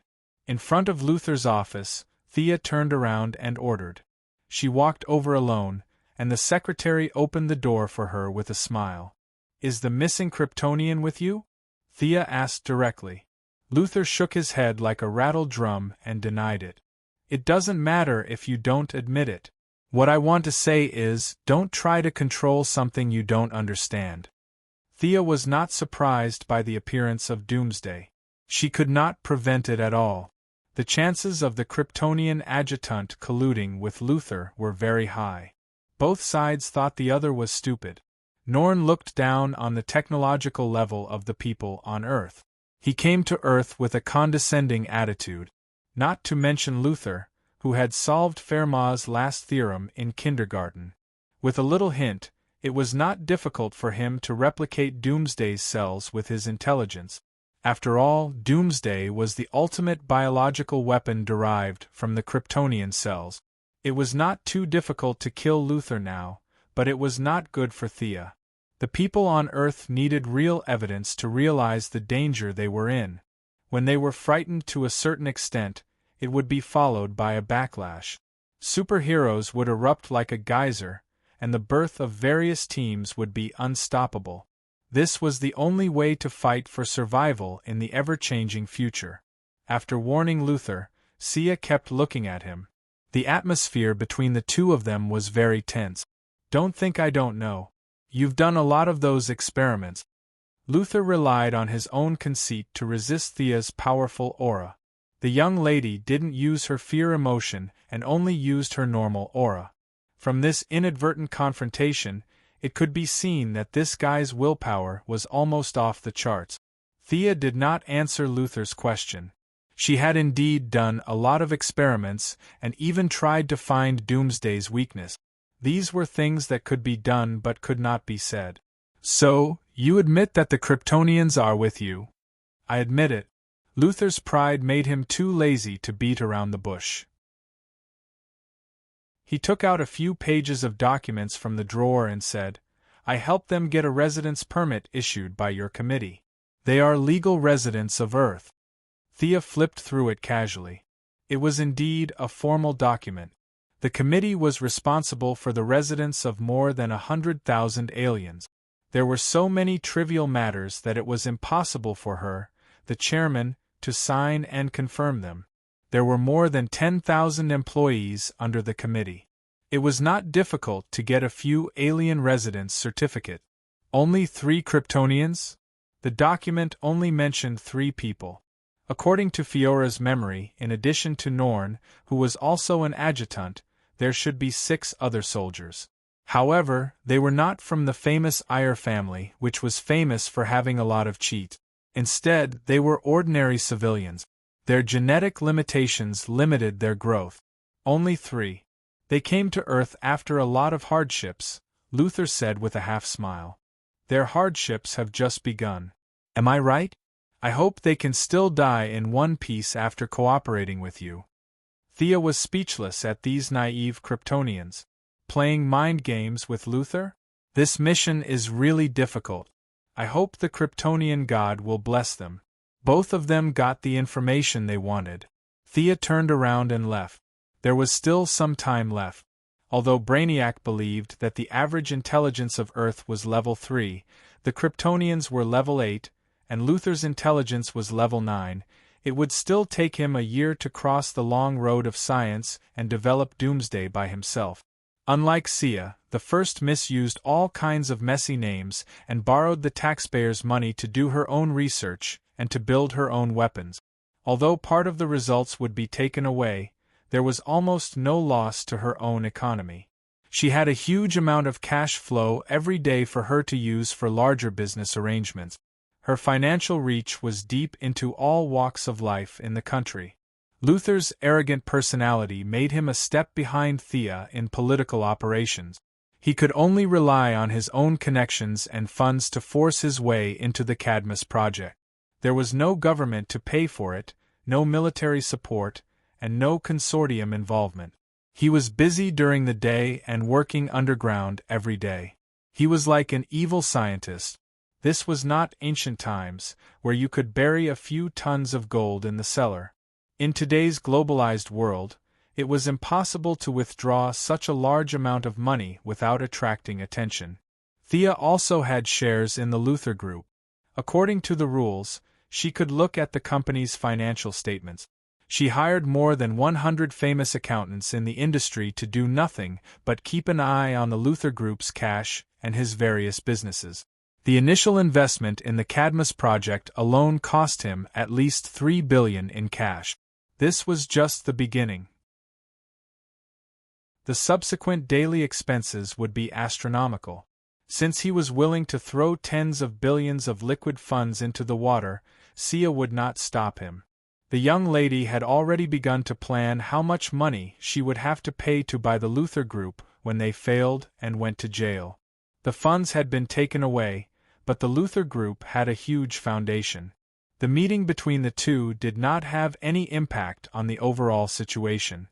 In front of Luther's office, Thea turned around and ordered. She walked over alone, and the secretary opened the door for her with a smile. Is the missing Kryptonian with you? Thea asked directly. Luther shook his head like a rattled drum and denied it. It doesn't matter if you don't admit it. What I want to say is, don't try to control something you don't understand. Thea was not surprised by the appearance of Doomsday. She could not prevent it at all. The chances of the Kryptonian adjutant colluding with Luther were very high. Both sides thought the other was stupid. Norn looked down on the technological level of the people on Earth. He came to Earth with a condescending attitude. Not to mention Luther, who had solved Fermat's last theorem in kindergarten. With a little hint, it was not difficult for him to replicate Doomsday's cells with his intelligence. After all, Doomsday was the ultimate biological weapon derived from the Kryptonian cells. It was not too difficult to kill Luther now, but it was not good for Thea. The people on Earth needed real evidence to realize the danger they were in. When they were frightened to a certain extent, it would be followed by a backlash. Superheroes would erupt like a geyser, and the birth of various teams would be unstoppable. This was the only way to fight for survival in the ever-changing future. After warning Luther, Sia kept looking at him. The atmosphere between the two of them was very tense. Don't think I don't know. You've done a lot of those experiments. Luther relied on his own conceit to resist Thea's powerful aura. The young lady didn't use her fear emotion and only used her normal aura. From this inadvertent confrontation, it could be seen that this guy's willpower was almost off the charts. Thea did not answer Luther's question. She had indeed done a lot of experiments and even tried to find Doomsday's weakness. These were things that could be done but could not be said. So, you admit that the Kryptonians are with you? I admit it. Luther's pride made him too lazy to beat around the bush. He took out a few pages of documents from the drawer and said, I helped them get a residence permit issued by your committee. They are legal residents of Earth. Thea flipped through it casually. It was indeed a formal document. The committee was responsible for the residence of more than 100,000 aliens. There were so many trivial matters that it was impossible for her, the chairman, to sign and confirm them. There were more than 10,000 employees under the committee. It was not difficult to get a few alien residence certificate. Only 3 Kryptonians? The document only mentioned 3 people. According to Fiora's memory, in addition to Norn, who was also an adjutant, there should be 6 other soldiers. However, they were not from the famous Iyer family, which was famous for having a lot of cheat. Instead, they were ordinary civilians. Their genetic limitations limited their growth. Only 3. They came to Earth after a lot of hardships, Luther said with a half-smile. Their hardships have just begun. Am I right? I hope they can still die in one piece after cooperating with you. Thea was speechless at these naive Kryptonians. Playing mind games with Luther? This mission is really difficult. I hope the Kryptonian god will bless them. Both of them got the information they wanted. Thea turned around and left. There was still some time left. Although Brainiac believed that the average intelligence of Earth was level 3, the Kryptonians were level 8, and Luther's intelligence was level 9, it would still take him a year to cross the long road of science and develop Doomsday by himself. Unlike Sia, the first misused all kinds of messy names and borrowed the taxpayers' money to do her own research and to build her own weapons. Although part of the results would be taken away, there was almost no loss to her own economy. She had a huge amount of cash flow every day for her to use for larger business arrangements. Her financial reach was deep into all walks of life in the country. Luther's arrogant personality made him a step behind Thea in political operations. He could only rely on his own connections and funds to force his way into the Cadmus project. There was no government to pay for it, no military support, and no consortium involvement. He was busy during the day and working underground every day. He was like an evil scientist. This was not ancient times, where you could bury a few tons of gold in the cellar. In today's globalized world, it was impossible to withdraw such a large amount of money without attracting attention. Thea also had shares in the Luther Group. According to the rules, she could look at the company's financial statements. She hired more than 100 famous accountants in the industry to do nothing but keep an eye on the Luther Group's cash and his various businesses. The initial investment in the Cadmus project alone cost him at least $3 billion in cash. This was just the beginning. The subsequent daily expenses would be astronomical. Since he was willing to throw tens of billions of liquid funds into the water, Sia would not stop him. The young lady had already begun to plan how much money she would have to pay to buy the Luther Group when they failed and went to jail. The funds had been taken away, but the Luther Group had a huge foundation. The meeting between the two did not have any impact on the overall situation.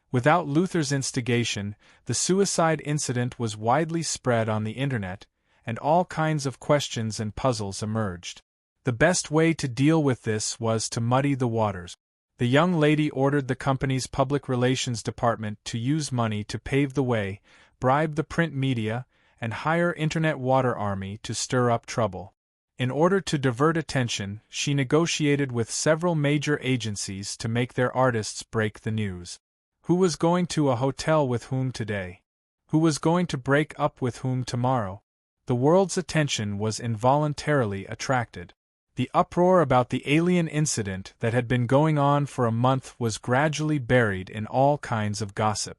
Without Luther's instigation, the suicide incident was widely spread on the internet, and all kinds of questions and puzzles emerged. The best way to deal with this was to muddy the waters. The young lady ordered the company's public relations department to use money to pave the way, bribe the print media, and hire Internet Water Army to stir up trouble. In order to divert attention, she negotiated with several major agencies to make their artists break the news. Who was going to a hotel with whom today? Who was going to break up with whom tomorrow? The world's attention was involuntarily attracted. The uproar about the alien incident that had been going on for a month was gradually buried in all kinds of gossip.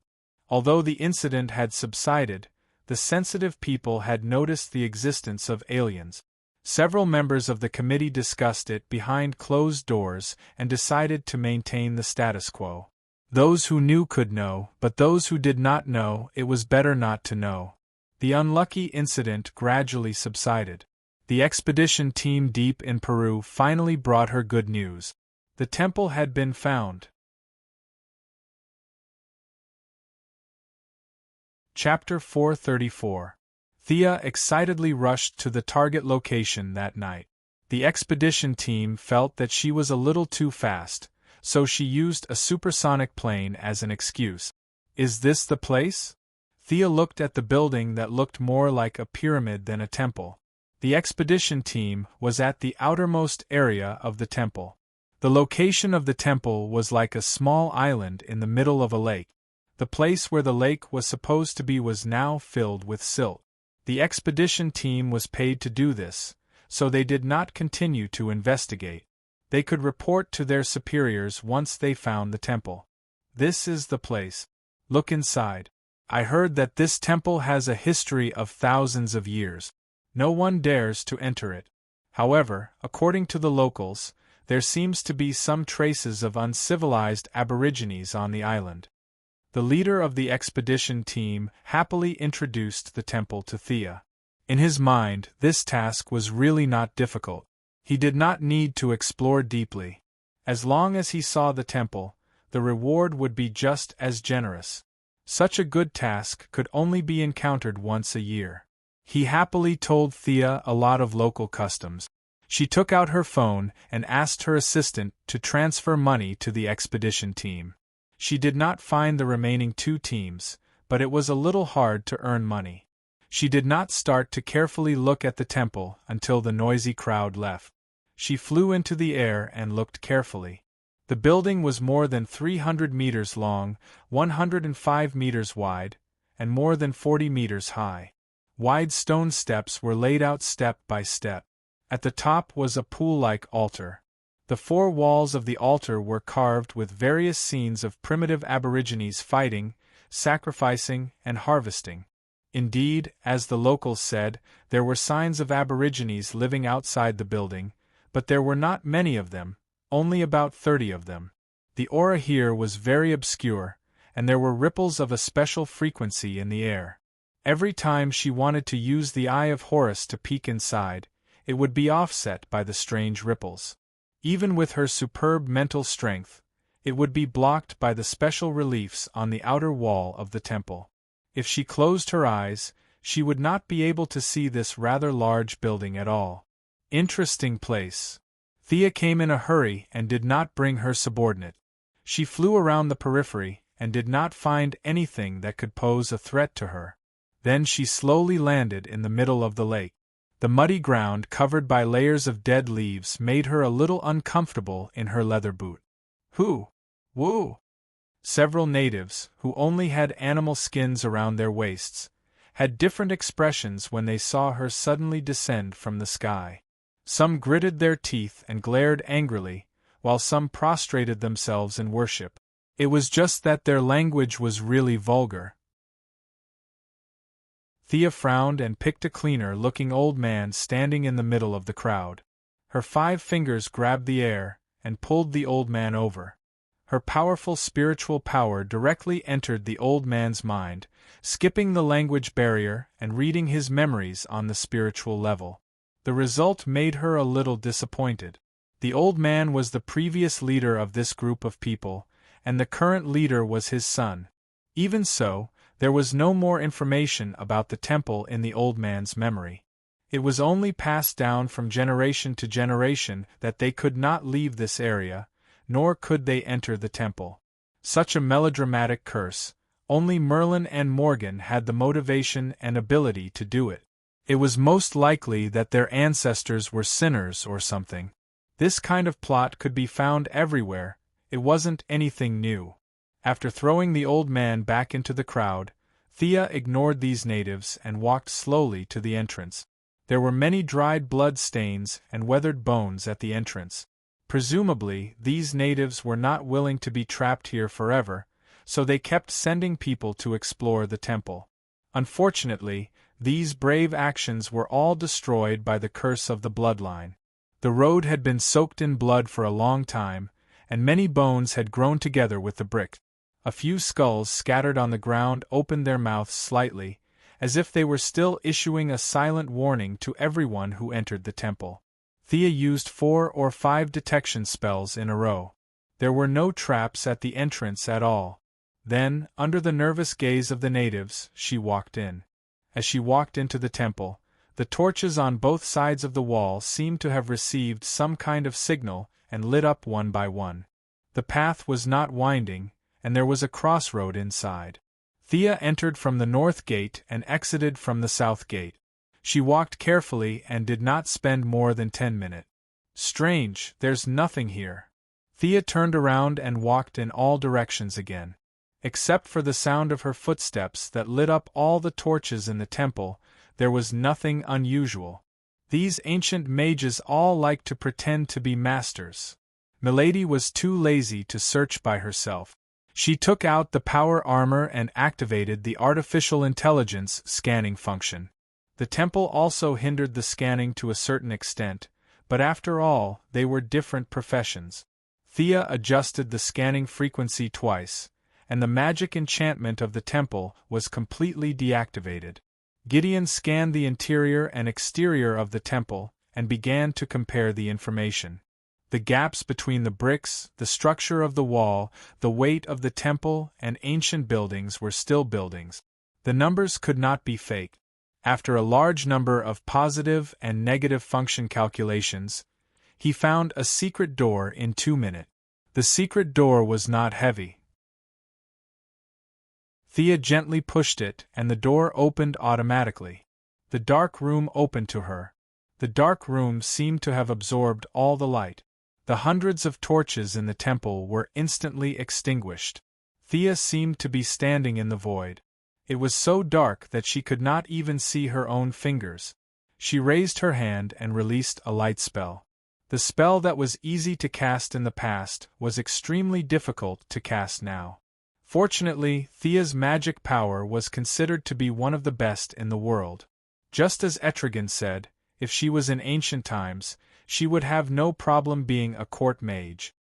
Although the incident had subsided, the sensitive people had noticed the existence of aliens. Several members of the committee discussed it behind closed doors and decided to maintain the status quo. Those who knew could know, but those who did not know, it was better not to know. The unlucky incident gradually subsided. The expedition team deep in Peru finally brought her good news. The temple had been found. Chapter 434. Thea excitedly rushed to the target location that night. The expedition team felt that she was a little too fast, so she used a supersonic plane as an excuse. Is this the place? Thea looked at the building that looked more like a pyramid than a temple. The expedition team was at the outermost area of the temple. The location of the temple was like a small island in the middle of a lake. The place where the lake was supposed to be was now filled with silt. The expedition team was paid to do this, so they did not continue to investigate. They could report to their superiors once they found the temple. This is the place. Look inside. I heard that this temple has a history of thousands of years. No one dares to enter it. However, according to the locals, there seems to be some traces of uncivilized aborigines on the island. The leader of the expedition team happily introduced the temple to Thea. In his mind, this task was really not difficult. He did not need to explore deeply. As long as he saw the temple, the reward would be just as generous. Such a good task could only be encountered once a year. He happily told Thea a lot of local customs. She took out her phone and asked her assistant to transfer money to the expedition team. She did not find the remaining 2 teams, but it was a little hard to earn money. She did not start to carefully look at the temple until the noisy crowd left. She flew into the air and looked carefully. The building was more than 300 meters long, 105 meters wide, and more than 40 meters high. Wide stone steps were laid out step by step. At the top was a pool-like altar. The 4 walls of the altar were carved with various scenes of primitive aborigines fighting, sacrificing, and harvesting. Indeed, as the locals said, there were signs of aborigines living outside the building, but there were not many of them, only about 30 of them. The aura here was very obscure, and there were ripples of a special frequency in the air. Every time she wanted to use the Eye of Horus to peek inside, it would be offset by the strange ripples. Even with her superb mental strength, it would be blocked by the special reliefs on the outer wall of the temple. If she closed her eyes, she would not be able to see this rather large building at all. Interesting place. Thea came in a hurry and did not bring her subordinate. She flew around the periphery and did not find anything that could pose a threat to her. Then she slowly landed in the middle of the lake. The muddy ground covered by layers of dead leaves made her a little uncomfortable in her leather boot. Who? Woo! Several natives, who only had animal skins around their waists, had different expressions when they saw her suddenly descend from the sky. Some gritted their teeth and glared angrily, while some prostrated themselves in worship. It was just that their language was really vulgar. Thea frowned and picked a cleaner-looking old man standing in the middle of the crowd. Her 5 fingers grabbed the air and pulled the old man over. Her powerful spiritual power directly entered the old man's mind, skipping the language barrier and reading his memories on the spiritual level. The result made her a little disappointed. The old man was the previous leader of this group of people, and the current leader was his son. Even so, there was no more information about the temple in the old man's memory. It was only passed down from generation to generation that they could not leave this area, nor could they enter the temple. Such a melodramatic curse, only Merlin and Morgan had the motivation and ability to do it. It was most likely that their ancestors were sinners or something. This kind of plot could be found everywhere, it wasn't anything new. After throwing the old man back into the crowd, Thea ignored these natives and walked slowly to the entrance. There were many dried blood stains and weathered bones at the entrance. Presumably, these natives were not willing to be trapped here forever, so they kept sending people to explore the temple. Unfortunately, these brave actions were all destroyed by the curse of the bloodline. The road had been soaked in blood for a long time, and many bones had grown together with the brick. A few skulls scattered on the ground opened their mouths slightly, as if they were still issuing a silent warning to everyone who entered the temple. Thea used 4 or 5 detection spells in a row. There were no traps at the entrance at all. Then, under the nervous gaze of the natives, she walked in. As she walked into the temple, the torches on both sides of the wall seemed to have received some kind of signal and lit up one by one. The path was not winding, and there was a crossroad inside. Thea entered from the north gate and exited from the south gate. She walked carefully and did not spend more than 10 minutes. Strange, there's nothing here. Thea turned around and walked in all directions again. Except for the sound of her footsteps that lit up all the torches in the temple, there was nothing unusual. These ancient mages all liked to pretend to be masters. Milady was too lazy to search by herself. She took out the power armor and activated the artificial intelligence scanning function. The temple also hindered the scanning to a certain extent, but after all, they were different professions. Thea adjusted the scanning frequency twice, and the magic enchantment of the temple was completely deactivated. Gideon scanned the interior and exterior of the temple and began to compare the information. The gaps between the bricks, the structure of the wall, the weight of the temple, and ancient buildings were still buildings. The numbers could not be faked. After a large number of positive and negative function calculations, he found a secret door in 2 minutes. The secret door was not heavy. Thea gently pushed it, and the door opened automatically. The dark room opened to her. The dark room seemed to have absorbed all the light. The hundreds of torches in the temple were instantly extinguished. Thea seemed to be standing in the void. It was so dark that she could not even see her own fingers. She raised her hand and released a light spell. The spell that was easy to cast in the past was extremely difficult to cast now. Fortunately, Thea's magic power was considered to be one of the best in the world. Just as Etrigan said, if she was in ancient times, she would have no problem being a court mage.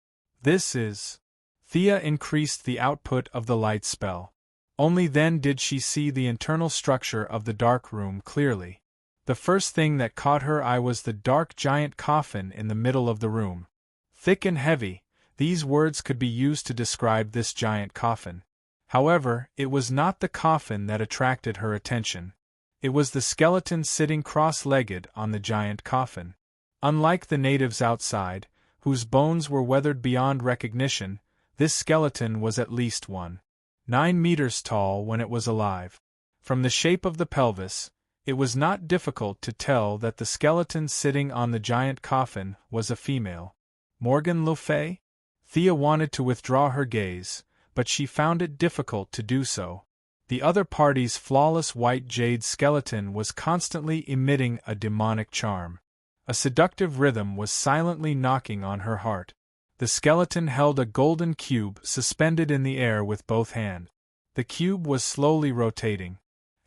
Thea increased the output of the light spell. Only then did she see the internal structure of the dark room clearly. The first thing that caught her eye was the dark giant coffin in the middle of the room. Thick and heavy, these words could be used to describe this giant coffin. However, it was not the coffin that attracted her attention. It was the skeleton sitting cross-legged on the giant coffin. Unlike the natives outside, whose bones were weathered beyond recognition, this skeleton was at least 9 meters tall when it was alive. From the shape of the pelvis, it was not difficult to tell that the skeleton sitting on the giant coffin was a female. Morgan Le Fay? Thea wanted to withdraw her gaze, but she found it difficult to do so. The other party's flawless white jade skeleton was constantly emitting a demonic charm. A seductive rhythm was silently knocking on her heart. The skeleton held a golden cube suspended in the air with both hands. The cube was slowly rotating.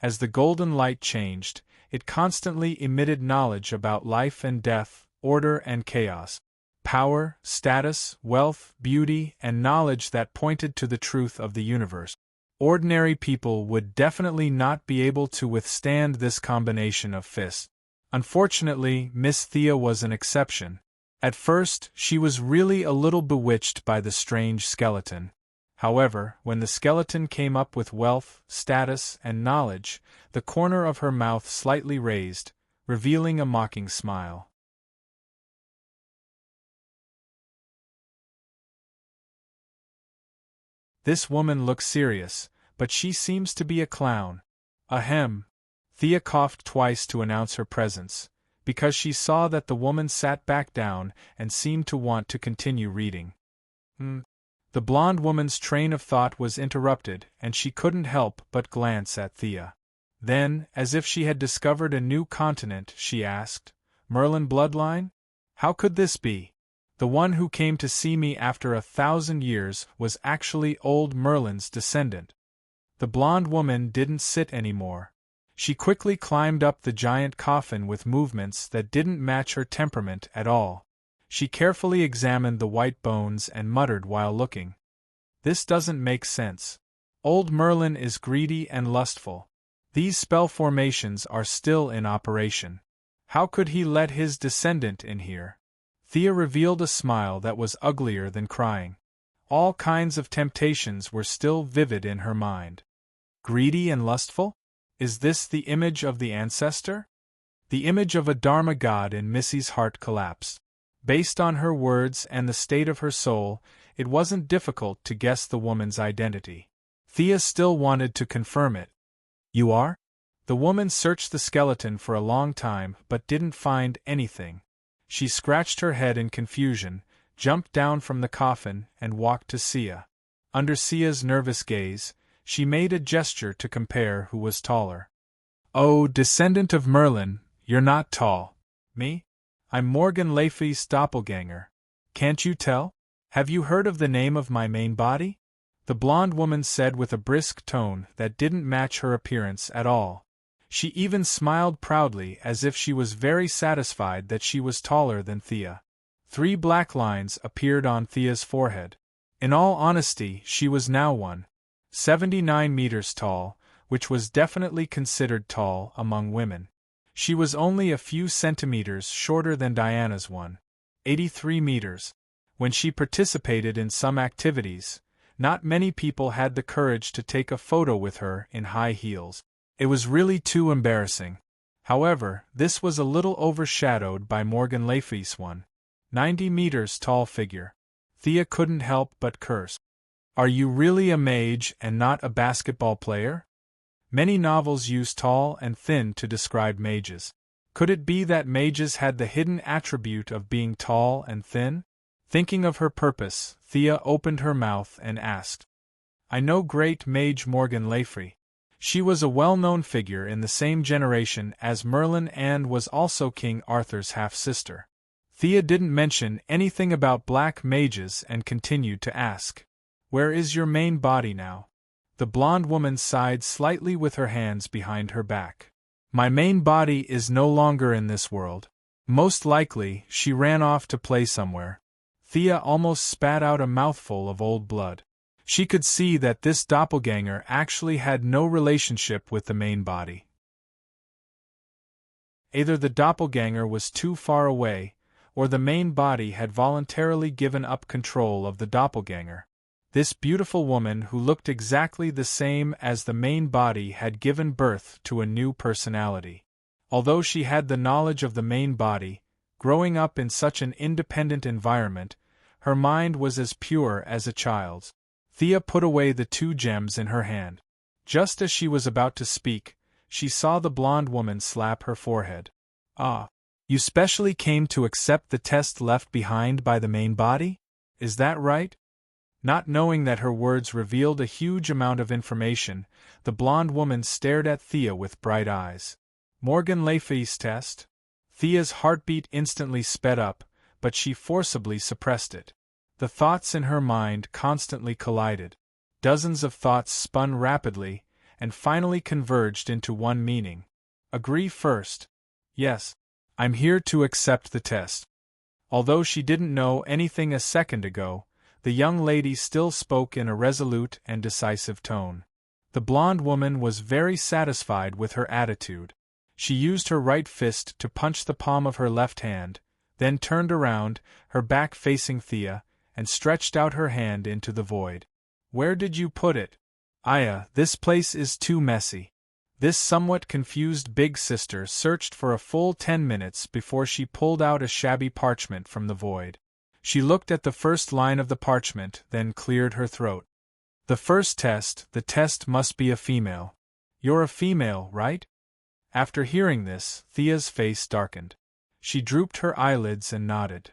As the golden light changed, it constantly emitted knowledge about life and death, order and chaos. Power, status, wealth, beauty, and knowledge that pointed to the truth of the universe. Ordinary people would definitely not be able to withstand this combination of fists. Unfortunately, Miss Thea was an exception. At first, she was really a little bewitched by the strange skeleton. However, when the skeleton came up with wealth, status, and knowledge, the corner of her mouth slightly raised, revealing a mocking smile. This woman looks serious, but she seems to be a clown. Ahem. Thea coughed twice to announce her presence, because she saw that the woman sat back down and seemed to want to continue reading. The blonde woman's train of thought was interrupted, and she couldn't help but glance at Thea. Then, as if she had discovered a new continent, she asked, "Merlin bloodline? How could this be? The one who came to see me after 1,000 years was actually old Merlin's descendant." The blonde woman didn't sit anymore. She quickly climbed up the giant coffin with movements that didn't match her temperament at all. She carefully examined the white bones and muttered while looking. "This doesn't make sense. Old Merlin is greedy and lustful. These spell formations are still in operation. How could he let his descendant in here?" Thea revealed a smile that was uglier than crying. All kinds of temptations were still vivid in her mind. Greedy and lustful? Is this the image of the ancestor? The image of a Dharma god in Missy's heart collapsed. Based on her words and the state of her soul, it wasn't difficult to guess the woman's identity. Thea still wanted to confirm it. You are? The woman searched the skeleton for a long time but didn't find anything. She scratched her head in confusion, jumped down from the coffin, and walked to Sia. Under Sia's nervous gaze, she made a gesture to compare who was taller. Oh, descendant of Merlin, you're not tall. Me? I'm Morgan Le Fay's doppelganger. Can't you tell? Have you heard of the name of my main body? The blonde woman said with a brisk tone that didn't match her appearance at all. She even smiled proudly as if she was very satisfied that she was taller than Thea. 3 black lines appeared on Thea's forehead. In all honesty, she was now 1.79 meters tall, which was definitely considered tall among women. She was only a few centimeters shorter than Diana's 1.83 meters. When she participated in some activities, not many people had the courage to take a photo with her in high heels. It was really too embarrassing. However, this was a little overshadowed by Morgan Le Fay's 1.90 meters tall figure. Thea couldn't help but curse. Are you really a mage and not a basketball player? Many novels use tall and thin to describe mages. Could it be that mages had the hidden attribute of being tall and thin? Thinking of her purpose, Thea opened her mouth and asked. I know great mage Morgan Le Fay. She was a well-known figure in the same generation as Merlin and was also King Arthur's half-sister. Thea didn't mention anything about black mages and continued to ask. Where is your main body now? The blonde woman sighed slightly with her hands behind her back. My main body is no longer in this world. Most likely, she ran off to play somewhere. Thea almost spat out a mouthful of old blood. She could see that this doppelganger actually had no relationship with the main body. Either the doppelganger was too far away, or the main body had voluntarily given up control of the doppelganger. This beautiful woman who looked exactly the same as the main body had given birth to a new personality. Although she had the knowledge of the main body, growing up in such an independent environment, her mind was as pure as a child's. Thea put away the 2 gems in her hand. Just as she was about to speak, she saw the blonde woman slap her forehead. Ah, you specially came to accept the test left behind by the main body? Is that right? Not knowing that her words revealed a huge amount of information, the blonde woman stared at Thea with bright eyes. Morgan Le Fay's test? Thea's heartbeat instantly sped up, but she forcibly suppressed it. The thoughts in her mind constantly collided. Dozens of thoughts spun rapidly, and finally converged into one meaning. Agree first. Yes, I'm here to accept the test. Although she didn't know anything a second ago, the young lady still spoke in a resolute and decisive tone. The blonde woman was very satisfied with her attitude. She used her right fist to punch the palm of her left hand, then turned around, her back facing Thea, and stretched out her hand into the void. Where did you put it? Aya, this place is too messy. This somewhat confused big sister searched for a full 10 minutes before she pulled out a shabby parchment from the void. She looked at the first line of the parchment, then cleared her throat. The first test, the test must be a female. You're a female, right? After hearing this, Thea's face darkened. She drooped her eyelids and nodded.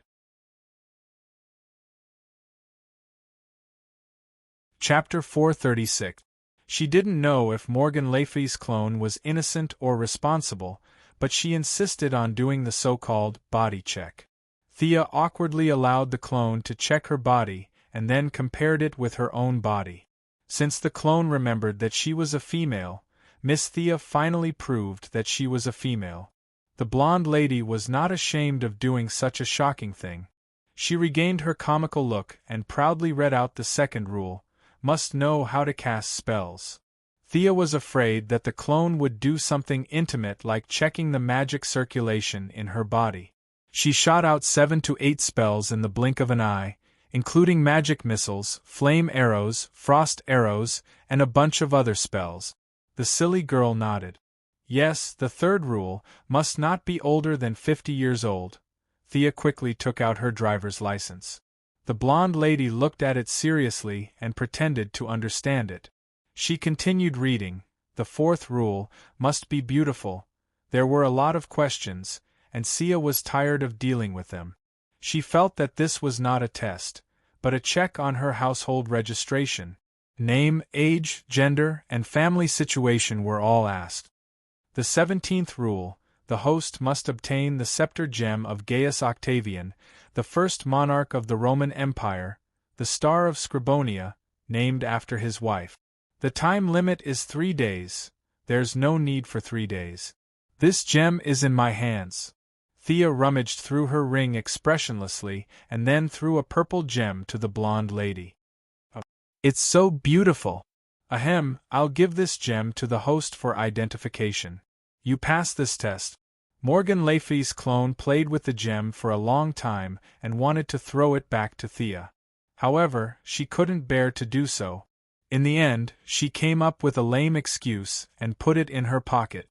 Chapter 436. She didn't know if Morgan Le Fay's clone was innocent or responsible, but she insisted on doing the so-called body check. Thea awkwardly allowed the clone to check her body and then compared it with her own body. Since the clone remembered that she was a female, Miss Thea finally proved that she was a female. The blonde lady was not ashamed of doing such a shocking thing. She regained her comical look and proudly read out the second rule: must know how to cast spells. Thea was afraid that the clone would do something intimate like checking the magic circulation in her body. She shot out 7 to 8 spells in the blink of an eye, including magic missiles, flame arrows, frost arrows, and a bunch of other spells. The silly girl nodded. Yes, the third rule, must not be older than 50 years old. Thea quickly took out her driver's license. The blonde lady looked at it seriously and pretended to understand it. She continued reading. The fourth rule, must be beautiful. There were a lot of questions, and Sia was tired of dealing with them. She felt that this was not a test, but a check on her household registration. Name, age, gender, and family situation were all asked. The 17th rule, the host must obtain the scepter gem of Gaius Octavian, the first monarch of the Roman Empire, the Star of Scribonia, named after his wife. The time limit is 3 days. There's no need for 3 days. This gem is in my hands. Thea rummaged through her ring expressionlessly and then threw a purple gem to the blonde lady. It's so beautiful. Ahem, I'll give this gem to the host for identification. You pass this test. Morgan Le Fay's clone played with the gem for a long time and wanted to throw it back to Thea. However, she couldn't bear to do so. In the end, she came up with a lame excuse and put it in her pocket.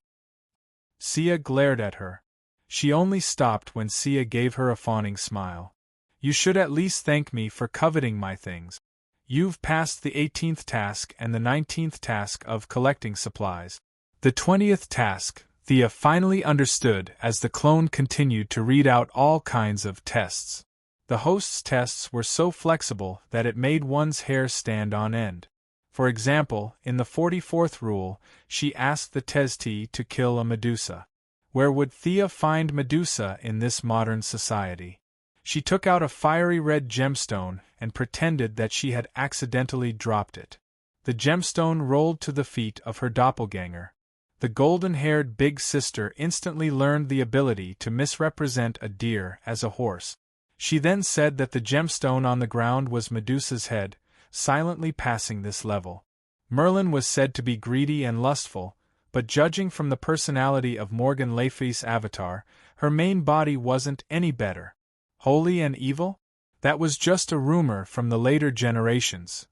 Sia glared at her. She only stopped when Sia gave her a fawning smile. You should at least thank me for coveting my things. You've passed the 18th task and the 19th task of collecting supplies. The 20th task, Thea finally understood as the clone continued to read out all kinds of tests. The host's tests were so flexible that it made one's hair stand on end. For example, in the 44th rule, she asked the testee to kill a Medusa. Where would Thea find Medusa in this modern society? She took out a fiery red gemstone and pretended that she had accidentally dropped it. The gemstone rolled to the feet of her doppelganger. The golden-haired big sister instantly learned the ability to misrepresent a deer as a horse. She then said that the gemstone on the ground was Medusa's head, silently passing this level. Merlin was said to be greedy and lustful, but judging from the personality of Morgan Le Fay's avatar, her main body wasn't any better. Holy and evil? That was just a rumor from the later generations.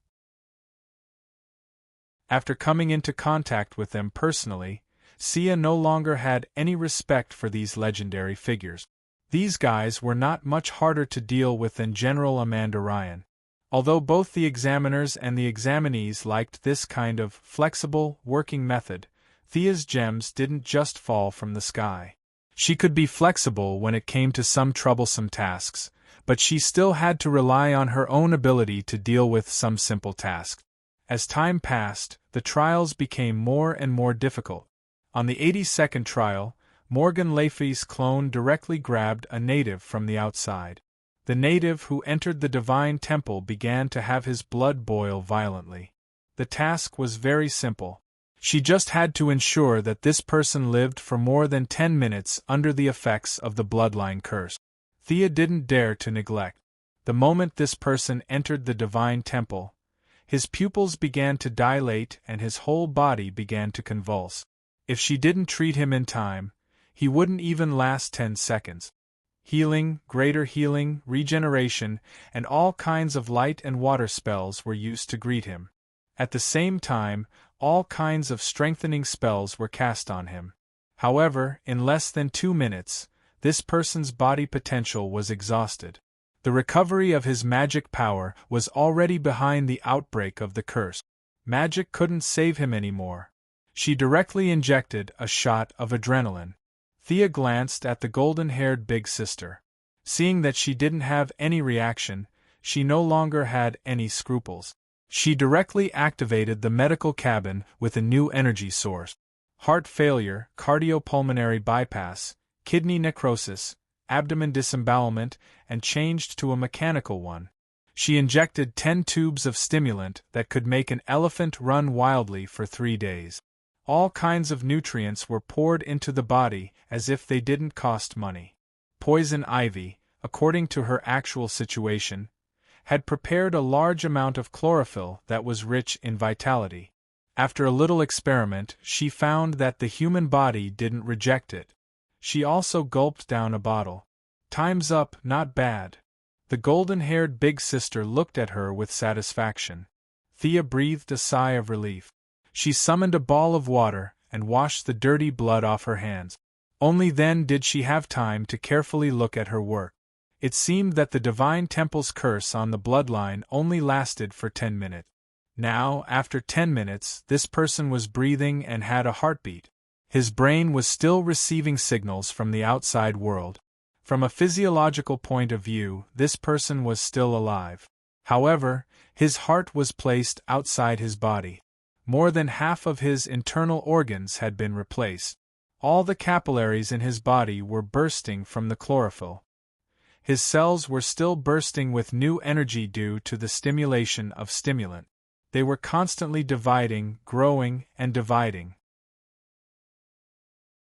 After coming into contact with them personally, Sia no longer had any respect for these legendary figures. These guys were not much harder to deal with than General Amanda Ryan. Although both the examiners and the examinees liked this kind of flexible, working method, Thea's gems didn't just fall from the sky. She could be flexible when it came to some troublesome tasks, but she still had to rely on her own ability to deal with some simple tasks. As time passed, the trials became more and more difficult. On the 82nd trial, Morgan Le Fay's clone directly grabbed a native from the outside. The native who entered the divine temple began to have his blood boil violently. The task was very simple. She just had to ensure that this person lived for more than 10 minutes under the effects of the bloodline curse. Thea didn't dare to neglect. The moment this person entered the divine temple, his pupils began to dilate and his whole body began to convulse. If she didn't treat him in time, he wouldn't even last 10 seconds. Healing, greater healing, regeneration, and all kinds of light and water spells were used to greet him. At the same time, all kinds of strengthening spells were cast on him. However, in less than 2 minutes, this person's body potential was exhausted. The recovery of his magic power was already behind the outbreak of the curse. Magic couldn't save him anymore. She directly injected a shot of adrenaline. Thea glanced at the golden-haired big sister. Seeing that she didn't have any reaction, she no longer had any scruples. She directly activated the medical cabin with a new energy source. Heart failure, cardiopulmonary bypass, kidney necrosis, abdomen disembowelment, and changed to a mechanical one. She injected 10 tubes of stimulant that could make an elephant run wildly for 3 days. All kinds of nutrients were poured into the body as if they didn't cost money. Poison Ivy, according to her actual situation, had prepared a large amount of chlorophyll that was rich in vitality. After a little experiment, she found that the human body didn't reject it. She also gulped down a bottle. Time's up, not bad. The golden-haired big sister looked at her with satisfaction. Thea breathed a sigh of relief. She summoned a ball of water and washed the dirty blood off her hands. Only then did she have time to carefully look at her work. It seemed that the divine temple's curse on the bloodline only lasted for 10 minutes. Now, after 10 minutes, this person was breathing and had a heartbeat. His brain was still receiving signals from the outside world. From a physiological point of view, this person was still alive. However, his heart was placed outside his body. More than half of his internal organs had been replaced. All the capillaries in his body were bursting from the chlorophyll. His cells were still bursting with new energy due to the stimulation of stimulant. They were constantly dividing, growing, and dividing.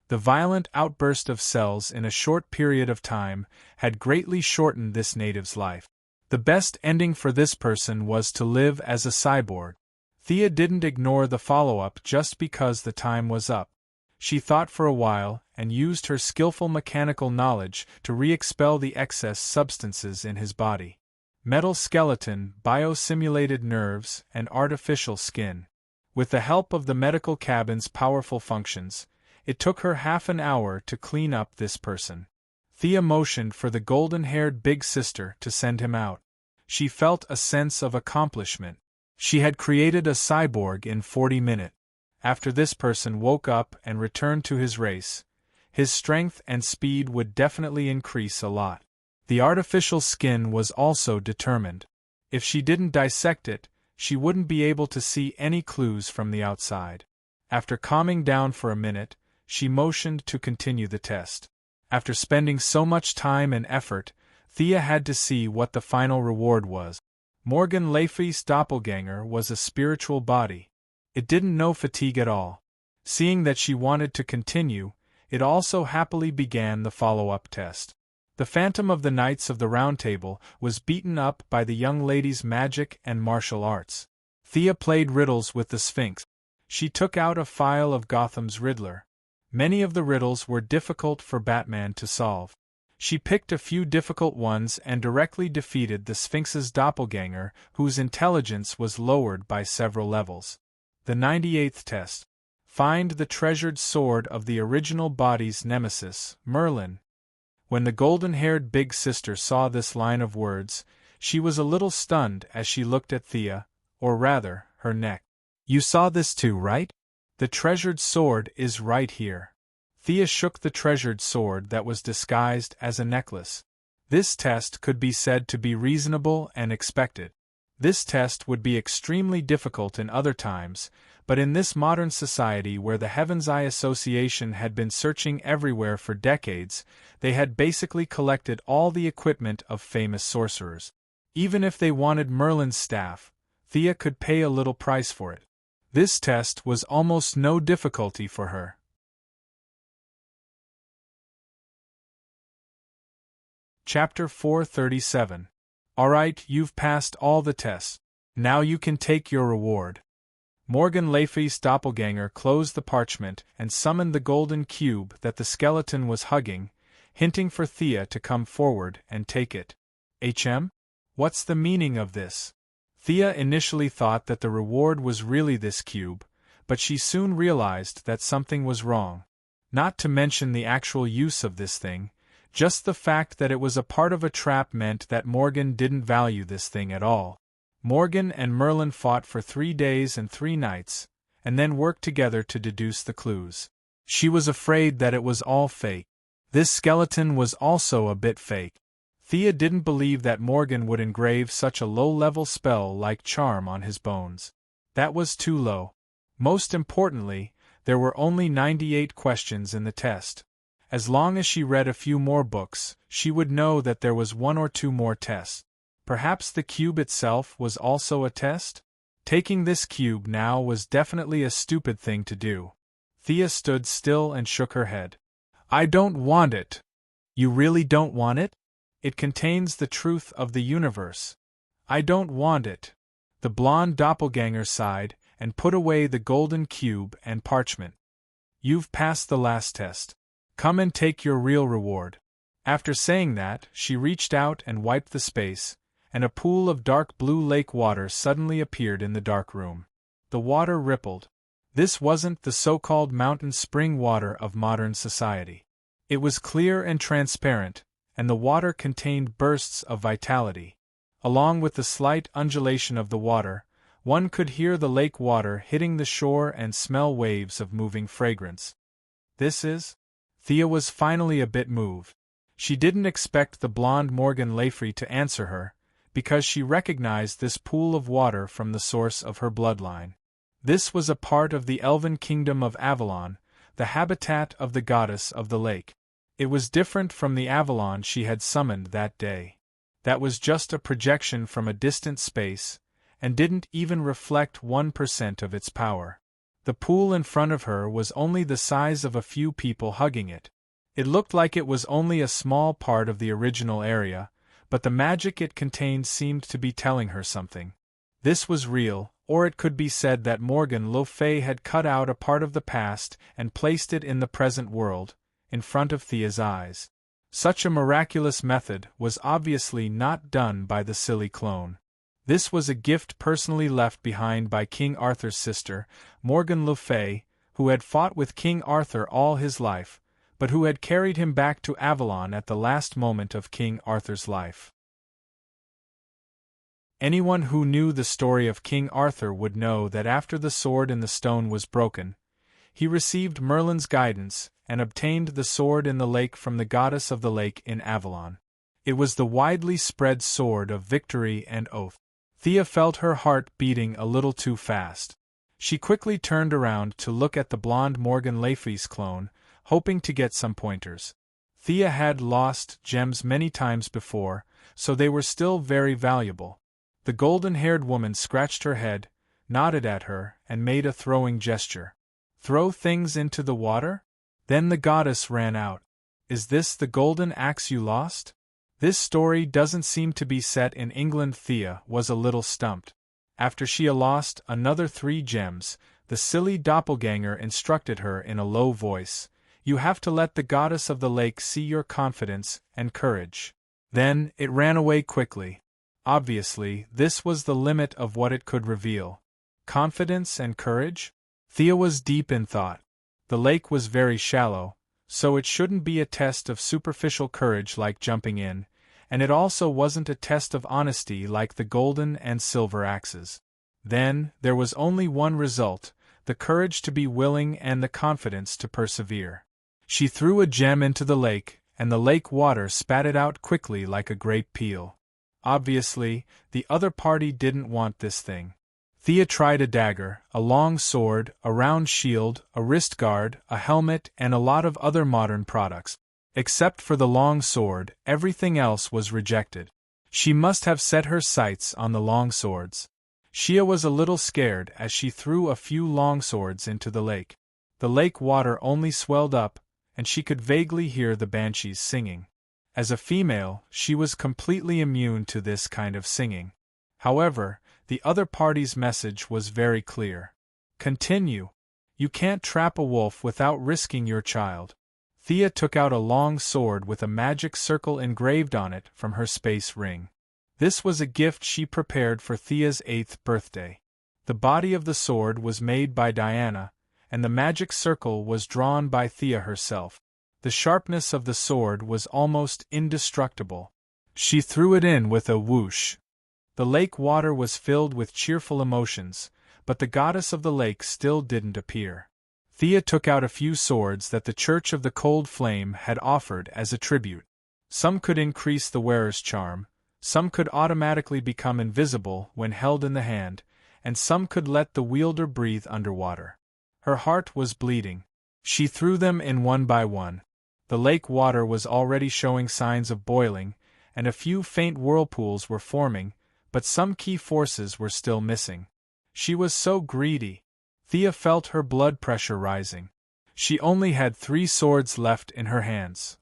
The violent outburst of cells in a short period of time had greatly shortened this native's life. The best ending for this person was to live as a cyborg. Thea didn't ignore the follow-up just because the time was up. She thought for a while and used her skillful mechanical knowledge to re-expel the excess substances in his body. Metal skeleton, biosimulated nerves, and artificial skin. With the help of the medical cabin's powerful functions, it took her half an hour to clean up this person. Thea motioned for the golden-haired big sister to send him out. She felt a sense of accomplishment. She had created a cyborg in 40 minutes. After this person woke up and returned to his race, his strength and speed would definitely increase a lot. The artificial skin was also determined. If she didn't dissect it, she wouldn't be able to see any clues from the outside. After calming down for a minute, she motioned to continue the test. After spending so much time and effort, Thea had to see what the final reward was. Morgan Le Fay's doppelganger was a spiritual body. It didn't know fatigue at all. Seeing that she wanted to continue, it also happily began the follow-up test. The Phantom of the Knights of the Round Table was beaten up by the young lady's magic and martial arts. Thea played riddles with the Sphinx. She took out a file of Gotham's Riddler. Many of the riddles were difficult for Batman to solve. She picked a few difficult ones and directly defeated the Sphinx's doppelganger, whose intelligence was lowered by several levels. The 98th test. Find the treasured sword of the original body's nemesis, Merlin. When the golden-haired big sister saw this line of words, she was a little stunned as she looked at Thea, or rather, her neck. You saw this too, right? The treasured sword is right here. Thea shook the treasured sword that was disguised as a necklace. This test could be said to be reasonable and expected. This test would be extremely difficult in other times, but in this modern society where the Heaven's Eye Association had been searching everywhere for decades, they had basically collected all the equipment of famous sorcerers. Even if they wanted Merlin's staff, Thea could pay a little price for it. This test was almost no difficulty for her. Chapter 437. Alright, you've passed all the tests. Now you can take your reward. Morgan Le Fay's doppelganger closed the parchment and summoned the golden cube that the skeleton was hugging, hinting for Thea to come forward and take it. What's the meaning of this? Thea initially thought that the reward was really this cube, but she soon realized that something was wrong. Not to mention the actual use of this thing, just the fact that it was a part of a trap meant that Morgan didn't value this thing at all. Morgan and Merlin fought for 3 days and 3 nights, and then worked together to deduce the clues. She was afraid that it was all fake. This skeleton was also a bit fake. Thea didn't believe that Morgan would engrave such a low-level spell like charm on his bones. That was too low. Most importantly, there were only 98 questions in the test. As long as she read a few more books, she would know that there was 1 or 2 more tests. Perhaps the cube itself was also a test? Taking this cube now was definitely a stupid thing to do. Thea stood still and shook her head. I don't want it. You really don't want it? It contains the truth of the universe. I don't want it. The blonde doppelganger sighed and put away the golden cube and parchment. You've passed the last test. Come and take your real reward. After saying that, she reached out and wiped the space, and a pool of dark blue lake water suddenly appeared in the dark room. The water rippled. This wasn't the so-called mountain spring water of modern society. It was clear and transparent, and the water contained bursts of vitality. Along with the slight undulation of the water, one could hear the lake water hitting the shore and smell waves of moving fragrance. This is? Thea was finally a bit moved. She didn't expect the blonde Morgan Lafrey to answer her, because she recognized this pool of water from the source of her bloodline. This was a part of the elven kingdom of Avalon, the habitat of the goddess of the lake. It was different from the Avalon she had summoned that day. That was just a projection from a distant space, and didn't even reflect 1% of its power. The pool in front of her was only the size of a few people hugging it. It looked like it was only a small part of the original area, but the magic it contained seemed to be telling her something. This was real, or it could be said that Morgan Le Fay had cut out a part of the past and placed it in the present world, in front of Thea's eyes. Such a miraculous method was obviously not done by the silly clone. This was a gift personally left behind by King Arthur's sister, Morgan Le Fay, who had fought with King Arthur all his life, but who had carried him back to Avalon at the last moment of King Arthur's life. Anyone who knew the story of King Arthur would know that after the sword in the stone was broken, he received Merlin's guidance and obtained the sword in the lake from the goddess of the lake in Avalon. It was the widely spread sword of victory and oath. Thea felt her heart beating a little too fast. She quickly turned around to look at the blonde Morgan Le Fay's clone, hoping to get some pointers. Thea had lost gems many times before, so they were still very valuable. The golden-haired woman scratched her head, nodded at her, and made a throwing gesture. Throw things into the water? Then the goddess ran out. Is this the golden axe you lost? This story doesn't seem to be set in England. Thea was a little stumped. After she lost another 3 gems, the silly doppelganger instructed her in a low voice, "You have to let the goddess of the lake see your confidence and courage." Then it ran away quickly. Obviously, this was the limit of what it could reveal. Confidence and courage? Thea was deep in thought. The lake was very shallow, so it shouldn't be a test of superficial courage like jumping in, and it also wasn't a test of honesty like the golden and silver axes. Then, there was only one result, the courage to be willing and the confidence to persevere. She threw a gem into the lake, and the lake water spat it out quickly like a grape peel. Obviously, the other party didn't want this thing. Thea tried a dagger, a long sword, a round shield, a wrist guard, a helmet, and a lot of other modern products. Except for the long sword, everything else was rejected. She must have set her sights on the long swords. Shia was a little scared as she threw a few long swords into the lake. The lake water only swelled up, and she could vaguely hear the banshees singing. As a female, she was completely immune to this kind of singing. However, the other party's message was very clear. Continue. You can't trap a wolf without risking your child. Thea took out a long sword with a magic circle engraved on it from her space ring. This was a gift she prepared for Thea's 8th birthday. The body of the sword was made by Diana, and the magic circle was drawn by Thea herself. The sharpness of the sword was almost indestructible. She threw it in with a whoosh. The lake water was filled with cheerful emotions, but the goddess of the lake still didn't appear. Thea took out a few swords that the Church of the Cold Flame had offered as a tribute. Some could increase the wearer's charm, some could automatically become invisible when held in the hand, and some could let the wielder breathe underwater. Her heart was bleeding. She threw them in one by one. The lake water was already showing signs of boiling, and a few faint whirlpools were forming, but some key forces were still missing. She was so greedy. Thea felt her blood pressure rising. She only had 3 swords left in her hands.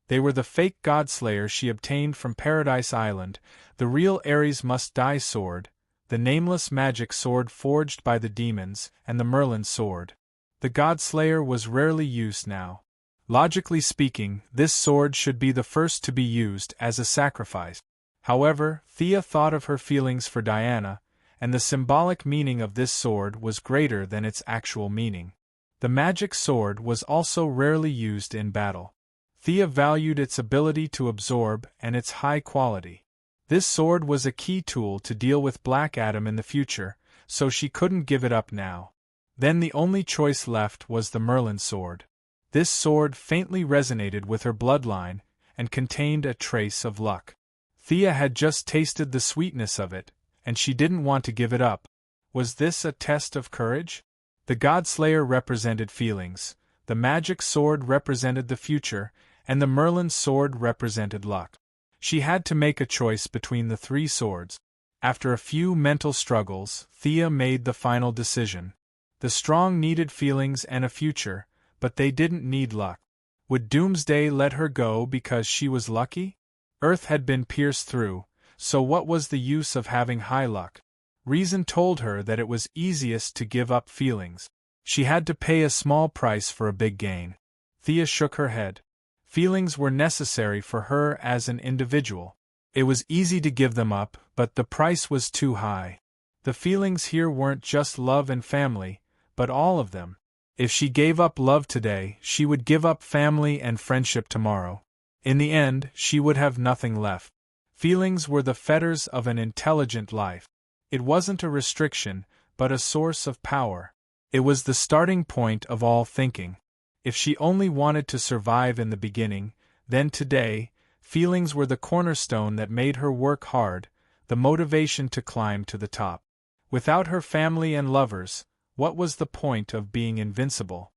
They were the fake Godslayer she obtained from Paradise Island, the real Ares Must Die sword, the nameless magic sword forged by the demons, and the Merlin sword. The Godslayer was rarely used now. Logically speaking, this sword should be the first to be used as a sacrifice. However, Thea thought of her feelings for Diana, and the symbolic meaning of this sword was greater than its actual meaning. The magic sword was also rarely used in battle. Thea valued its ability to absorb and its high quality. This sword was a key tool to deal with Black Adam in the future, so she couldn't give it up now. Then the only choice left was the Merlin sword. This sword faintly resonated with her bloodline, and contained a trace of luck. Thea had just tasted the sweetness of it, and she didn't want to give it up. Was this a test of courage? The Godslayer represented feelings, the magic sword represented the future, and the Merlin sword represented luck. She had to make a choice between the three swords. After a few mental struggles, Thea made the final decision. The strong needed feelings and a future, but they didn't need luck. Would Doomsday let her go because she was lucky? Earth had been pierced through, so what was the use of having high luck? Reason told her that it was easiest to give up feelings. She had to pay a small price for a big gain. Thea shook her head. Feelings were necessary for her as an individual. It was easy to give them up, but the price was too high. The feelings here weren't just love and family, but all of them. If she gave up love today, she would give up family and friendship tomorrow. In the end, she would have nothing left. Feelings were the fetters of an intelligent life. It wasn't a restriction, but a source of power. It was the starting point of all thinking. If she only wanted to survive in the beginning, then today, feelings were the cornerstone that made her work hard, the motivation to climb to the top. Without her family and lovers, what was the point of being invincible?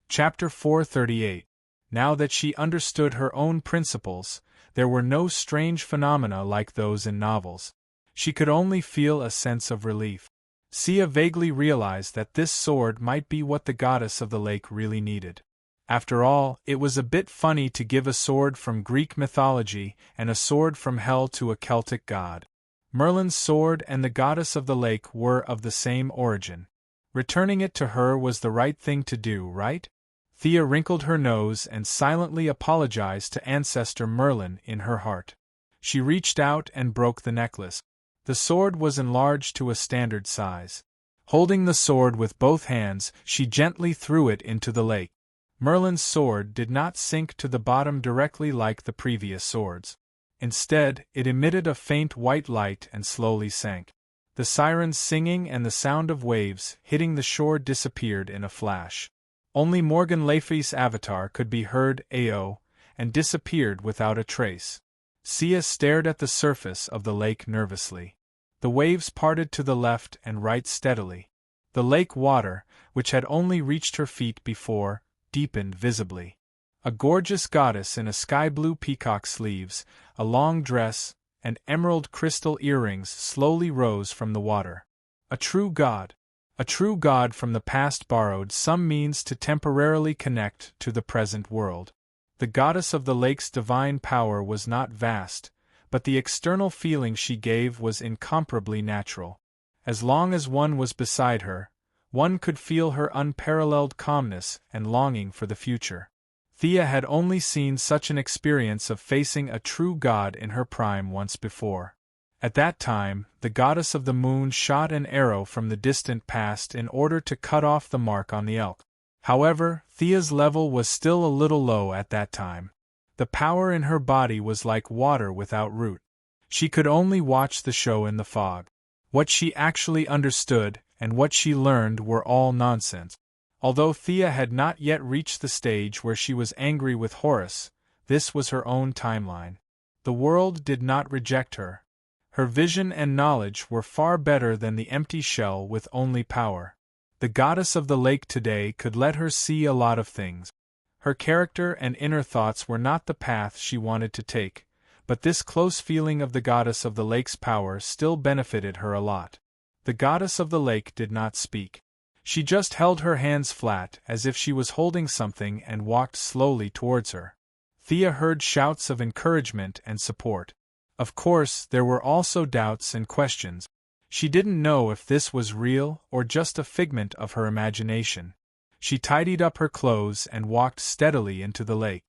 Chapter 438. Now that she understood her own principles, there were no strange phenomena like those in novels. She could only feel a sense of relief. Sia vaguely realized that this sword might be what the goddess of the lake really needed. After all, it was a bit funny to give a sword from Greek mythology and a sword from hell to a Celtic god. Merlin's sword and the goddess of the lake were of the same origin. Returning it to her was the right thing to do, right? Thea wrinkled her nose and silently apologized to Ancestor Merlin in her heart. She reached out and broke the necklace. The sword was enlarged to a standard size. Holding the sword with both hands, she gently threw it into the lake. Merlin's sword did not sink to the bottom directly like the previous swords. Instead, it emitted a faint white light and slowly sank. The sirens singing and the sound of waves hitting the shore disappeared in a flash. Only Morgan Le Fay's avatar could be heard AO, and disappeared without a trace. Sia stared at the surface of the lake nervously. The waves parted to the left and right steadily. The lake water, which had only reached her feet before, deepened visibly. A gorgeous goddess in a sky-blue peacock sleeves, a long dress, and emerald crystal earrings slowly rose from the water. A true god. A true god from the past borrowed some means to temporarily connect to the present world. The goddess of the lake's divine power was not vast, but the external feeling she gave was incomparably natural. As long as one was beside her, one could feel her unparalleled calmness and longing for the future. Thea had only seen such an experience of facing a true god in her prime once before. At that time, the goddess of the moon shot an arrow from the distant past in order to cut off the mark on the elk. However, Thea's level was still a little low at that time. The power in her body was like water without root. She could only watch the show in the fog. What she actually understood and what she learned were all nonsense. Although Thea had not yet reached the stage where she was angry with Horus, this was her own timeline. The world did not reject her. Her vision and knowledge were far better than the empty shell with only power. The goddess of the lake today could let her see a lot of things. Her character and inner thoughts were not the path she wanted to take, but this close feeling of the goddess of the lake's power still benefited her a lot. The goddess of the lake did not speak. She just held her hands flat as if she was holding something and walked slowly towards her. Thea heard shouts of encouragement and support. Of course, there were also doubts and questions. She didn't know if this was real or just a figment of her imagination. She tidied up her clothes and walked steadily into the lake.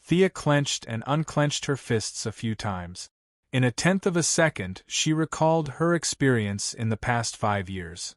Thea clenched and unclenched her fists a few times. In a tenth of a second, she recalled her experience in the past 5 years.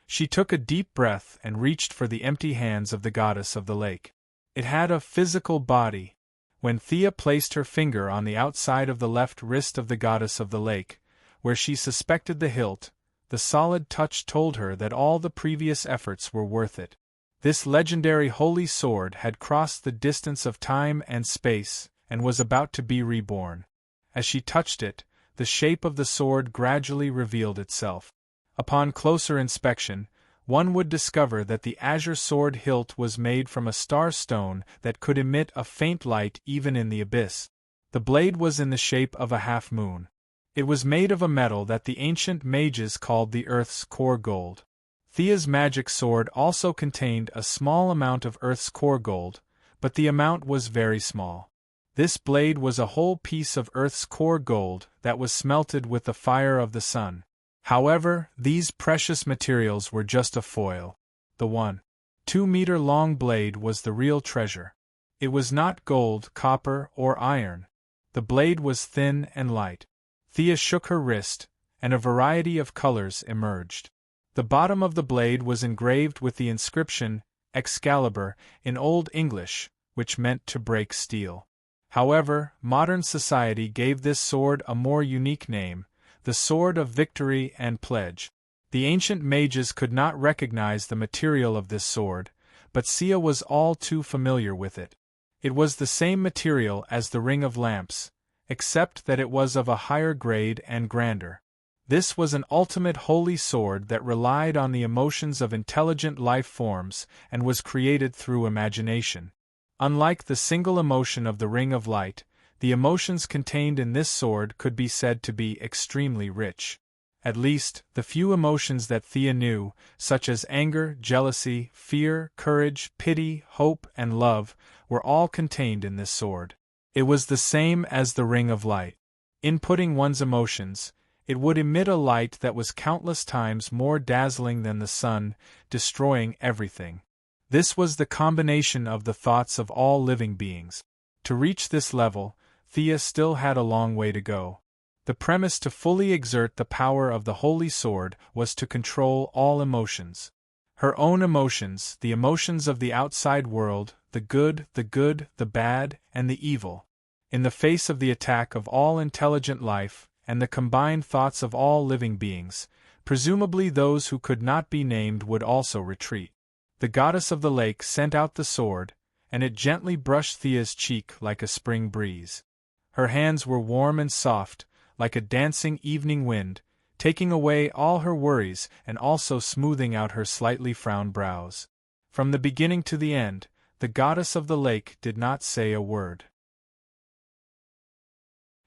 She took a deep breath and reached for the empty hands of the goddess of the lake. It had a physical body. When Thea placed her finger on the outside of the left wrist of the goddess of the lake, where she suspected the hilt, the solid touch told her that all the previous efforts were worth it. This legendary holy sword had crossed the distance of time and space, and was about to be reborn. As she touched it, the shape of the sword gradually revealed itself. Upon closer inspection, one would discover that the azure sword hilt was made from a star stone that could emit a faint light even in the abyss. The blade was in the shape of a half-moon. It was made of a metal that the ancient mages called the Earth's core gold. Thea's magic sword also contained a small amount of Earth's core gold, but the amount was very small. This blade was a whole piece of Earth's core gold that was smelted with the fire of the sun. However, these precious materials were just a foil. The 1.2-meter-long blade was the real treasure. It was not gold, copper, or iron. The blade was thin and light. Thea shook her wrist, and a variety of colors emerged. The bottom of the blade was engraved with the inscription, Excalibur, in Old English, which meant to break steel. However, modern society gave this sword a more unique name, the Sword of Victory and Pledge. The ancient mages could not recognize the material of this sword, but Sia was all too familiar with it. It was the same material as the Ring of Lamps, except that it was of a higher grade and grander. This was an ultimate holy sword that relied on the emotions of intelligent life forms and was created through imagination. Unlike the single emotion of the Ring of Light, the emotions contained in this sword could be said to be extremely rich. At least, the few emotions that Thea knew, such as anger, jealousy, fear, courage, pity, hope, and love, were all contained in this sword. It was the same as the Ring of Light. Inputting one's emotions, it would emit a light that was countless times more dazzling than the sun, destroying everything. This was the combination of the thoughts of all living beings. To reach this level, Thea still had a long way to go. The premise to fully exert the power of the Holy Sword was to control all emotions. Her own emotions, the emotions of the outside world, the good, the bad, and the evil. In the face of the attack of all intelligent life, and the combined thoughts of all living beings, presumably those who could not be named would also retreat. The goddess of the lake sent out the sword, and it gently brushed Thea's cheek like a spring breeze. Her hands were warm and soft, like a dancing evening wind, taking away all her worries and also smoothing out her slightly frowned brows. From the beginning to the end, the goddess of the lake did not say a word.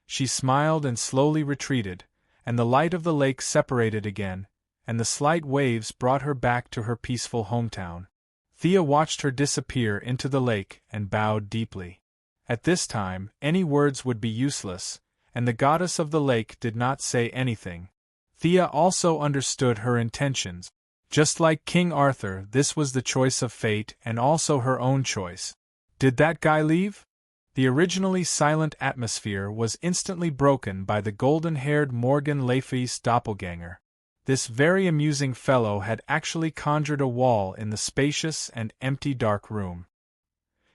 She smiled and slowly retreated, and the light of the lake separated again, and the slight waves brought her back to her peaceful hometown. Thea watched her disappear into the lake and bowed deeply. At this time, any words would be useless, and the goddess of the lake did not say anything. Thea also understood her intentions. Just like King Arthur, this was the choice of fate and also her own choice. Did that guy leave? The originally silent atmosphere was instantly broken by the golden-haired Morgan Le Fay's doppelganger. This very amusing fellow had actually conjured a wall in the spacious and empty dark room.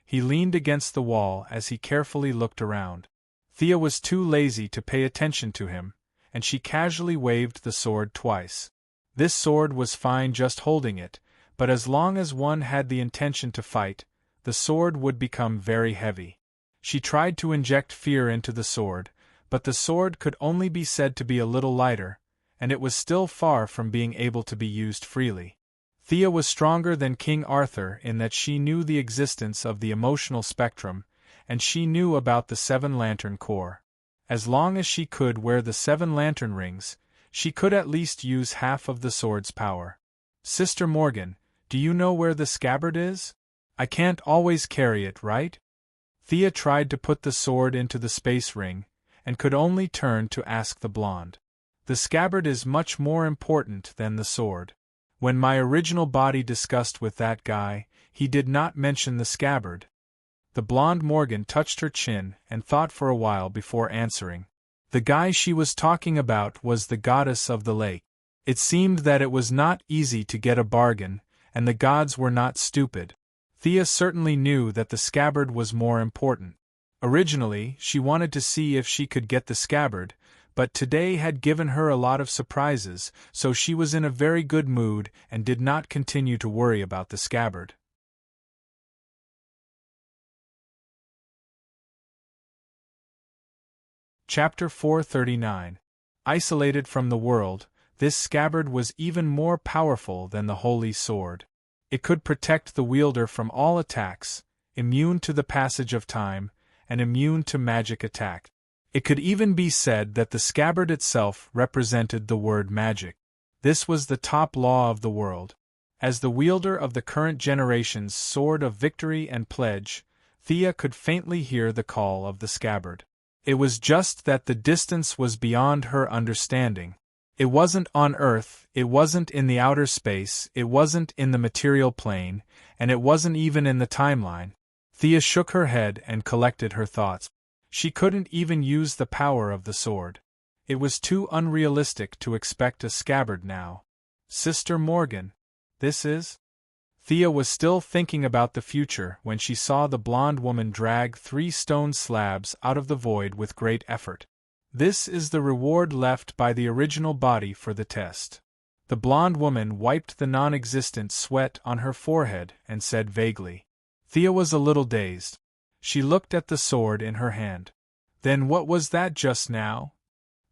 He leaned against the wall as he carefully looked around. Thea was too lazy to pay attention to him, and she casually waved the sword twice. This sword was fine just holding it, but as long as one had the intention to fight, the sword would become very heavy. She tried to inject fear into the sword, but the sword could only be said to be a little lighter, and it was still far from being able to be used freely. Thea was stronger than King Arthur in that she knew the existence of the emotional spectrum, and she knew about the 7 lantern core. As long as she could wear the 7 lantern rings, she could at least use half of the sword's power. Sister Morgan, do you know where the scabbard is? I can't always carry it, right? Thea tried to put the sword into the space ring, and could only turn to ask the blonde. The scabbard is much more important than the sword. When my original body discussed with that guy, he did not mention the scabbard. The blonde Morgan touched her chin and thought for a while before answering. The guy she was talking about was the goddess of the lake. It seemed that it was not easy to get a bargain, and the gods were not stupid. Thea certainly knew that the scabbard was more important. Originally, she wanted to see if she could get the scabbard, but today had given her a lot of surprises, so she was in a very good mood and did not continue to worry about the scabbard. Chapter 439. Isolated from the world, this scabbard was even more powerful than the holy sword. It could protect the wielder from all attacks, immune to the passage of time, and immune to magic attack. It could even be said that the scabbard itself represented the word magic. This was the top law of the world. As the wielder of the current generation's sword of victory and pledge, Thea could faintly hear the call of the scabbard. It was just that the distance was beyond her understanding. It wasn't on Earth, it wasn't in the outer space, it wasn't in the material plane, and it wasn't even in the timeline. Thea shook her head and collected her thoughts. She couldn't even use the power of the sword. It was too unrealistic to expect a scabbard now. Sister Morgan, this is? Thea was still thinking about the future when she saw the blonde woman drag 3 stone slabs out of the void with great effort. This is the reward left by the original body for the test. The blonde woman wiped the non-existent sweat on her forehead and said vaguely. Thea was a little dazed. She looked at the sword in her hand. Then what was that just now?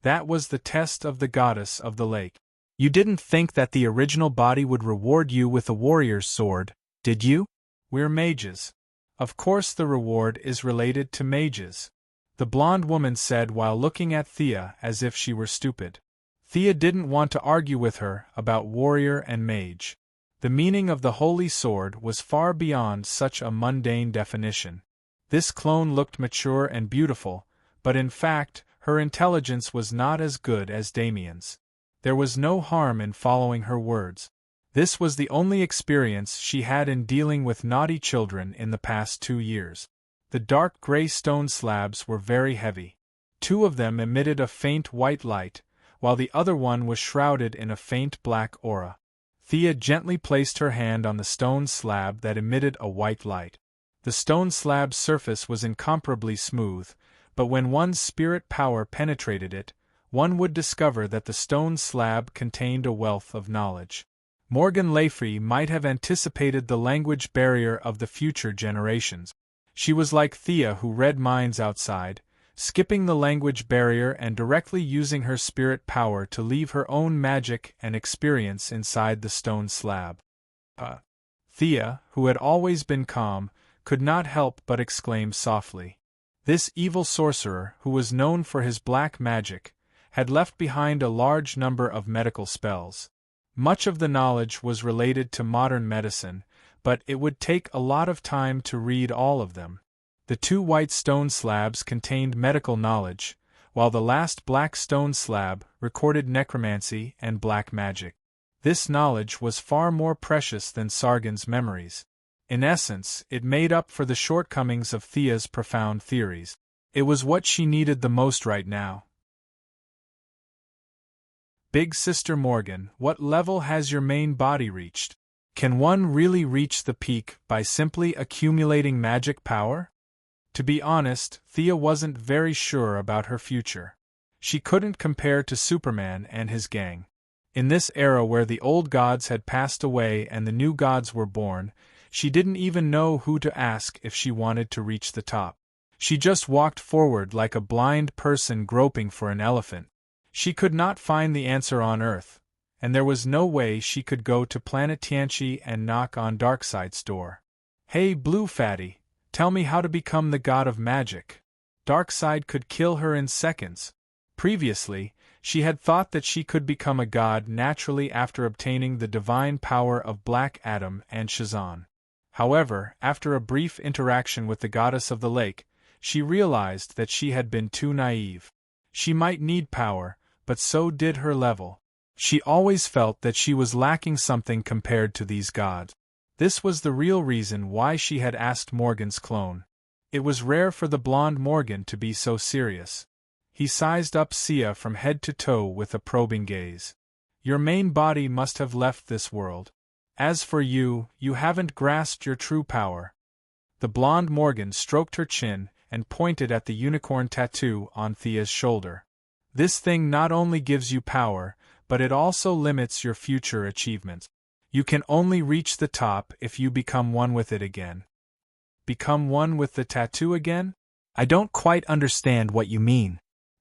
That was the test of the goddess of the lake. You didn't think that the original body would reward you with a warrior's sword, did you? We're mages. Of course the reward is related to mages, the blonde woman said while looking at Thea as if she were stupid. Thea didn't want to argue with her about warrior and mage. The meaning of the holy sword was far beyond such a mundane definition. This clone looked mature and beautiful, but in fact, her intelligence was not as good as Damien's. There was no harm in following her words. This was the only experience she had in dealing with naughty children in the past 2 years. The dark gray stone slabs were very heavy. 2 of them emitted a faint white light, while the other one was shrouded in a faint black aura. Thea gently placed her hand on the stone slab that emitted a white light. The stone slab's surface was incomparably smooth, but when one's spirit power penetrated it, one would discover that the stone slab contained a wealth of knowledge. Morgan Le Fay might have anticipated the language barrier of the future generations. She was like Thea, who read minds outside, skipping the language barrier and directly using her spirit power to leave her own magic and experience inside the stone slab. Thea, who had always been calm, could not help but exclaim softly. This evil sorcerer, who was known for his black magic, had left behind a large number of medical spells. Much of the knowledge was related to modern medicine, but it would take a lot of time to read all of them. The 2 white stone slabs contained medical knowledge, while the last black stone slab recorded necromancy and black magic. This knowledge was far more precious than Sargon's memories. In essence, it made up for the shortcomings of Thea's profound theories. It was what she needed the most right now. Big Sister Morgan, what level has your main body reached? Can one really reach the peak by simply accumulating magic power? To be honest, Thea wasn't very sure about her future. She couldn't compare to Superman and his gang. In this era where the old gods had passed away and the new gods were born, she didn't even know who to ask if she wanted to reach the top. She just walked forward like a blind person groping for an elephant. She could not find the answer on Earth, and there was no way she could go to planet Tianqi and knock on Darkseid's door. Hey Blue Fatty, tell me how to become the god of magic. Darkseid could kill her in seconds. Previously, she had thought that she could become a god naturally after obtaining the divine power of Black Adam and Shazan. However, after a brief interaction with the goddess of the lake, she realized that she had been too naive. She might need power, but so did her level. She always felt that she was lacking something compared to these gods. This was the real reason why she had asked Morgan's clone. It was rare for the blonde Morgan to be so serious. He sized up Sia from head to toe with a probing gaze. Your main body must have left this world. As for you, you haven't grasped your true power. The blonde Morgan stroked her chin and pointed at the unicorn tattoo on Thea's shoulder. This thing not only gives you power, but it also limits your future achievements. You can only reach the top if you become one with it again. Become one with the tattoo again? I don't quite understand what you mean.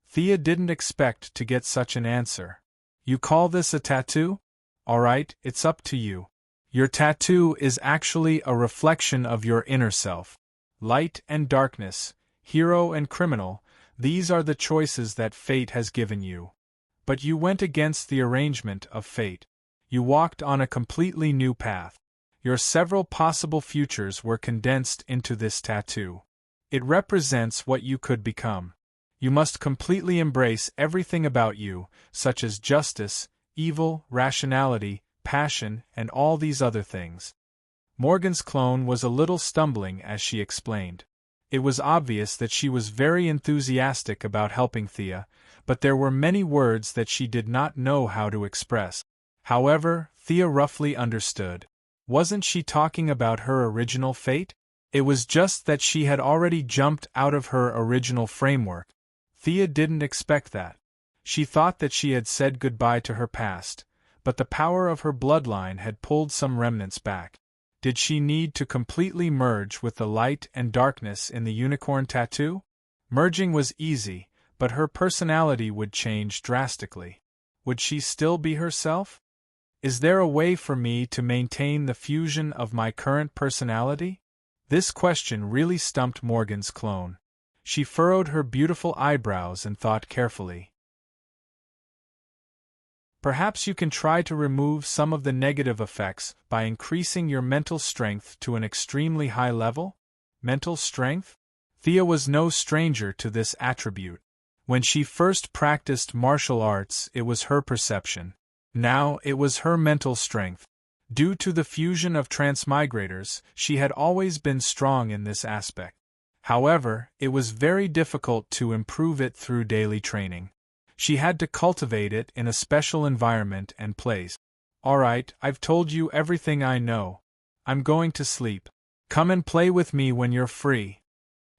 Thea didn't expect to get such an answer. You call this a tattoo? Alright, it's up to you. Your tattoo is actually a reflection of your inner self. Light and darkness, hero and criminal, these are the choices that fate has given you. But you went against the arrangement of fate. You walked on a completely new path. Your several possible futures were condensed into this tattoo. It represents what you could become. You must completely embrace everything about you, such as justice, evil, rationality, passion, and all these other things. Morgan's clone was a little stumbling as she explained. It was obvious that she was very enthusiastic about helping Thea, but there were many words that she did not know how to express. However, Thea roughly understood. Wasn't she talking about her original fate? It was just that she had already jumped out of her original framework. Thea didn't expect that. She thought that she had said goodbye to her past, but the power of her bloodline had pulled some remnants back. Did she need to completely merge with the light and darkness in the unicorn tattoo? Merging was easy, but her personality would change drastically. Would she still be herself? Is there a way for me to maintain the fusion of my current personality? This question really stumped Morgan's clone. She furrowed her beautiful eyebrows and thought carefully. Perhaps you can try to remove some of the negative effects by increasing your mental strength to an extremely high level? Mental strength? Thea was no stranger to this attribute. When she first practiced martial arts, it was her perception. Now it was her mental strength. Due to the fusion of transmigrators, she had always been strong in this aspect. However, it was very difficult to improve it through daily training. She had to cultivate it in a special environment and place. Alright, I've told you everything I know. I'm going to sleep. Come and play with me when you're free.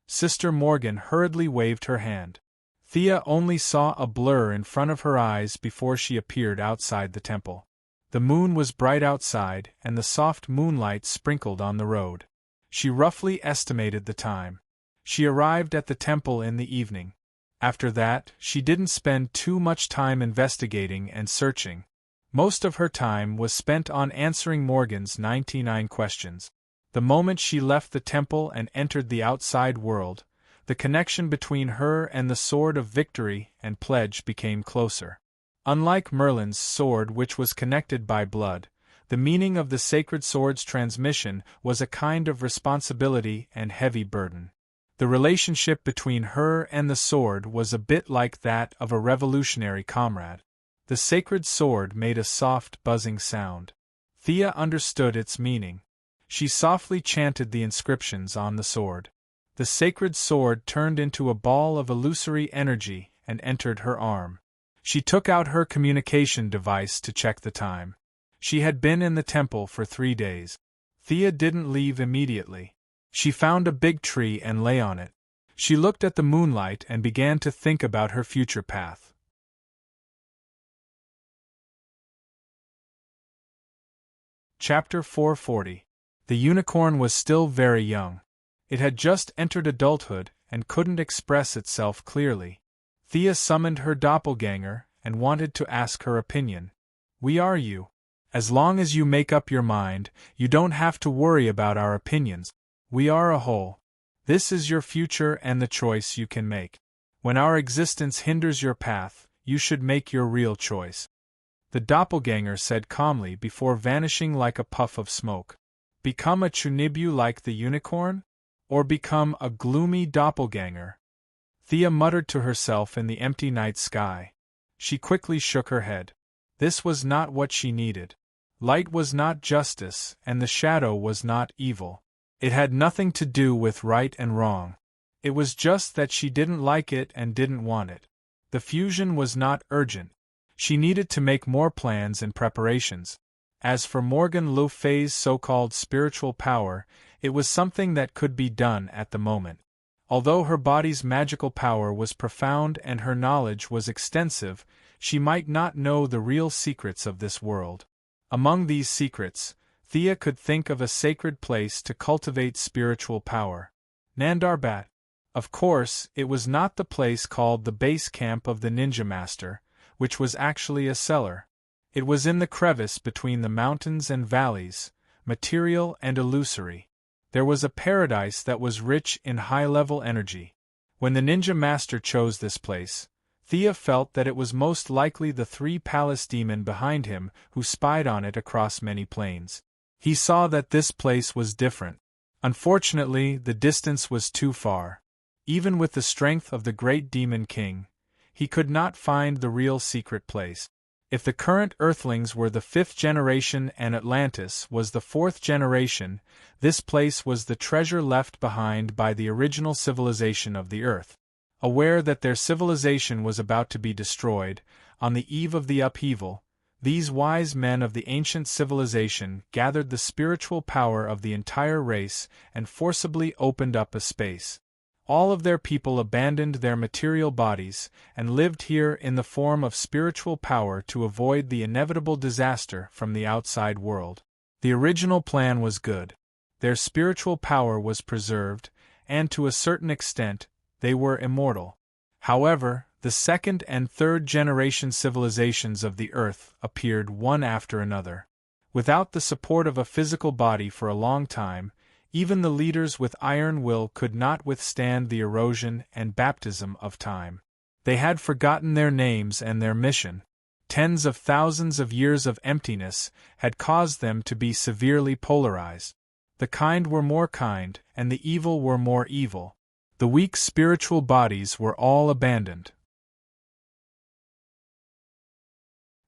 Sister Morgan hurriedly waved her hand. Thea only saw a blur in front of her eyes before she appeared outside the temple. The moon was bright outside, and the soft moonlight sprinkled on the road. She roughly estimated the time. She arrived at the temple in the evening. After that, she didn't spend too much time investigating and searching. Most of her time was spent on answering Morgan's 99 questions. The moment she left the temple and entered the outside world, the connection between her and the Sword of Victory and Pledge became closer. Unlike Merlin's sword, which was connected by blood, the meaning of the sacred sword's transmission was a kind of responsibility and heavy burden. The relationship between her and the sword was a bit like that of a revolutionary comrade. The sacred sword made a soft buzzing sound. Thea understood its meaning. She softly chanted the inscriptions on the sword. The sacred sword turned into a ball of illusory energy and entered her arm. She took out her communication device to check the time. She had been in the temple for 3 days. Thea didn't leave immediately. She found a big tree and lay on it. She looked at the moonlight and began to think about her future path. Chapter 440. The unicorn was still very young. It had just entered adulthood and couldn't express itself clearly. Thea summoned her doppelganger and wanted to ask her opinion. We are you. As long as you make up your mind, you don't have to worry about our opinions. We are a whole. This is your future and the choice you can make. When our existence hinders your path, you should make your real choice. The doppelganger said calmly before vanishing like a puff of smoke. Become a chunibu like the unicorn? Or become a gloomy doppelganger? Thea muttered to herself in the empty night sky. She quickly shook her head. This was not what she needed. Light was not justice, and the shadow was not evil. It had nothing to do with right and wrong. It was just that she didn't like it and didn't want it. The fusion was not urgent. She needed to make more plans and preparations. As for Morgan Le Fay's so-called spiritual power, it was something that could be done at the moment. Although her body's magical power was profound and her knowledge was extensive, she might not know the real secrets of this world. Among these secrets, Thea could think of a sacred place to cultivate spiritual power. Nandarbat. Of course, it was not the place called the base camp of the ninja master, which was actually a cellar. It was in the crevice between the mountains and valleys, material and illusory. There was a paradise that was rich in high-level energy. When the ninja master chose this place, Thea felt that it was most likely the three-palace demon behind him who spied on it across many planes. He saw that this place was different. Unfortunately, the distance was too far. Even with the strength of the great demon king, he could not find the real secret place. If the current Earthlings were the 5th generation and Atlantis was the 4th generation, this place was the treasure left behind by the original civilization of the Earth. Aware that their civilization was about to be destroyed, on the eve of the upheaval, these wise men of the ancient civilization gathered the spiritual power of the entire race and forcibly opened up a space. All of their people abandoned their material bodies and lived here in the form of spiritual power to avoid the inevitable disaster from the outside world. The original plan was good. Their spiritual power was preserved, and to a certain extent, they were immortal. However, the 2nd and 3rd generation civilizations of the Earth appeared one after another. Without the support of a physical body for a long time, even the leaders with iron will could not withstand the erosion and baptism of time. They had forgotten their names and their mission. Tens of thousands of years of emptiness had caused them to be severely polarized. The kind were more kind, and the evil were more evil. The weak spiritual bodies were all abandoned.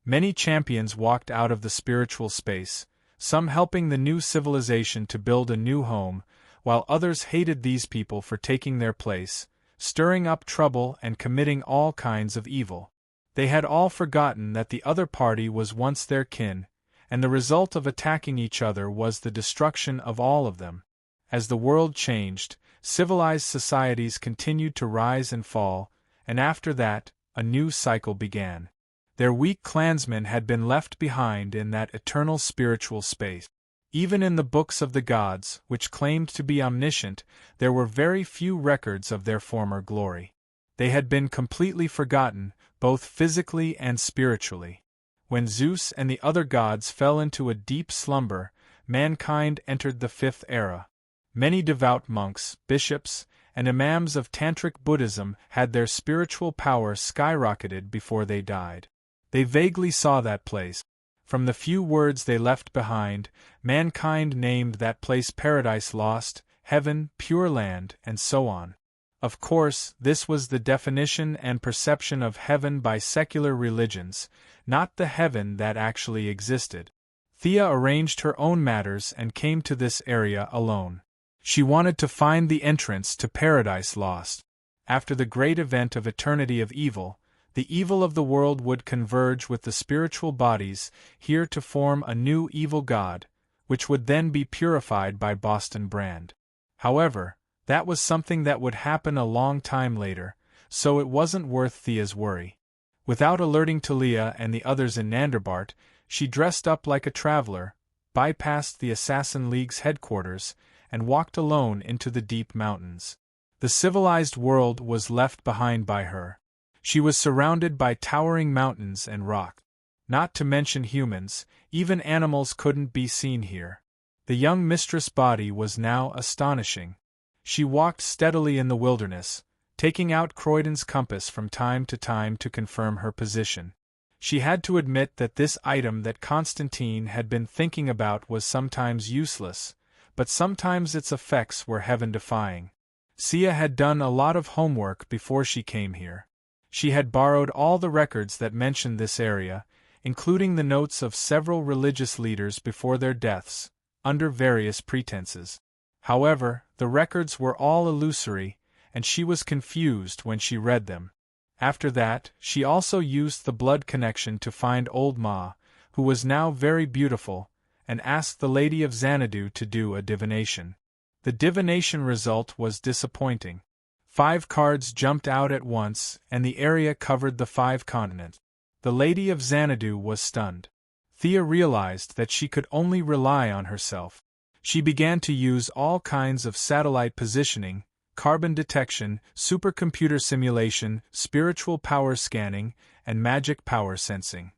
Many champions walked out of the spiritual space, some helping the new civilization to build a new home, while others hated these people for taking their place, stirring up trouble and committing all kinds of evil. They had all forgotten that the other party was once their kin, and the result of attacking each other was the destruction of all of them. As the world changed, civilized societies continued to rise and fall, and after that, a new cycle began. Their weak clansmen had been left behind in that eternal spiritual space. Even in the books of the gods, which claimed to be omniscient, there were very few records of their former glory. They had been completely forgotten, both physically and spiritually. When Zeus and the other gods fell into a deep slumber, mankind entered the 5th era. Many devout monks, bishops, and imams of Tantric Buddhism had their spiritual power skyrocketed before they died. They vaguely saw that place. From the few words they left behind, mankind named that place Paradise Lost, Heaven, Pure Land, and so on. Of course, this was the definition and perception of heaven by secular religions, not the heaven that actually existed. Thea arranged her own matters and came to this area alone. She wanted to find the entrance to Paradise Lost. After the great event of eternity of evil, the evil of the world would converge with the spiritual bodies here to form a new evil god, which would then be purified by Boston Brand. However, that was something that would happen a long time later, so it wasn't worth Thea's worry. Without alerting Talia and the others in Nandarbart, she dressed up like a traveler, bypassed the Assassin League's headquarters, and walked alone into the deep mountains. The civilized world was left behind by her. She was surrounded by towering mountains and rock. Not to mention humans, even animals couldn't be seen here. The young mistress' body was now astonishing. She walked steadily in the wilderness, taking out Croydon's compass from time to confirm her position. She had to admit that this item that Constantine had been thinking about was sometimes useless, but sometimes its effects were heaven-defying. Sia had done a lot of homework before she came here. She had borrowed all the records that mentioned this area, including the notes of several religious leaders before their deaths, under various pretenses. However, the records were all illusory, and she was confused when she read them. After that, she also used the blood connection to find old Ma, who was now very beautiful, and asked the Lady of Xanadu to do a divination. The divination result was disappointing. 5 cards jumped out at once, and the area covered the 5 continents. The Lady of Xanadu was stunned. Thea realized that she could only rely on herself. She began to use all kinds of satellite positioning, carbon detection, supercomputer simulation, spiritual power scanning, and magic power sensing.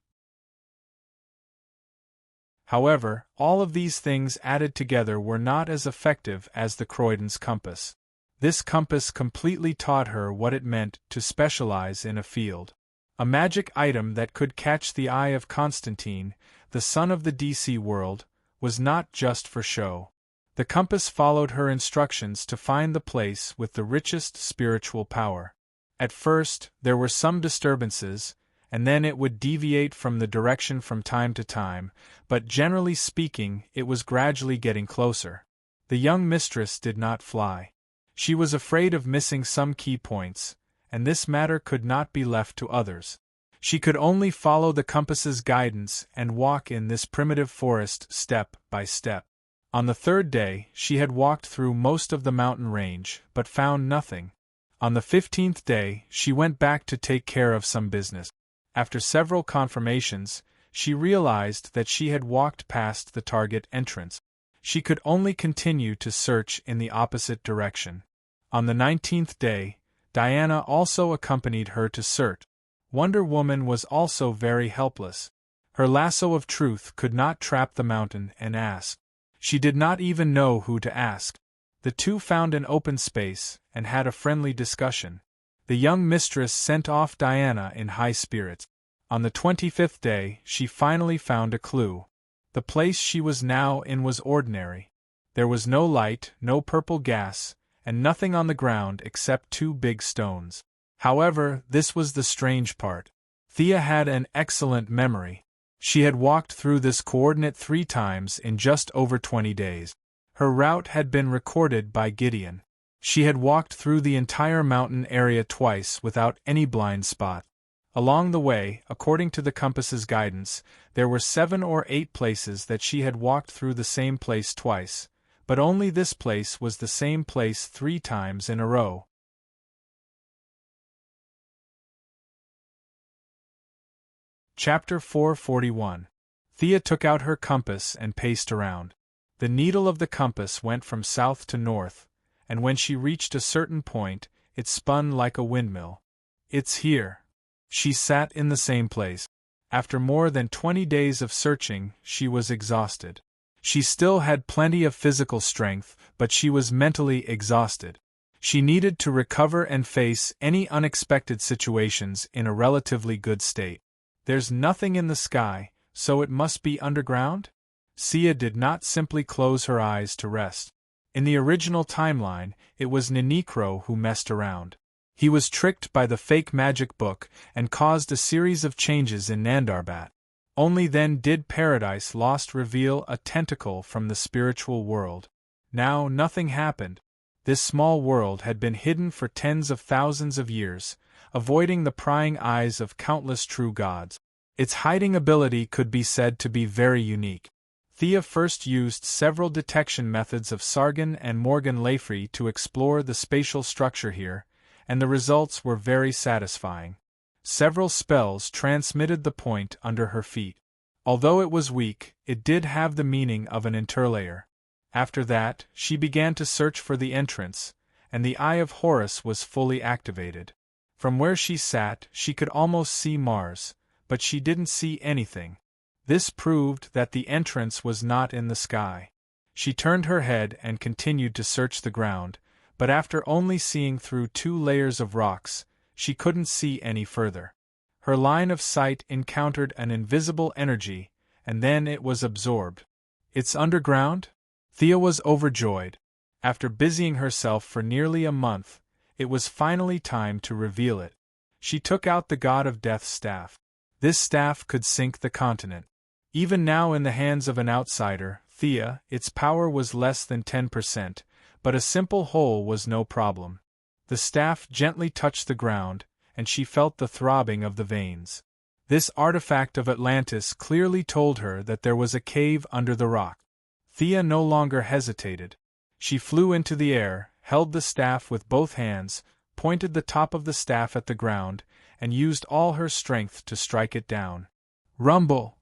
However, all of these things added together were not as effective as the Croydon's compass. This compass completely taught her what it meant to specialize in a field. A magic item that could catch the eye of Constantine, the son of the DC world, was not just for show. The compass followed her instructions to find the place with the richest spiritual power. At first, there were some disturbances, and then it would deviate from the direction from time to time, but generally speaking, it was gradually getting closer. The young mistress did not fly. She was afraid of missing some key points, and this matter could not be left to others. She could only follow the compass's guidance and walk in this primitive forest step by step. On the 3rd day, she had walked through most of the mountain range, but found nothing. On the 15th day, she went back to take care of some business. After several confirmations, she realized that she had walked past the target entrance. She could only continue to search in the opposite direction. On the 19th day, Diana also accompanied her to search. Wonder Woman was also very helpless. Her lasso of truth could not trap the mountain and ask. She did not even know who to ask. The two found an open space and had a friendly discussion. The young mistress sent off Diana in high spirits. On the 25th day, she finally found a clue. The place she was now in was ordinary. There was no light, no purple gas, and nothing on the ground except 2 big stones. However, this was the strange part. Thea had an excellent memory. She had walked through this coordinate 3 times in just over 20 days. Her route had been recorded by Gideon. She had walked through the entire mountain area twice without any blind spot. Along the way, according to the compass's guidance, there were 7 or 8 places that she had walked through the same place twice, but only this place was the same place 3 times in a row. Chapter 441. Thea took out her compass and paced around. The needle of the compass went from south to north, and when she reached a certain point, it spun like a windmill. It's here. She sat in the same place. After more than 20 days of searching, she was exhausted. She still had plenty of physical strength, but she was mentally exhausted. She needed to recover and face any unexpected situations in a relatively good state. There's nothing in the sky, so it must be underground? Sia did not simply close her eyes to rest. In the original timeline, it was Ninikro who messed around. He was tricked by the fake magic book and caused a series of changes in Nandarbat. Only then did Paradise Lost reveal a tentacle from the spiritual world. Now nothing happened. This small world had been hidden for tens of thousands of years, avoiding the prying eyes of countless true gods. Its hiding ability could be said to be very unique. Thea first used several detection methods of Sargon and Morgan Le Fay to explore the spatial structure here, and the results were very satisfying. Several spells transmitted the point under her feet. Although it was weak, it did have the meaning of an interlayer. After that, she began to search for the entrance, and the Eye of Horus was fully activated. From where she sat, she could almost see Mars, but she didn't see anything. This proved that the entrance was not in the sky. She turned her head and continued to search the ground, but after only seeing through 2 layers of rocks, she couldn't see any further. Her line of sight encountered an invisible energy, and then it was absorbed. It's underground? Thea was overjoyed. After busying herself for nearly a month, it was finally time to reveal it. She took out the God of Death's staff. This staff could sink the continent. Even now in the hands of an outsider, Thea, its power was less than 10%, but a simple hole was no problem. The staff gently touched the ground, and she felt the throbbing of the veins. This artifact of Atlantis clearly told her that there was a cave under the rock. Thea no longer hesitated. She flew into the air, held the staff with both hands, pointed the top of the staff at the ground, and used all her strength to strike it down. Rumble!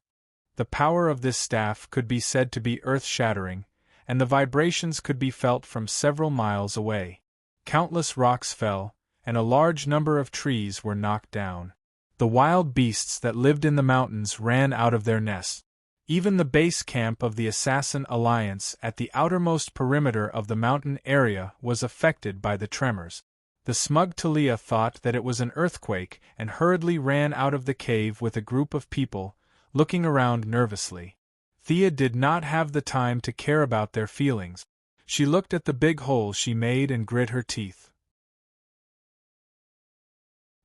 The power of this staff could be said to be earth-shattering, and the vibrations could be felt from several miles away. Countless rocks fell, and a large number of trees were knocked down. The wild beasts that lived in the mountains ran out of their nests. Even the base camp of the Assassin Alliance at the outermost perimeter of the mountain area was affected by the tremors. The smug Talia thought that it was an earthquake and hurriedly ran out of the cave with a group of people, looking around nervously. Thea did not have the time to care about their feelings. She looked at the big hole she made and grit her teeth.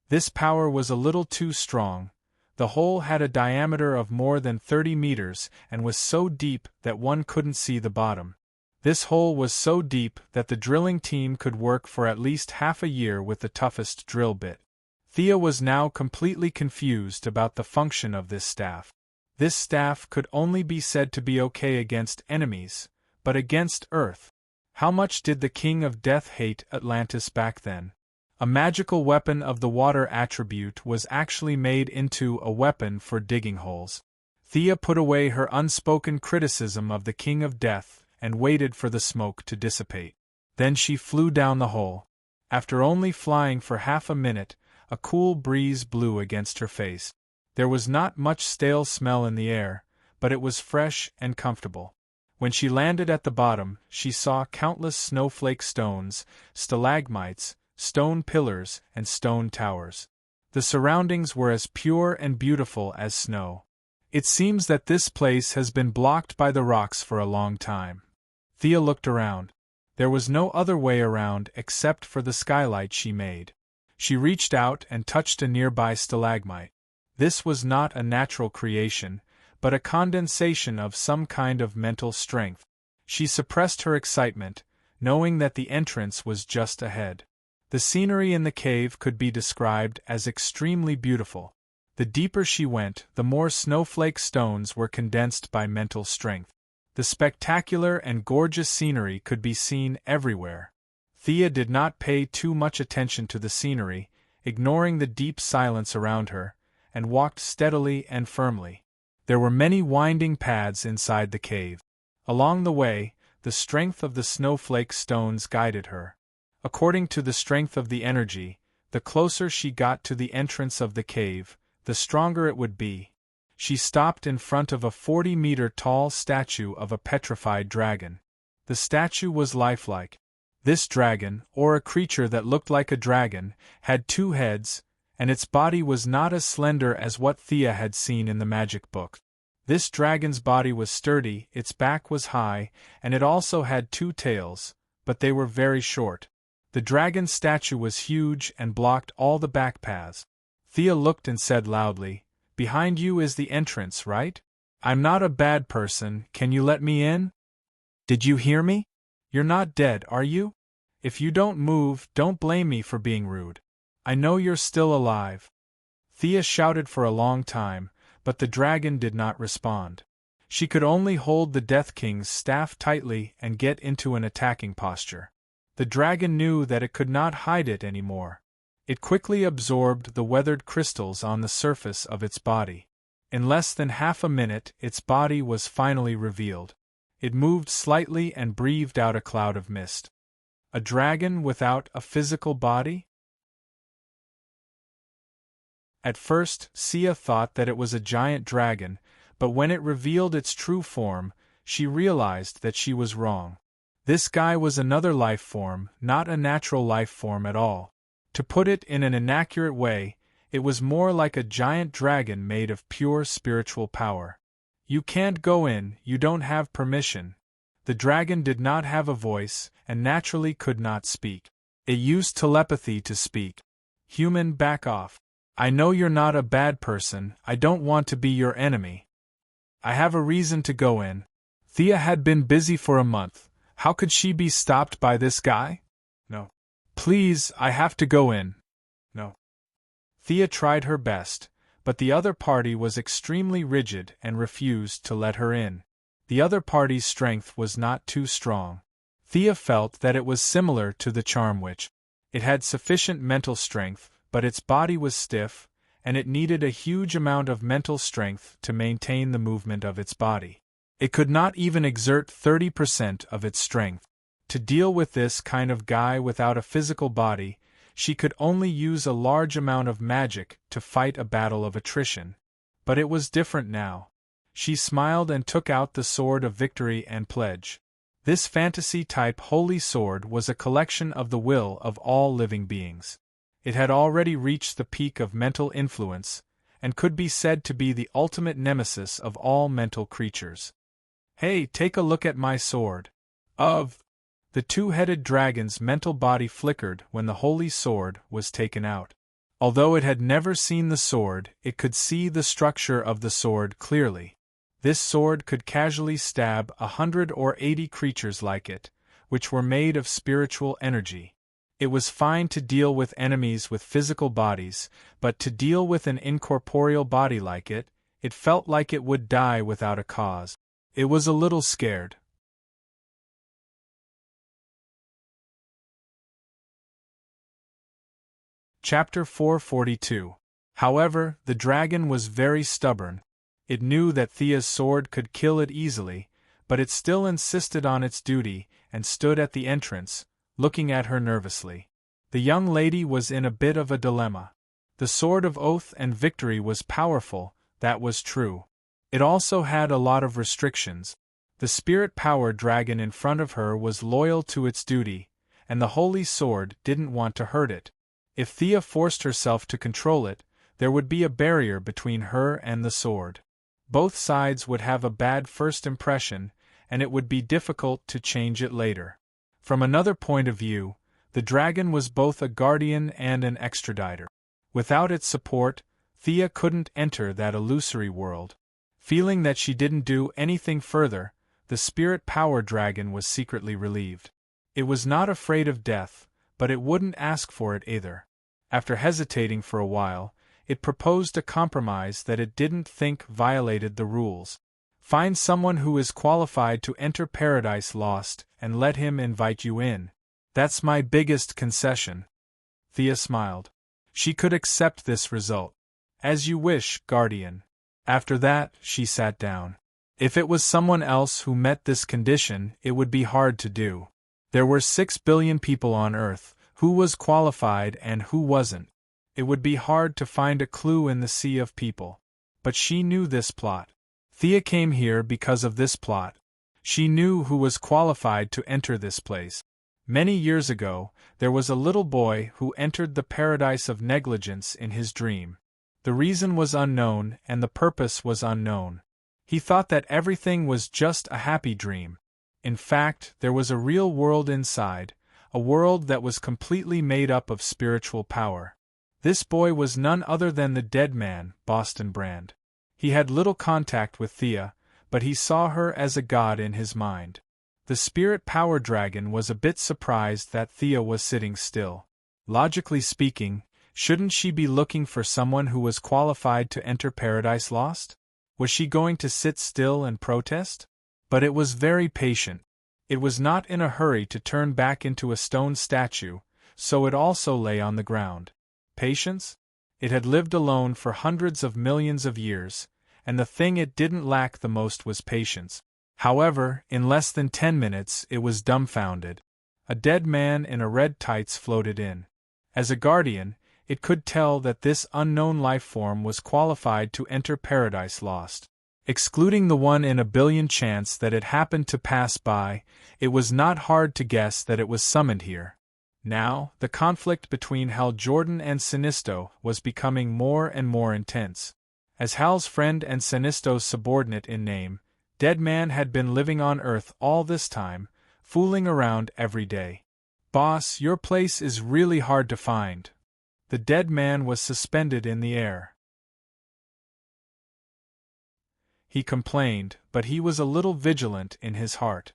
This power was a little too strong. The hole had a diameter of more than 30 meters and was so deep that one couldn't see the bottom. This hole was so deep that the drilling team could work for at least half a year with the toughest drill bit. Thea was now completely confused about the function of this staff. This staff could only be said to be okay against enemies, but against Earth. How much did the King of Death hate Atlantis back then? A magical weapon of the water attribute was actually made into a weapon for digging holes. Thea put away her unspoken criticism of the King of Death and waited for the smoke to dissipate. Then she flew down the hole. After only flying for half a minute, a cool breeze blew against her face. There was not much stale smell in the air, but it was fresh and comfortable. When she landed at the bottom, she saw countless snowflake stones, stalagmites, stone pillars, and stone towers. The surroundings were as pure and beautiful as snow. It seems that this place has been blocked by the rocks for a long time. Thea looked around. There was no other way around except for the skylight she made. She reached out and touched a nearby stalagmite. This was not a natural creation, but a condensation of some kind of mental strength. She suppressed her excitement, knowing that the entrance was just ahead. The scenery in the cave could be described as extremely beautiful. The deeper she went, the more snowflake stones were condensed by mental strength. The spectacular and gorgeous scenery could be seen everywhere. Thea did not pay too much attention to the scenery, ignoring the deep silence around her, and walked steadily and firmly. There were many winding paths inside the cave. Along the way, the strength of the snowflake stones guided her. According to the strength of the energy, the closer she got to the entrance of the cave, the stronger it would be. She stopped in front of a 40-meter-tall statue of a petrified dragon. The statue was lifelike. This dragon, or a creature that looked like a dragon, had 2 heads, and its body was not as slender as what Thea had seen in the magic book. This dragon's body was sturdy, its back was high, and it also had 2 tails, but they were very short. The dragon statue was huge and blocked all the back paths. Thea looked and said loudly, "Behind you is the entrance, right? I'm not a bad person, can you let me in?" "Did you hear me? You're not dead, are you? If you don't move, don't blame me for being rude. I know you're still alive." Thea shouted for a long time, but the dragon did not respond. She could only hold the Death King's staff tightly and get into an attacking posture. The dragon knew that it could not hide it anymore. It quickly absorbed the weathered crystals on the surface of its body. In less than half a minute, its body was finally revealed. It moved slightly and breathed out a cloud of mist. A dragon without a physical body? At first, Sia thought that it was a giant dragon, but when it revealed its true form, she realized that she was wrong. This guy was another life form, not a natural life form at all. To put it in an inaccurate way, it was more like a giant dragon made of pure spiritual power. "You can't go in, you don't have permission." The dragon did not have a voice, and naturally could not speak. It used telepathy to speak. "Human, back off. I know you're not a bad person, I don't want to be your enemy. I have a reason to go in. Thea had been busy for a month. How could she be stopped by this guy? No. Please, I have to go in. No. Thea tried her best, but the other party was extremely rigid and refused to let her in. The other party's strength was not too strong. Thea felt that it was similar to the charm witch. It had sufficient mental strength, but its body was stiff, and it needed a huge amount of mental strength to maintain the movement of its body. It could not even exert 30% of its strength. To deal with this kind of guy without a physical body, she could only use a large amount of magic to fight a battle of attrition. But it was different now. She smiled and took out the sword of victory and pledge. This fantasy-type holy sword was a collection of the will of all living beings. It had already reached the peak of mental influence, and could be said to be the ultimate nemesis of all mental creatures. Hey, take a look at my sword. The two-headed dragon's mental body flickered when the holy sword was taken out. Although it had never seen the sword, it could see the structure of the sword clearly. This sword could casually stab 100 or 80 creatures like it, which were made of spiritual energy. It was fine to deal with enemies with physical bodies, but to deal with an incorporeal body like it, it felt like it would die without a cause. It was a little scared. Chapter 442. However, the dragon was very stubborn. It knew that Thea's sword could kill it easily, but it still insisted on its duty and stood at the entrance, looking at her nervously. The young lady was in a bit of a dilemma. The sword of oath and victory was powerful, that was true. It also had a lot of restrictions. The spirit power dragon in front of her was loyal to its duty, and the holy sword didn't want to hurt it. If Thea forced herself to control it, there would be a barrier between her and the sword. Both sides would have a bad first impression, and it would be difficult to change it later. From another point of view, the dragon was both a guardian and an extraditor. Without its support, Thea couldn't enter that illusory world. Feeling that she didn't do anything further, the spirit power dragon was secretly relieved. It was not afraid of death, but it wouldn't ask for it either. After hesitating for a while, it proposed a compromise that it didn't think violated the rules. Find someone who is qualified to enter Paradise Lost and let him invite you in. That's my biggest concession. Thea smiled. She could accept this result. As you wish, Guardian. After that, she sat down. If it was someone else who met this condition, it would be hard to do. There were 6 billion people on Earth. Who was qualified and who wasn't? It would be hard to find a clue in the sea of people. But she knew this plot. Thea came here because of this plot. She knew who was qualified to enter this place. Many years ago, there was a little boy who entered the paradise of negligence in his dream. The reason was unknown and the purpose was unknown. He thought that everything was just a happy dream. In fact, there was a real world inside, a world that was completely made up of spiritual power. This boy was none other than the dead man, Boston Brand. He had little contact with Thea, but he saw her as a god in his mind. The spirit power dragon was a bit surprised that Thea was sitting still. Logically speaking, shouldn't she be looking for someone who was qualified to enter Paradise Lost? Was she going to sit still and protest? But it was very patient. It was not in a hurry to turn back into a stone statue, so it also lay on the ground. Patience? It had lived alone for hundreds of millions of years, and the thing it didn't lack the most was patience. However, in less than 10 minutes it was dumbfounded. A dead man in a red tights floated in. As a guardian, it could tell that this unknown life form was qualified to enter Paradise Lost. Excluding the 1 in a billion chance that it happened to pass by, it was not hard to guess that it was summoned here. Now, the conflict between Hal Jordan and Sinisto was becoming more and more intense. As Hal's friend and Sinisto's subordinate in name, Deadman had been living on Earth all this time, fooling around every day. "Boss, your place is really hard to find." The dead man was suspended in the air. He complained, but he was a little vigilant in his heart.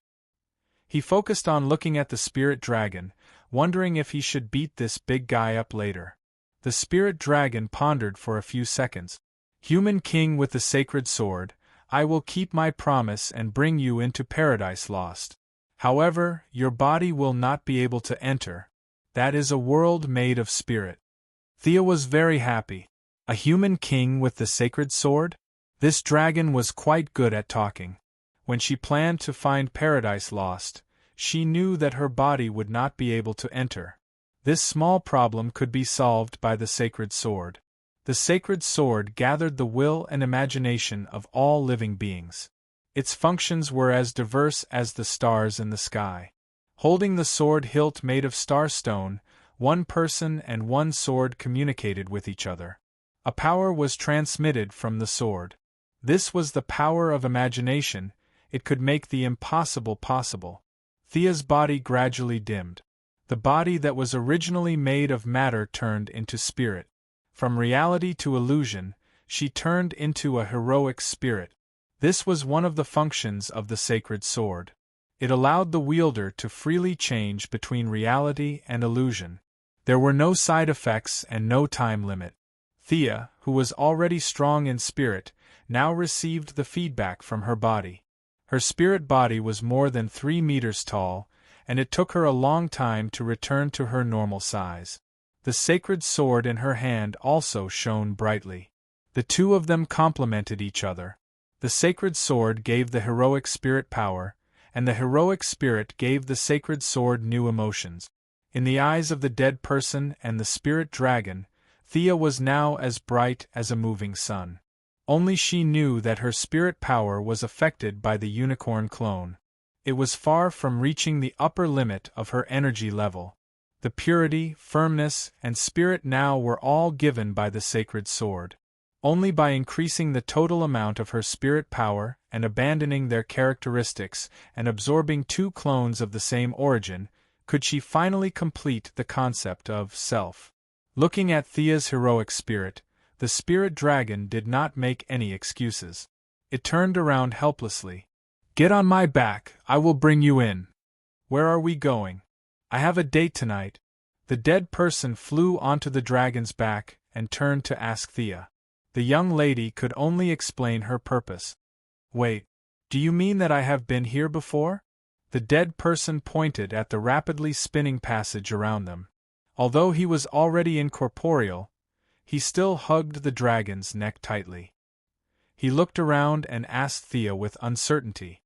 He focused on looking at the spirit dragon, wondering if he should beat this big guy up later. The spirit dragon pondered for a few seconds. Human king with the sacred sword, I will keep my promise and bring you into Paradise Lost. However, your body will not be able to enter. That is a world made of spirit. Thea was very happy. A human king with the sacred sword? This dragon was quite good at talking. When she planned to find Paradise Lost, she knew that her body would not be able to enter. This small problem could be solved by the sacred sword. The sacred sword gathered the will and imagination of all living beings. Its functions were as diverse as the stars in the sky. Holding the sword hilt made of starstone, one person and one sword communicated with each other. A power was transmitted from the sword. This was the power of imagination. It could make the impossible possible. Thea's body gradually dimmed. The body that was originally made of matter turned into spirit. From reality to illusion, she turned into a heroic spirit. This was one of the functions of the sacred sword. It allowed the wielder to freely change between reality and illusion. There were no side effects and no time limit. Thea, who was already strong in spirit, now received the feedback from her body. Her spirit body was more than 3 meters tall, and it took her a long time to return to her normal size. The sacred sword in her hand also shone brightly. The two of them complemented each other. The sacred sword gave the heroic spirit power, and the heroic spirit gave the sacred sword new emotions. In the eyes of the dead person and the spirit dragon, Thea was now as bright as a moving sun. Only she knew that her spirit power was affected by the unicorn clone. It was far from reaching the upper limit of her energy level. The purity, firmness, and spirit now were all given by the sacred sword. Only by increasing the total amount of her spirit power and abandoning their characteristics and absorbing 2 clones of the same origin, could she finally complete the concept of self. Looking at Thea's heroic spirit, the spirit dragon did not make any excuses. It turned around helplessly. Get on my back, I will bring you in. Where are we going? I have a date tonight. The dead person flew onto the dragon's back and turned to ask Thea. The young lady could only explain her purpose. Wait, do you mean that I have been here before? The dead person pointed at the rapidly spinning passage around them. Although he was already incorporeal, he still hugged the dragon's neck tightly. He looked around and asked Thea with uncertainty.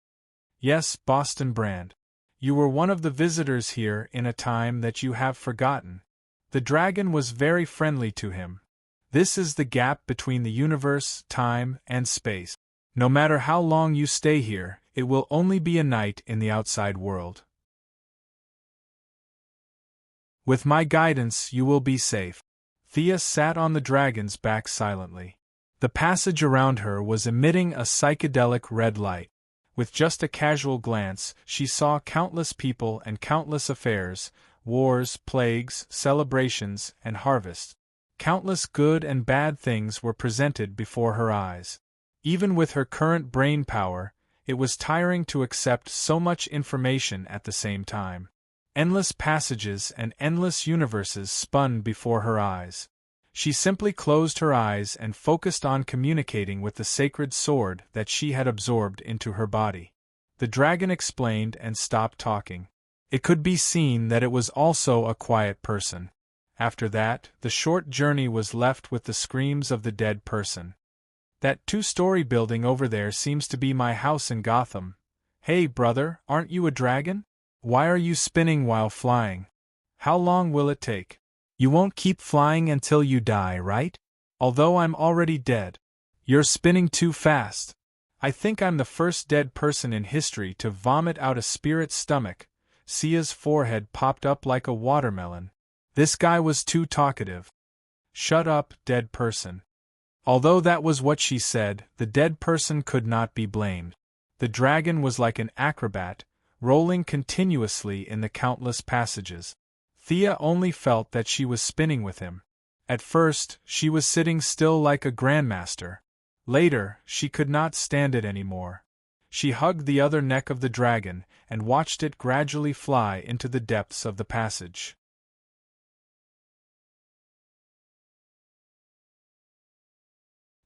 Yes, Boston Brand. You were one of the visitors here in a time that you have forgotten. The dragon was very friendly to him. This is the gap between the universe, time, and space. No matter how long you stay here, it will only be a night in the outside world. With my guidance, you will be safe. Thea sat on the dragon's back silently. The passage around her was emitting a psychedelic red light. With just a casual glance, she saw countless people and countless affairs, wars, plagues, celebrations, and harvests. Countless good and bad things were presented before her eyes. Even with her current brain power, it was tiring to accept so much information at the same time. Endless passages and endless universes spun before her eyes. She simply closed her eyes and focused on communicating with the sacred sword that she had absorbed into her body. The dragon explained and stopped talking. It could be seen that it was also a quiet person. After that, the short journey was left with the screams of the dead person. That 2-story building over there seems to be my house in Gotham. Hey, brother, aren't you a dragon? Why are you spinning while flying? How long will it take? You won't keep flying until you die, right? Although I'm already dead. You're spinning too fast. I think I'm the first dead person in history to vomit out a spirit's stomach. Sia's forehead popped up like a watermelon. This guy was too talkative. Shut up, dead person. Although that was what she said, the dead person could not be blamed. The dragon was like an acrobat, rolling continuously in the countless passages. Thea only felt that she was spinning with him. At first, she was sitting still like a grandmaster. Later, she could not stand it anymore. She hugged the other neck of the dragon and watched it gradually fly into the depths of the passage.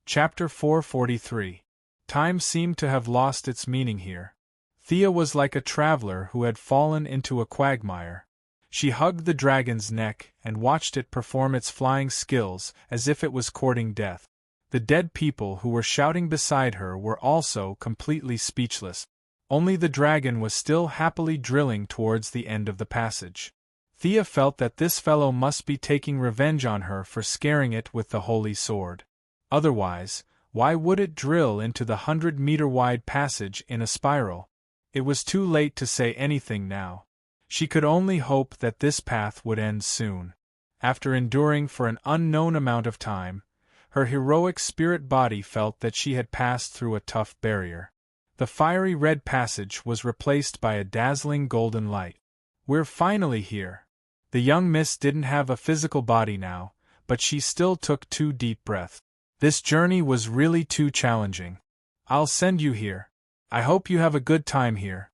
Chapter 443. Time seemed to have lost its meaning here. Thea was like a traveler who had fallen into a quagmire. She hugged the dragon's neck and watched it perform its flying skills as if it was courting death. The dead people who were shouting beside her were also completely speechless. Only the dragon was still happily drilling towards the end of the passage. Thea felt that this fellow must be taking revenge on her for scaring it with the holy sword. Otherwise, why would it drill into the 100-meter-wide passage in a spiral? It was too late to say anything now. She could only hope that this path would end soon. After enduring for an unknown amount of time, her heroic spirit body felt that she had passed through a tough barrier. The fiery red passage was replaced by a dazzling golden light. "We're finally here." The young miss didn't have a physical body now, but she still took 2 deep breaths. This journey was really too challenging. "I'll send you here. I hope you have a good time here."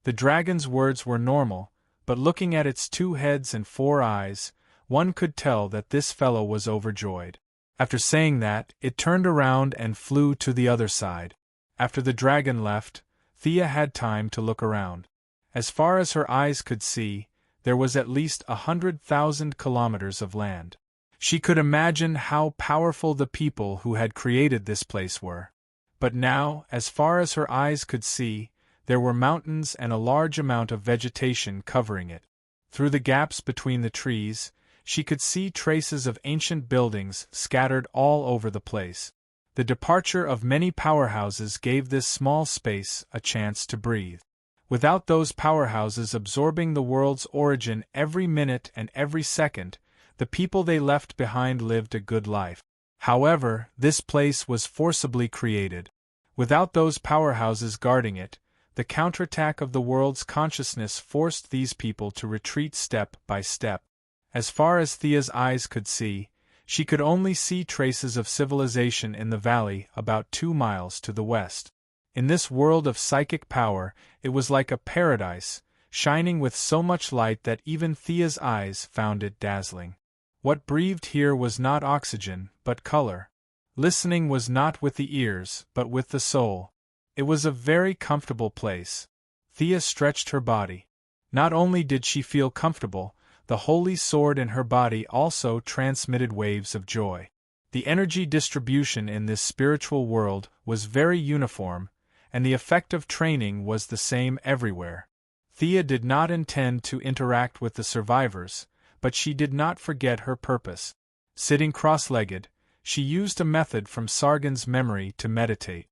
The dragon's words were normal, but looking at its 2 heads and 4 eyes, one could tell that this fellow was overjoyed. After saying that, it turned around and flew to the other side. After the dragon left, Thea had time to look around. As far as her eyes could see, there was at least 100,000 kilometers of land. She could imagine how powerful the people who had created this place were. But now, as far as her eyes could see, there were mountains and a large amount of vegetation covering it. Through the gaps between the trees, she could see traces of ancient buildings scattered all over the place. The departure of many powerhouses gave this small space a chance to breathe. Without those powerhouses absorbing the world's origin every minute and every second, the people they left behind lived a good life. However, this place was forcibly created. Without those powerhouses guarding it, the counterattack of the world's consciousness forced these people to retreat step by step. As far as Thea's eyes could see, she could only see traces of civilization in the valley about 2 miles to the west. In this world of psychic power, it was like a paradise, shining with so much light that even Thea's eyes found it dazzling. What breathed here was not oxygen, but color. Listening was not with the ears, but with the soul. It was a very comfortable place. Thea stretched her body. Not only did she feel comfortable, the holy sword in her body also transmitted waves of joy. The energy distribution in this spiritual world was very uniform, and the effect of training was the same everywhere. Thea did not intend to interact with the survivors, but she did not forget her purpose. Sitting cross-legged, she used a method from Sargon's memory to meditate.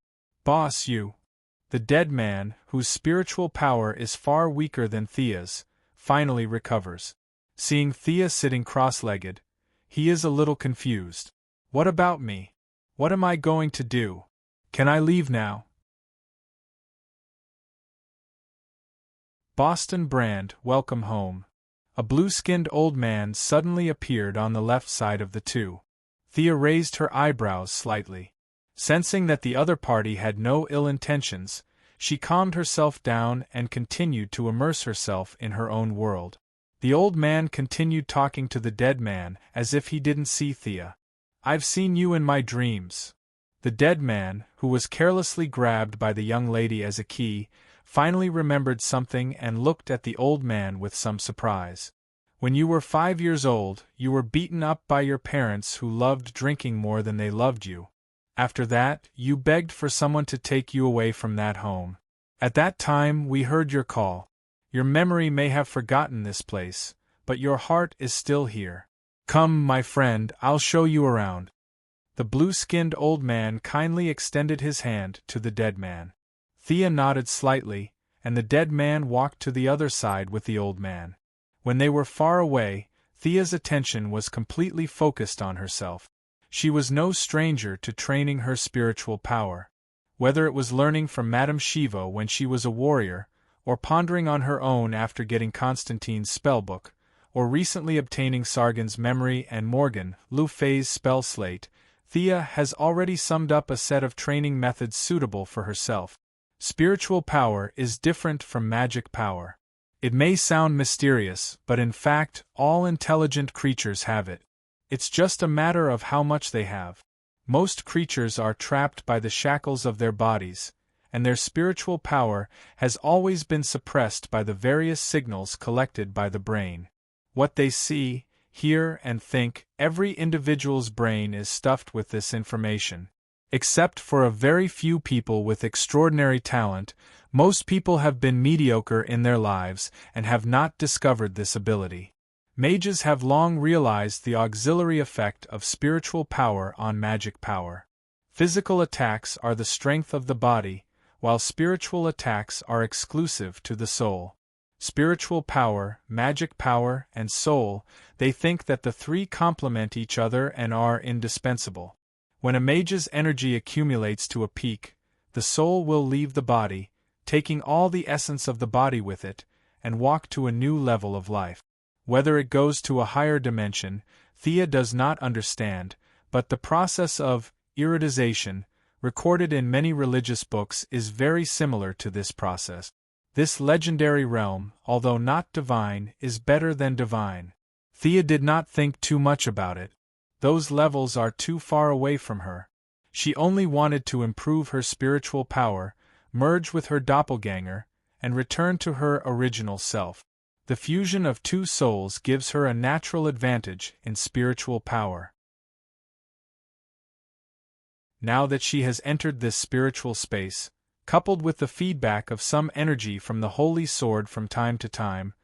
"Boss, you." The dead man, whose spiritual power is far weaker than Thea's, finally recovers. Seeing Thea sitting cross-legged, he is a little confused. "What about me? What am I going to do? Can I leave now?" Boston Brand, welcome home. A blue-skinned old man suddenly appeared on the left side of the two. Thea raised her eyebrows slightly. Sensing that the other party had no ill intentions, she calmed herself down and continued to immerse herself in her own world. The old man continued talking to the dead man as if he didn't see Thea. "I've seen you in my dreams." The dead man, who was carelessly grabbed by the young lady as a key, finally remembered something and looked at the old man with some surprise. "When you were 5 years old, you were beaten up by your parents who loved drinking more than they loved you. After that, you begged for someone to take you away from that home. At that time, we heard your call. Your memory may have forgotten this place, but your heart is still here. Come, my friend, I'll show you around." The blue-skinned old man kindly extended his hand to the dead man. Thea nodded slightly, and the dead man walked to the other side with the old man. When they were far away, Thea's attention was completely focused on herself. She was no stranger to training her spiritual power. Whether it was learning from Madame Shiva when she was a warrior, or pondering on her own after getting Constantine's spellbook, or recently obtaining Sargon's memory and Morgan Le Fay's spell slate, Thea has already summed up a set of training methods suitable for herself. Spiritual power is different from magic power. It may sound mysterious, but in fact, all intelligent creatures have it. It's just a matter of how much they have. Most creatures are trapped by the shackles of their bodies, and their spiritual power has always been suppressed by the various signals collected by the brain. What they see, hear, and think, every individual's brain is stuffed with this information. Except for a very few people with extraordinary talent, most people have been mediocre in their lives and have not discovered this ability. Mages have long realized the auxiliary effect of spiritual power on magic power. Physical attacks are the strength of the body, while spiritual attacks are exclusive to the soul. Spiritual power, magic power, and soul, they think that the three complement each other and are indispensable. When a mage's energy accumulates to a peak, the soul will leave the body, taking all the essence of the body with it, and walk to a new level of life. Whether it goes to a higher dimension, Thea does not understand, but the process of erodization, recorded in many religious books, is very similar to this process. This legendary realm, although not divine, is better than divine. Thea did not think too much about it. Those levels are too far away from her. She only wanted to improve her spiritual power, merge with her doppelganger, and return to her original self. The fusion of two souls gives her a natural advantage in spiritual power. Now that she has entered this spiritual space, coupled with the feedback of some energy from the Holy Sword from time to time,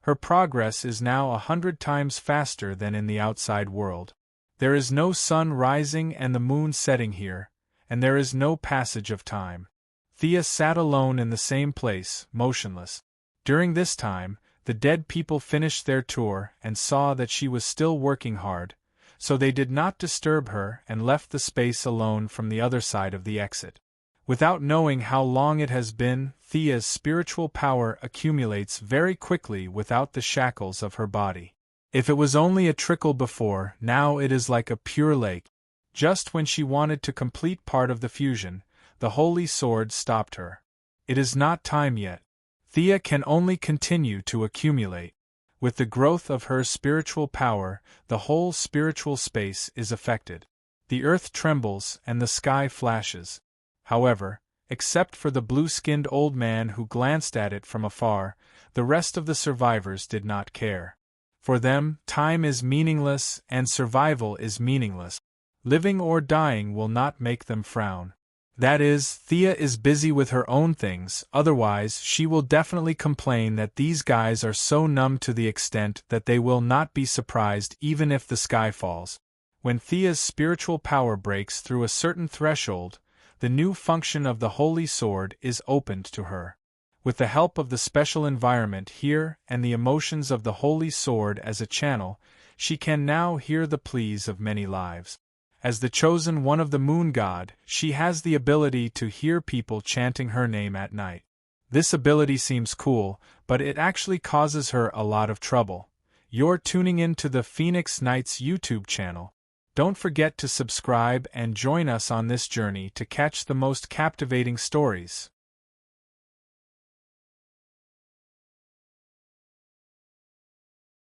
her progress is now 100 times faster than in the outside world. There is no sun rising and the moon setting here, and there is no passage of time. Thea sat alone in the same place, motionless. During this time, the dead people finished their tour and saw that she was still working hard, so they did not disturb her and left the space alone from the other side of the exit. Without knowing how long it has been, Thea's spiritual power accumulates very quickly without the shackles of her body. If it was only a trickle before, now it is like a pure lake. Just when she wanted to complete part of the fusion, the Holy Sword stopped her. It is not time yet. Thea can only continue to accumulate. With the growth of her spiritual power, the whole spiritual space is affected. The earth trembles and the sky flashes. However, except for the blue-skinned old man who glanced at it from afar, the rest of the survivors did not care. For them, time is meaningless and survival is meaningless. Living or dying will not make them frown. That is, Thea is busy with her own things, otherwise she will definitely complain that these guys are so numb to the extent that they will not be surprised even if the sky falls. When Thea's spiritual power breaks through a certain threshold, the new function of the Holy Sword is opened to her. With the help of the special environment here and the emotions of the Holy Sword as a channel, she can now hear the pleas of many lives. As the chosen one of the moon god, she has the ability to hear people chanting her name at night. This ability seems cool, but it actually causes her a lot of trouble. You're tuning in to the Phoenix Knights YouTube channel. Don't forget to subscribe and join us on this journey to catch the most captivating stories.